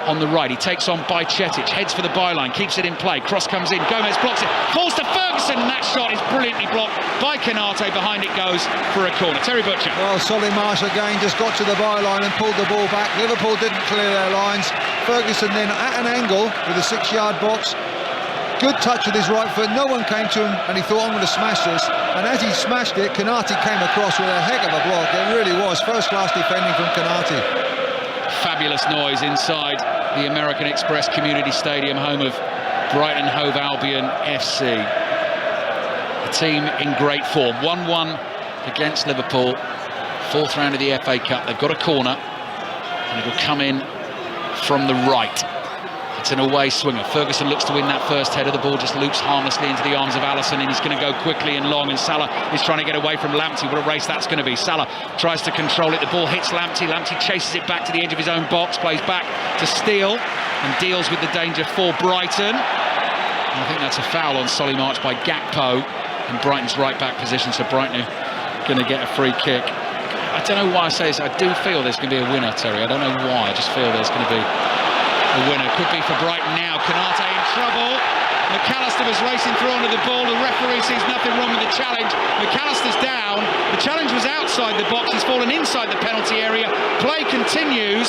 on the right. He takes on Cetic, heads for the byline, keeps it in play. Cross comes in. Gomez blocks it, falls to Ferguson, and that shot is brilliantly blocked by Konate. Behind it goes for a corner. Terry Butcher. Well, Solly Marsh again just got to the byline and pulled the ball back. Liverpool didn't clear their lines. Ferguson then at an angle with a 6-yard box. Good touch with his right foot. No one came to him, and he thought, I'm going to smash this. And as he smashed it, Konate came across with a heck of a block. It really was first-class defending from Konate. Fabulous noise inside the American Express Community Stadium, home of Brighton Hove Albion FC. The team in great form. 1-1 against Liverpool. 4th round of the FA Cup. They've got a corner, and it'll come in from the right. It's an away swinger. Ferguson looks to win that first header. The ball just loops harmlessly into the arms of Alisson, and he's going to go quickly and long, and Salah is trying to get away from Lamptey. What a race that's going to be. Salah tries to control it. The ball hits Lamptey. Lamptey chases it back to the edge of his own box, plays back to Steele and deals with the danger for Brighton. And I think that's a foul on Solly March by Gakpo in Brighton's right back position, so Brighton are going to get a free kick. I don't know why I say this. I do feel there's going to be a winner, Terry. I don't know why. I just feel there's going to be a winner. Could be for Brighton now. Konate in trouble. McAllister was racing through onto the ball. The referee sees nothing wrong with the challenge. McAllister's down. The challenge was outside the box. He's fallen inside the penalty area. Play continues.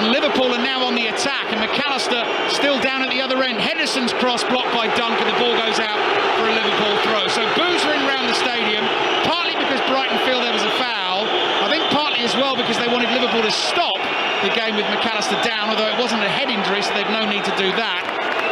And Liverpool are now on the attack. And McAllister still down at the other end. Henderson's cross blocked by Dunk, and the ball goes out for a Liverpool throw. So boos are in round the stadium. Partly because Brighton feel there was a foul. I think partly as well because they wanted Liverpool to stop the game with McAllister down, although it wasn't a head injury, so they've no need to do that.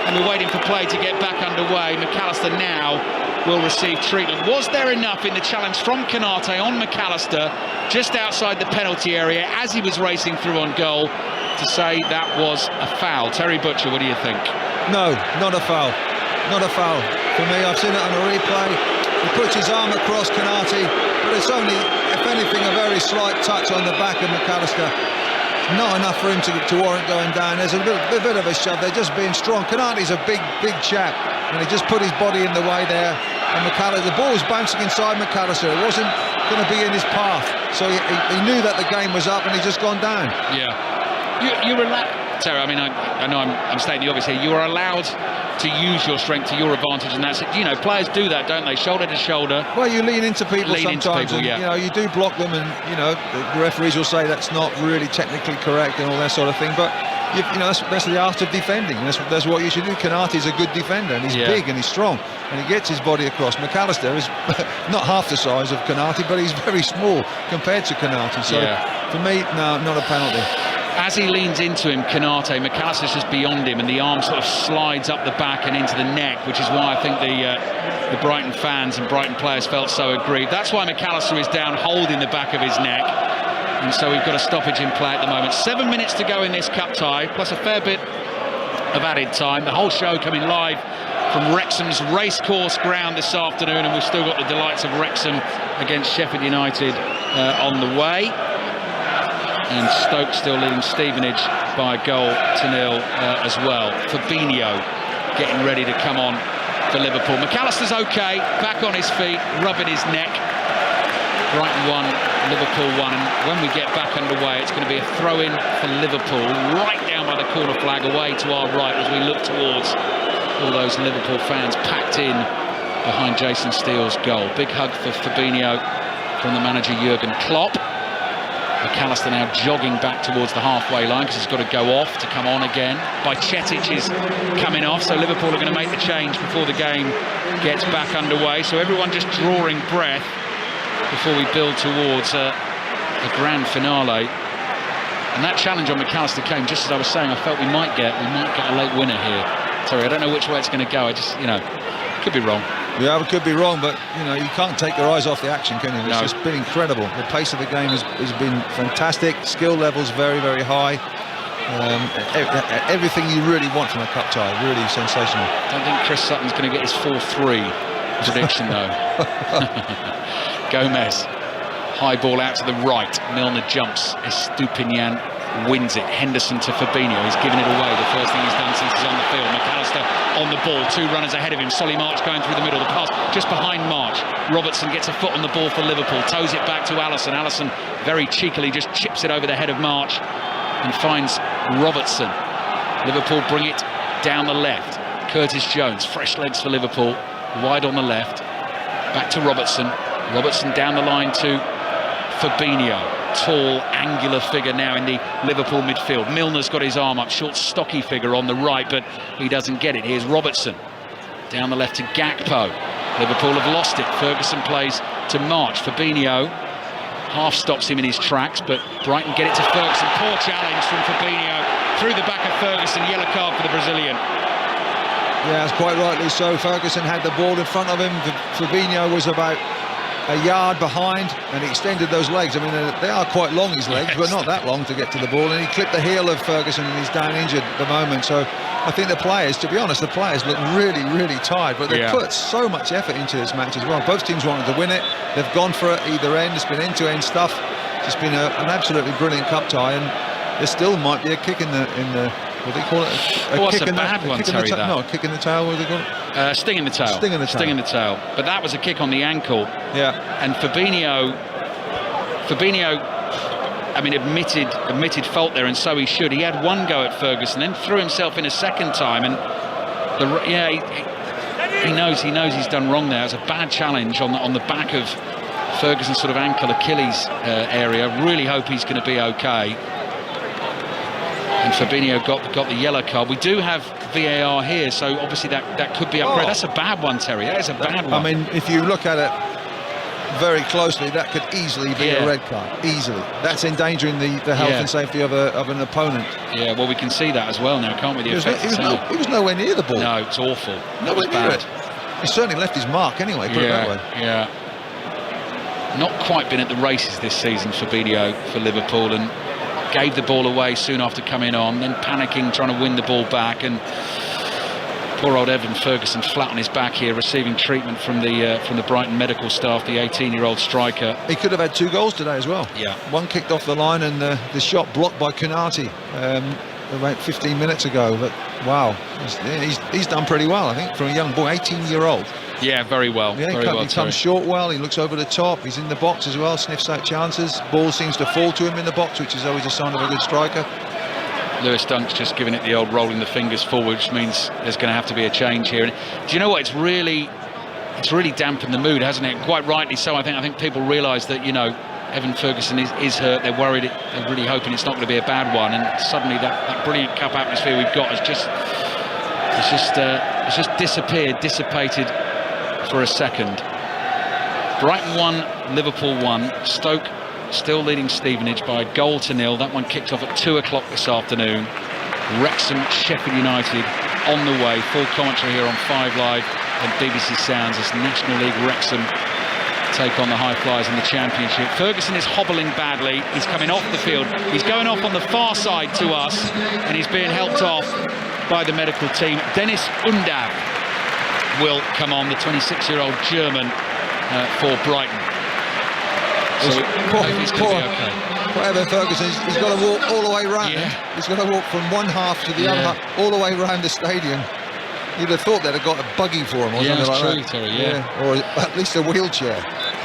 And we're waiting for play to get back underway. McAllister now will receive treatment. Was there enough in the challenge from Konate on McAllister just outside the penalty area as he was racing through on goal to say that was a foul? Terry Butcher, what do you think? No, not a foul. Not a foul. For me, I've seen it on a replay. He puts his arm across Konate, but it's only, if anything, a very slight touch on the back of McAllister. Not enough for him to warrant going down. There's a bit of a shove. They're just being strong. Konate's a big chap, and he just put his body in the way there. And McAllister, the ball was bouncing inside McAllister. It wasn't going to be in his path, so he knew that the game was up, and he's just gone down. Yeah, you're allowed, Terry. I mean, I know I'm stating the obvious here. You are allowed to use your strength to your advantage, and that's it. You know, players do that, don't they? Shoulder to shoulder. Well, you lean into people sometimes, and, yeah. you know, you do block them, and you know the referees will say that's not really technically correct and all that sort of thing. But you know that's the art of defending. That's what you should do. Konate's a good defender, and he's big and he's strong, and he gets his body across. McAllister is not half the size of Konate, but he's very small compared to Konate. So for me, no, not a penalty. As he leans into him, Konate, McAllister's just beyond him, and the arm sort of slides up the back and into the neck, which is why I think the Brighton fans and Brighton players felt so aggrieved. That's why McAllister is down holding the back of his neck, and so we've got a stoppage in play at the moment. 7 minutes to go in this cup tie, plus a fair bit of added time. The whole show coming live from Wrexham's racecourse ground this afternoon, and we've still got the delights of Wrexham against Sheffield United on the way. And Stoke still leading Stevenage by a goal to nil as well. Fabinho getting ready to come on for Liverpool. McAllister's okay, back on his feet, rubbing his neck. Brighton 1, Liverpool 1, and when we get back underway, it's going to be a throw-in for Liverpool, right down by the corner flag, away to our right as we look towards all those Liverpool fans packed in behind Jason Steele's goal. Big hug for Fabinho from the manager Jurgen Klopp. McAllister now jogging back towards the halfway line because he's got to go off to come on again. Bajcetic is coming off, so Liverpool are going to make the change before the game gets back underway. So everyone just drawing breath before we build towards a grand finale. And that challenge on McAllister came just as I was saying. I felt we might get a late winner here. Sorry, I don't know which way it's going to go. I just, could be wrong. Yeah, it could be wrong, but you can't take your eyes off the action, can you? It's just been incredible. The pace of the game has been fantastic. Skill levels very, very high. Everything you really want from a cup tie, really sensational. I don't think Chris Sutton's going to get his 4-3 prediction though. Gomez, high ball out to the right. Milner jumps. Estupinian wins it. Henderson to Fabinho. He's given it away. The first thing he's done since he's on the field. McAllister on the ball. 2 runners ahead of him. Solly March going through the middle. The pass just behind March. Robertson gets a foot on the ball for Liverpool. Toes it back to Alisson. Alisson very cheekily just chips it over the head of March and finds Robertson. Liverpool bring it down the left. Curtis Jones. Fresh legs for Liverpool. Wide on the left. Back to Robertson. Robertson down the line to Fabinho. Tall, angular figure now in the Liverpool midfield. Milner's got his arm up, short, stocky figure on the right, but he doesn't get it. Here's Robertson. Down the left to Gakpo. Liverpool have lost it. Ferguson plays to March. Fabinho half stops him in his tracks, but Brighton get it to Ferguson. Poor challenge from Fabinho. Through the back of Ferguson, yellow card for the Brazilian. Yeah, it's quite rightly so. Ferguson had the ball in front of him. Fabinho was about a yard behind, and he extended those legs. I mean, they are quite long, his legs, but not that long to get to the ball. And he clipped the heel of Ferguson, and he's down injured at the moment. So I think the players, to be honest, look really, really tired. But they've put so much effort into this match as well. Both teams wanted to win it. They've gone for it either end. It's been end-to-end stuff. It's been an absolutely brilliant cup tie, and there still might be a kick in the what do they call it? That's a bad one, Terry. No, a kick in the tail. What do they call it? Sting in the tail. Sting in the tail. Sting in the tail. But that was a kick on the ankle. Yeah. And Fabinho, I mean, admitted fault there, and so he should. He had one go at Ferguson, then threw himself in a second time, and he knows he's done wrong there. It was a bad challenge on the back of Ferguson's sort of ankle Achilles area. Really hope he's going to be okay. And Fabinho got the yellow card. We do have VAR here, so obviously that could be upgraded. That's a bad one, Terry. That is a bad one. I mean, if you look at it very closely, that could easily be a red card. Easily. That's endangering the health and safety of an opponent. Yeah, well, we can see that as well now, can't we? He was nowhere near the ball. No, it's awful. That was bad. He certainly left his mark anyway, put it that way. Yeah. Not quite been at the races this season, Fabinho, for Liverpool, and gave the ball away soon after coming on, then panicking, trying to win the ball back, and poor old Evan Ferguson flat on his back here, receiving treatment from the Brighton medical staff, the 18-year-old striker. He could have had 2 goals today as well. Yeah. One kicked off the line, and the shot blocked by Konate about 15 minutes ago. But wow, he's done pretty well, I think, for a young boy, 18-year-old. Yeah, very well. Yeah, he comes short well. He looks over the top. He's in the box as well. Sniffs out chances. Ball seems to fall to him in the box, which is always a sign of a good striker. Lewis Dunk's just giving it the old rolling the fingers forward, which means there's going to have to be a change here. And do you know what? It's really dampened the mood, hasn't it? Quite rightly so. I think people realise that, you know, Evan Ferguson is hurt. They're worried. They're really hoping it's not going to be a bad one. And suddenly that brilliant cup atmosphere we've got has just dissipated for a second. Brighton 1, Liverpool 1. Stoke still leading Stevenage by 1-0. That one kicked off at 2 o'clock this afternoon. Wrexham, Sheffield United on the way. Full commentary here on 5 Live and BBC Sounds as National League Wrexham take on the High Flyers in the Championship. Ferguson is hobbling badly. He's coming off the field. He's going off on the far side to us, and he's being helped off by the medical team. Dennis Undav will come on, the 26-year-old German for Brighton. So he's going to be okay. Whatever Ferguson, he's got to walk all the way round. Yeah. He's got to walk from one half to the other half, all the way around the stadium. You'd have thought they'd have got a buggy for him or something like that. Terry, or at least a wheelchair.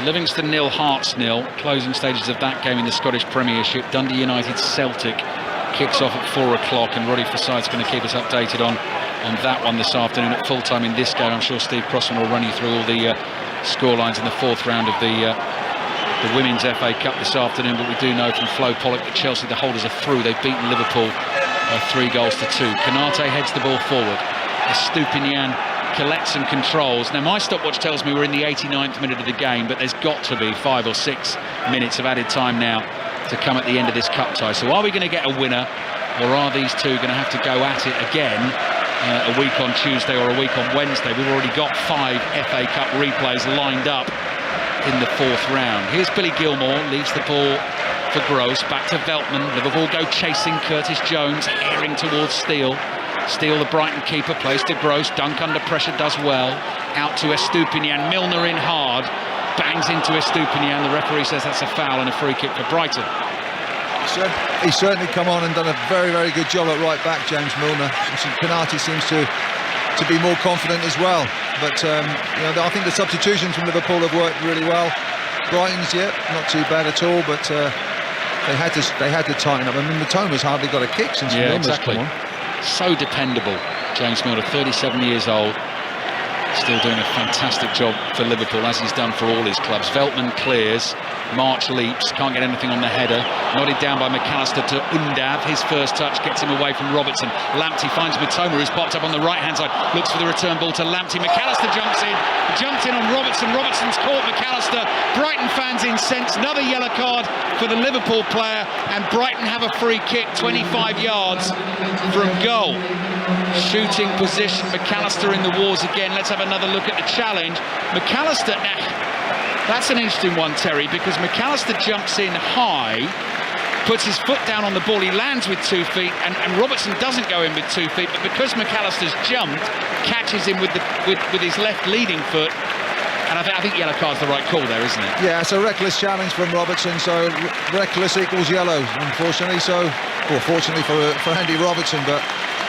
Livingston 0, Hearts 0. Closing stages of that game in the Scottish Premiership. Dundee United Celtic kicks off at 4 o'clock, and Roddy Forsyth's going to keep us updated on that one this afternoon at full time in this game. I'm sure Steve Crossman will run you through all the score lines in the 4th round of the Women's FA Cup this afternoon. But we do know from Flo Pollock that Chelsea, the holders, are through. They've beaten Liverpool 3-2. Konate heads the ball forward. Estupinian collects and controls. Now my stopwatch tells me we're in the 89th minute of the game, but there's got to be 5 or 6 minutes of added time now to come at the end of this cup tie. So are we going to get a winner, or are these two going to have to go at it again a week on Tuesday or a week on Wednesday? We've already got 5 FA Cup replays lined up in the 4th round. Here's Billy Gilmore, leaves the ball for Gross, back to Veltman. Liverpool go chasing Curtis Jones, herring towards Steele. Steele, the Brighton keeper, plays to Gross. Dunk under pressure, does well. Out to Estupinian. Milner in hard, bangs into Estupinian. The referee says that's a foul and a free kick for Brighton. He's certainly come on and done a very, very good job at right back, James Milner. Konate seems to be more confident as well. But you know, I think the substitutions from Liverpool have worked really well. Brighton's not too bad at all, but they had to tighten up. I mean, Mitoma's hardly got a kick since Milner's come on. So dependable, James Milner, 37 years old, still doing a fantastic job for Liverpool, as he's done for all his clubs. Veltman clears, March leaps, can't get anything on the header, nodded down by McAllister to Undav. His first touch gets him away from Robertson. Lamptey finds Mitoma, who's popped up on the right-hand side, looks for the return ball to Lamptey. McAllister jumped in on Robertson. Robertson's caught McAllister. Brighton fans incensed. Another yellow card for the Liverpool player, and Brighton have a free kick 25 yards from goal. Shooting position, McAllister in the wars again. Let's have another look at the challenge. McAllister, That's an interesting one, Terry, because McAllister jumps in high, puts his foot down on the ball, he lands with 2 feet, and Robertson doesn't go in with 2 feet, but because McAllister's jumped, catches him with his left leading foot. And I think yellow card's the right call there, isn't it? Yeah, it's a reckless challenge from Robertson, so reckless equals yellow, unfortunately. So, well, fortunately for Andy Robertson, but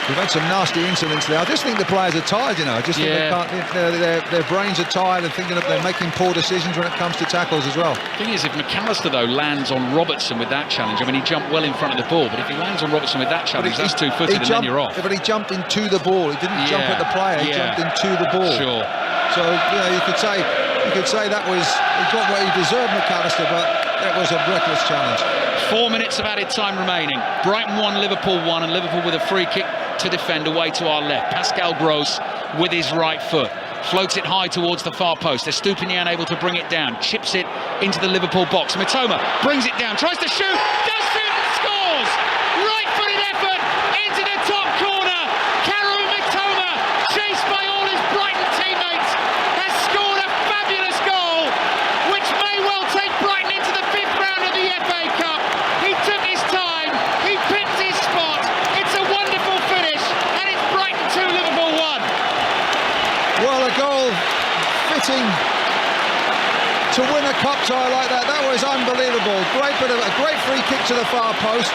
we've had some nasty incidents there. I just think the players are tired, you know. I just think they can't, their brains are tired and thinking that they're making poor decisions when it comes to tackles as well. The thing is, if McAllister, though, lands on Robertson with that challenge, I mean, he jumped well in front of the ball, but if he lands on Robertson with that challenge, that's 2-footed and then you're off. But he jumped into the ball. He didn't jump at the player, he jumped into the ball. Sure. So, you know, you could say that was, he got what he deserved, McAllister, but that was a reckless challenge. 4 minutes of added time remaining. Brighton 1, Liverpool 1, and Liverpool with a free kick to defend away to our left. Pascal Gross with his right foot. Floats it high towards the far post. Estupinian able to bring it down. Chips it into the Liverpool box. Mitoma brings it down, tries to shoot, does shoot and scores! Right-footed effort into the top corner. Karu Mitoma, chased by all his Brighton teammates, has scored a fabulous goal, which may well take Brighton into the 5th round of the FA Cup. He took his time, he picked his spot. It's a wonderful finish, and it's Brighton 2, Liverpool 1. Well, a goal fitting to win a cup tie like that. That was unbelievable. A great free kick to the far post.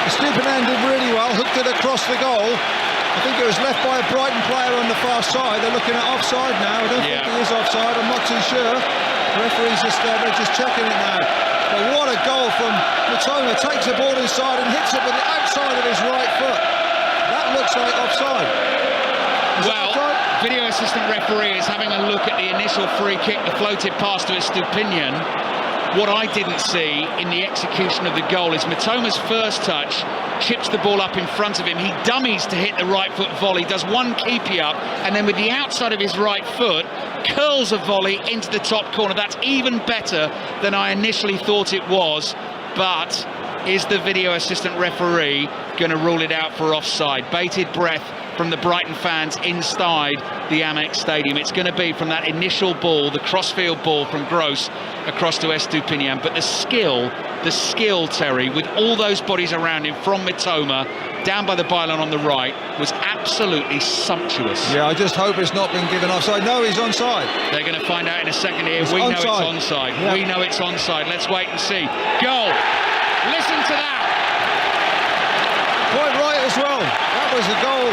Estupinian did really well, hooked it across the goal. I think it was left by a Brighton player on the far side. They're looking at offside now. I don't think he is offside. I'm not too sure. The referee's they're just checking it now. But what a goal from Mitoma. Takes the ball inside and hits it with the outside of his right foot. That looks like offside. Well, video assistant referee is having a look at the initial free kick, the floated pass to Estupinian. What I didn't see in the execution of the goal is Mitoma's first touch, chips the ball up in front of him. He dummies to hit the right foot volley, does one keepy up, and then with the outside of his right foot, curls a volley into the top corner. That's even better than I initially thought it was, but is the video assistant referee going to rule it out for offside? Bated breath from the Brighton fans inside the Amex Stadium. It's going to be from that initial ball, the crossfield ball from Gross across to Estupinian. But the skill, Terry, with all those bodies around him from Mitoma down by the byline on the right, was absolutely sumptuous. Yeah, I just hope it's not been given offside. No, he's onside. They're going to find out in a second here. We know it's onside. Yeah. We know it's onside. Let's wait and see. Goal. Listen to that. Quite right as well. That was a goal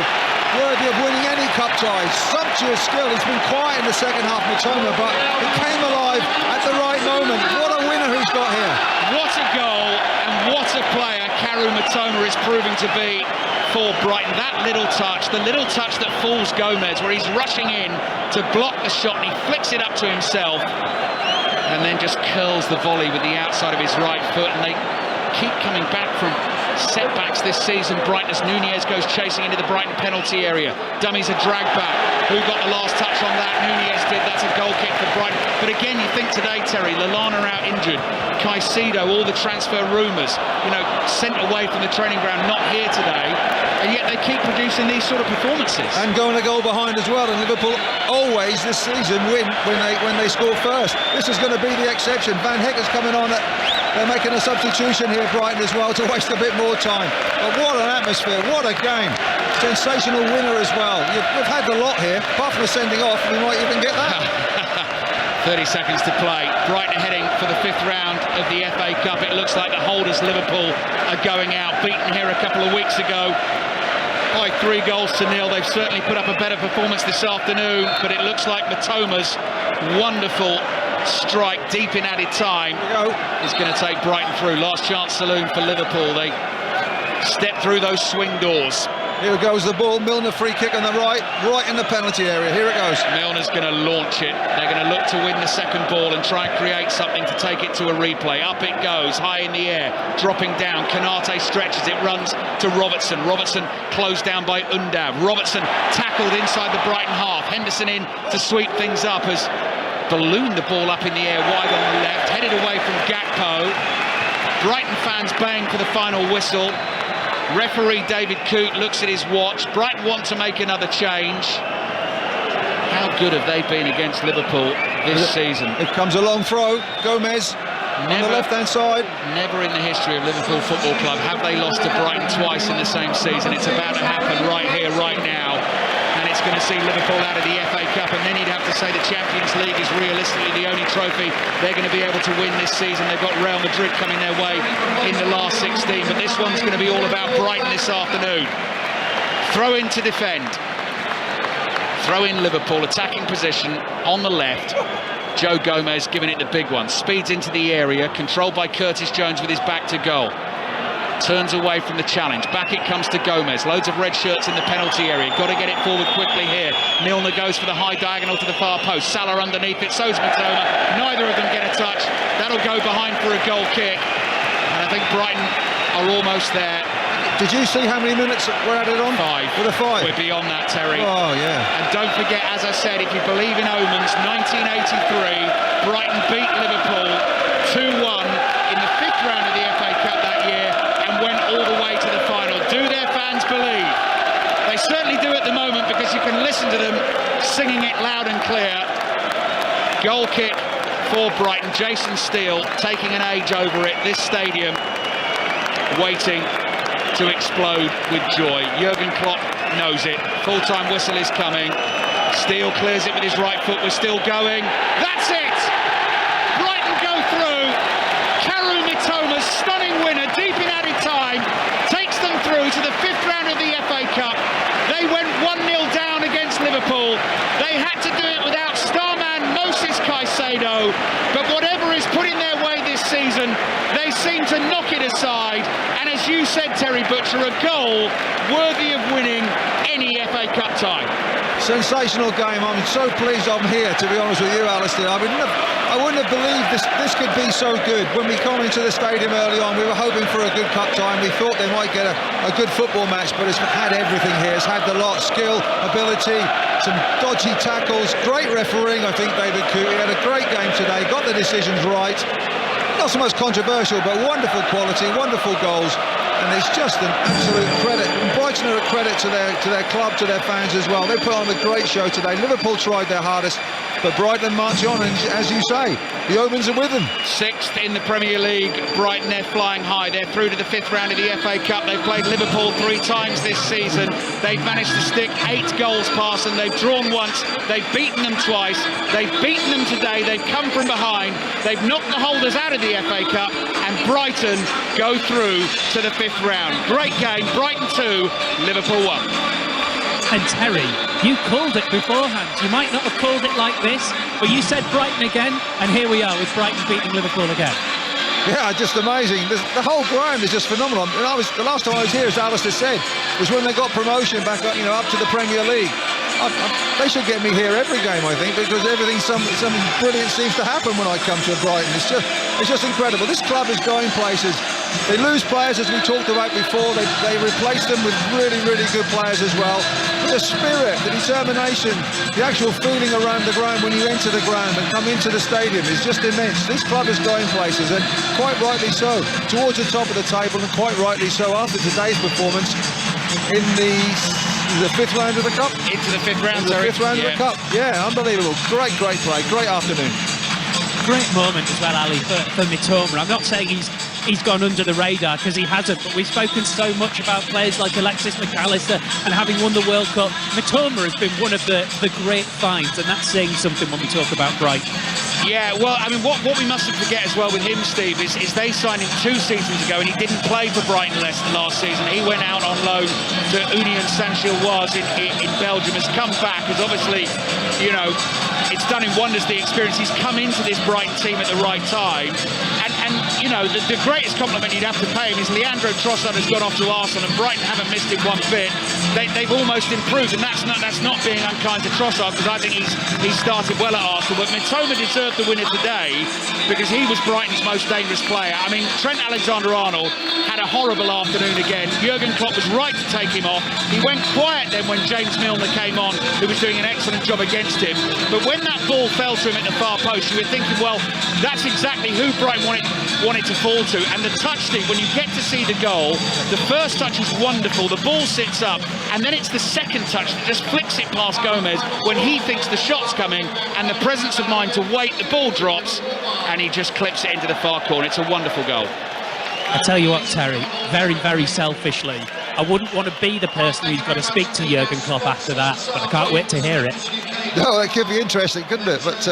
worthy of winning any cup tie. Sumptuous skill. He's been quiet in the second half, Mitoma, but he came alive at the right moment. What a winner he's got here. What a goal and what a player Karu Mitoma is proving to be for Brighton. That little touch, the little touch that fools Gomez, where he's rushing in to block the shot and he flicks it up to himself and then just curls the volley with the outside of his right foot. And they keep coming back from setbacks this season. Brighton, as Nunez goes chasing into the Brighton penalty area. Dummies a drag back. Who got the last touch on that? Nunez did. That's a goal kick for Brighton. But again, you think today, Terry, Lallana out injured, Caicedo, all the transfer rumours, sent away from the training ground, not here today, and yet they keep producing these sort of performances. And going a goal behind as well. And Liverpool always this season win when they score first. This is going to be the exception. Van Hecker's coming on. They're making a substitution here, Brighton, as well, to waste a bit more time. But what an atmosphere, what a game. Sensational winner as well. We've had the lot here. Apart from a sending off, we might even get that. 30 seconds to play. Brighton heading for the 5th round of the FA Cup. It looks like the holders, Liverpool, are going out. Beaten here a couple of weeks ago by 3 goals to 0. They've certainly put up a better performance this afternoon, but it looks like Mitoma's wonderful strike deep in added time is going to take Brighton through. Last chance saloon for Liverpool. They step through those swing doors. Here goes the ball. Milner free kick on the right in the penalty area. Here it goes. Milner's going to launch it. They're going to look to win the second ball and try and create something to take it to a replay. Up it goes, high in the air, dropping down. Kanate stretches it, runs to Robertson. Robertson closed down by Undav. Robertson tackled inside the Brighton half. Henderson in to sweep things up as ballooned the ball up in the air wide on the left, headed away from Gakpo. Brighton fans baying for the final whistle. Referee David Coote looks at his watch. Brighton want to make another change. How good have they been against Liverpool? this season. It comes a long throw. Gomez on the left-hand side. Never in the history of Liverpool Football Club have they lost to Brighton twice in the same season. It's about to happen right here, right now. And it's going to see Liverpool out of the FA Cup, and then you'd have to say the Champions League is realistically the only trophy they're going to be able to win this season. They've got Real Madrid coming their way in the last 16, but this one's going to be all about Brighton this afternoon. Throw in to defend. Throw in Liverpool, attacking position on the left. Joe Gomez giving it the big one. Speeds into the area, controlled by Curtis Jones with his back to goal. Turns away from the challenge. Back it comes to Gomez. Loads of red shirts in the penalty area. Got to get it forward quickly here. Milner goes for the high diagonal to the far post. Salah underneath it. So's Mitoma. Neither of them get a touch. That'll go behind for a goal kick. And I think Brighton are almost there. Did you see how many minutes were added on? 5. With a 5. We're beyond that, Terry. Oh, yeah. And don't forget, as I said, if you believe in omens, 1983, Brighton beat Liverpool 2-1 in the 5th round of the FA Cup that year and went all the way to the final. Do their fans believe? They certainly do at the moment, because you can listen to them singing it loud and clear. Goal kick for Brighton. Jason Steele taking an age over it. This stadium waiting to explode with joy. Jurgen Klopp knows it. Full-time whistle is coming. Steele clears it with his right foot. We're still going. That's it! Brighton go through. Karu Mitoma's stunning winner, deep in added time, takes them through to the 5th round of the FA Cup. They went 1-0 down against Liverpool. They had to do it without starman Moses Caicedo, but whatever is put in their way this season, they seem to knock it aside. And as you said, Terry Butcher, a goal worthy of winning any FA Cup tie. Sensational game. I'm so pleased I'm here, to be honest with you, Alistair. I wouldn't have believed this could be so good. When we come into the stadium early on, we were hoping for a good cup time. We thought they might get a good football match, but it's had everything here. It's had the lot: skill, ability, some dodgy tackles, great refereeing. I think David Cootie had a great game today, got the decisions right. Not so much controversial, but wonderful quality, wonderful goals. And it's just an absolute credit. And Brighton are a credit to their club, to their fans as well. They put on a great show today. Liverpool tried their hardest, but Brighton march on, and as you say, the omens are with them. 6th in the Premier League. Brighton, they're flying high. They're through to the 5th round of the FA Cup. They've played Liverpool 3 times this season. They've managed to stick 8 goals past them. They've drawn once. They've beaten them twice. They've beaten them today. They've come from behind. They've knocked the holders out of the FA Cup, and Brighton go through to the 5th round. Great game. Brighton 2, Liverpool 1. And Terry, you called it beforehand. You might not have called it like this, but you said Brighton again, and here we are with Brighton beating Liverpool again. Yeah, just amazing. The whole ground is just phenomenal. And the last time I was here, as Alistair said, was when they got promotion back up, up to the Premier League. They should get me here every game, I think, because something brilliant seems to happen when I come to Brighton. It's just incredible. This club is going places. They lose players, as we talked about before. They replace them with really, really good players as well. But the spirit, the determination, the actual feeling around the ground when you enter the ground and come into the stadium is just immense. This club is going places, and quite rightly so, towards the top of the table, and quite rightly so after today's performance in the 5th round of the Cup. Into the 5th round, the 5th round of the Cup. Yeah, unbelievable. Great play. Great afternoon. Great moment as well, Ali, for Mitoma. I'm not saying he's gone under the radar, because he hasn't, but we've spoken so much about players like Alexis McAllister, and having won the World Cup, Mitoma has been one of the great finds, and that's saying something when we talk about Brighton. Yeah, well, I mean, what we mustn't forget as well with him, Steve, is they signed him 2 seasons ago, and he didn't play for Brighton last season. He went out on loan to Union Saint-Gilloise in Belgium, has come back, has obviously, it's done him wonders, the experience. He's come into this Brighton team at the right time, and the greatest compliment you'd have to pay him is Leandro Trossard has gone off to Arsenal, and Brighton haven't missed him one bit. They've almost improved, and that's not being unkind to Trossard, because I think he's started well at Arsenal. But Mitoma deserved the winner today because he was Brighton's most dangerous player. I mean, Trent Alexander-Arnold had a horrible afternoon again. Jurgen Klopp was right to take him off. He went quiet then when James Milner came on, who was doing an excellent job against him. But when that ball fell to him at the far post, you were thinking, well, that's exactly who Brighton wanted. want it to fall to. And the touch stick, when you get to see the goal, the first touch is wonderful, the ball sits up, and then it's the second touch that just flicks it past Gomez when he thinks the shot's coming, and the presence of mind to wait, the ball drops, and he just clips it into the far corner. It's a wonderful goal. I tell you what, Terry, very, very selfishly, I wouldn't want to be the person who's got to speak to Jurgen Klopp after that, but I can't wait to hear it. No, that could be interesting, couldn't it? But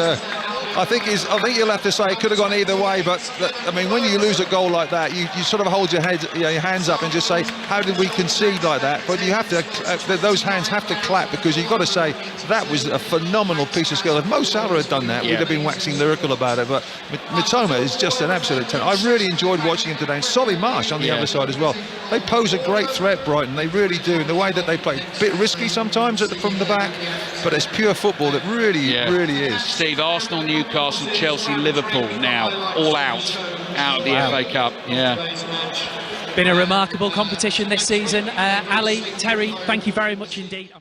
I think you'll have to say it could have gone either way. But I mean, when you lose a goal like that, you sort of hold your hands up and just say, how did we concede like that? But you have to, those hands have to clap, because you've got to say that was a phenomenal piece of skill. If Mo Salah had done that, we'd have been waxing lyrical about it. But Mitoma is just an absolute talent. I really enjoyed watching him today. And Solly Marsh on the other side as well. They pose a great threat, Brighton. They really do. In the way that they play, a bit risky sometimes from the back, but it's pure football that really is. Steve, Arsenal, Newcastle, Chelsea, Liverpool now all out of the FA Cup. Yeah. Been a remarkable competition this season. Ali, Terry, thank you very much indeed.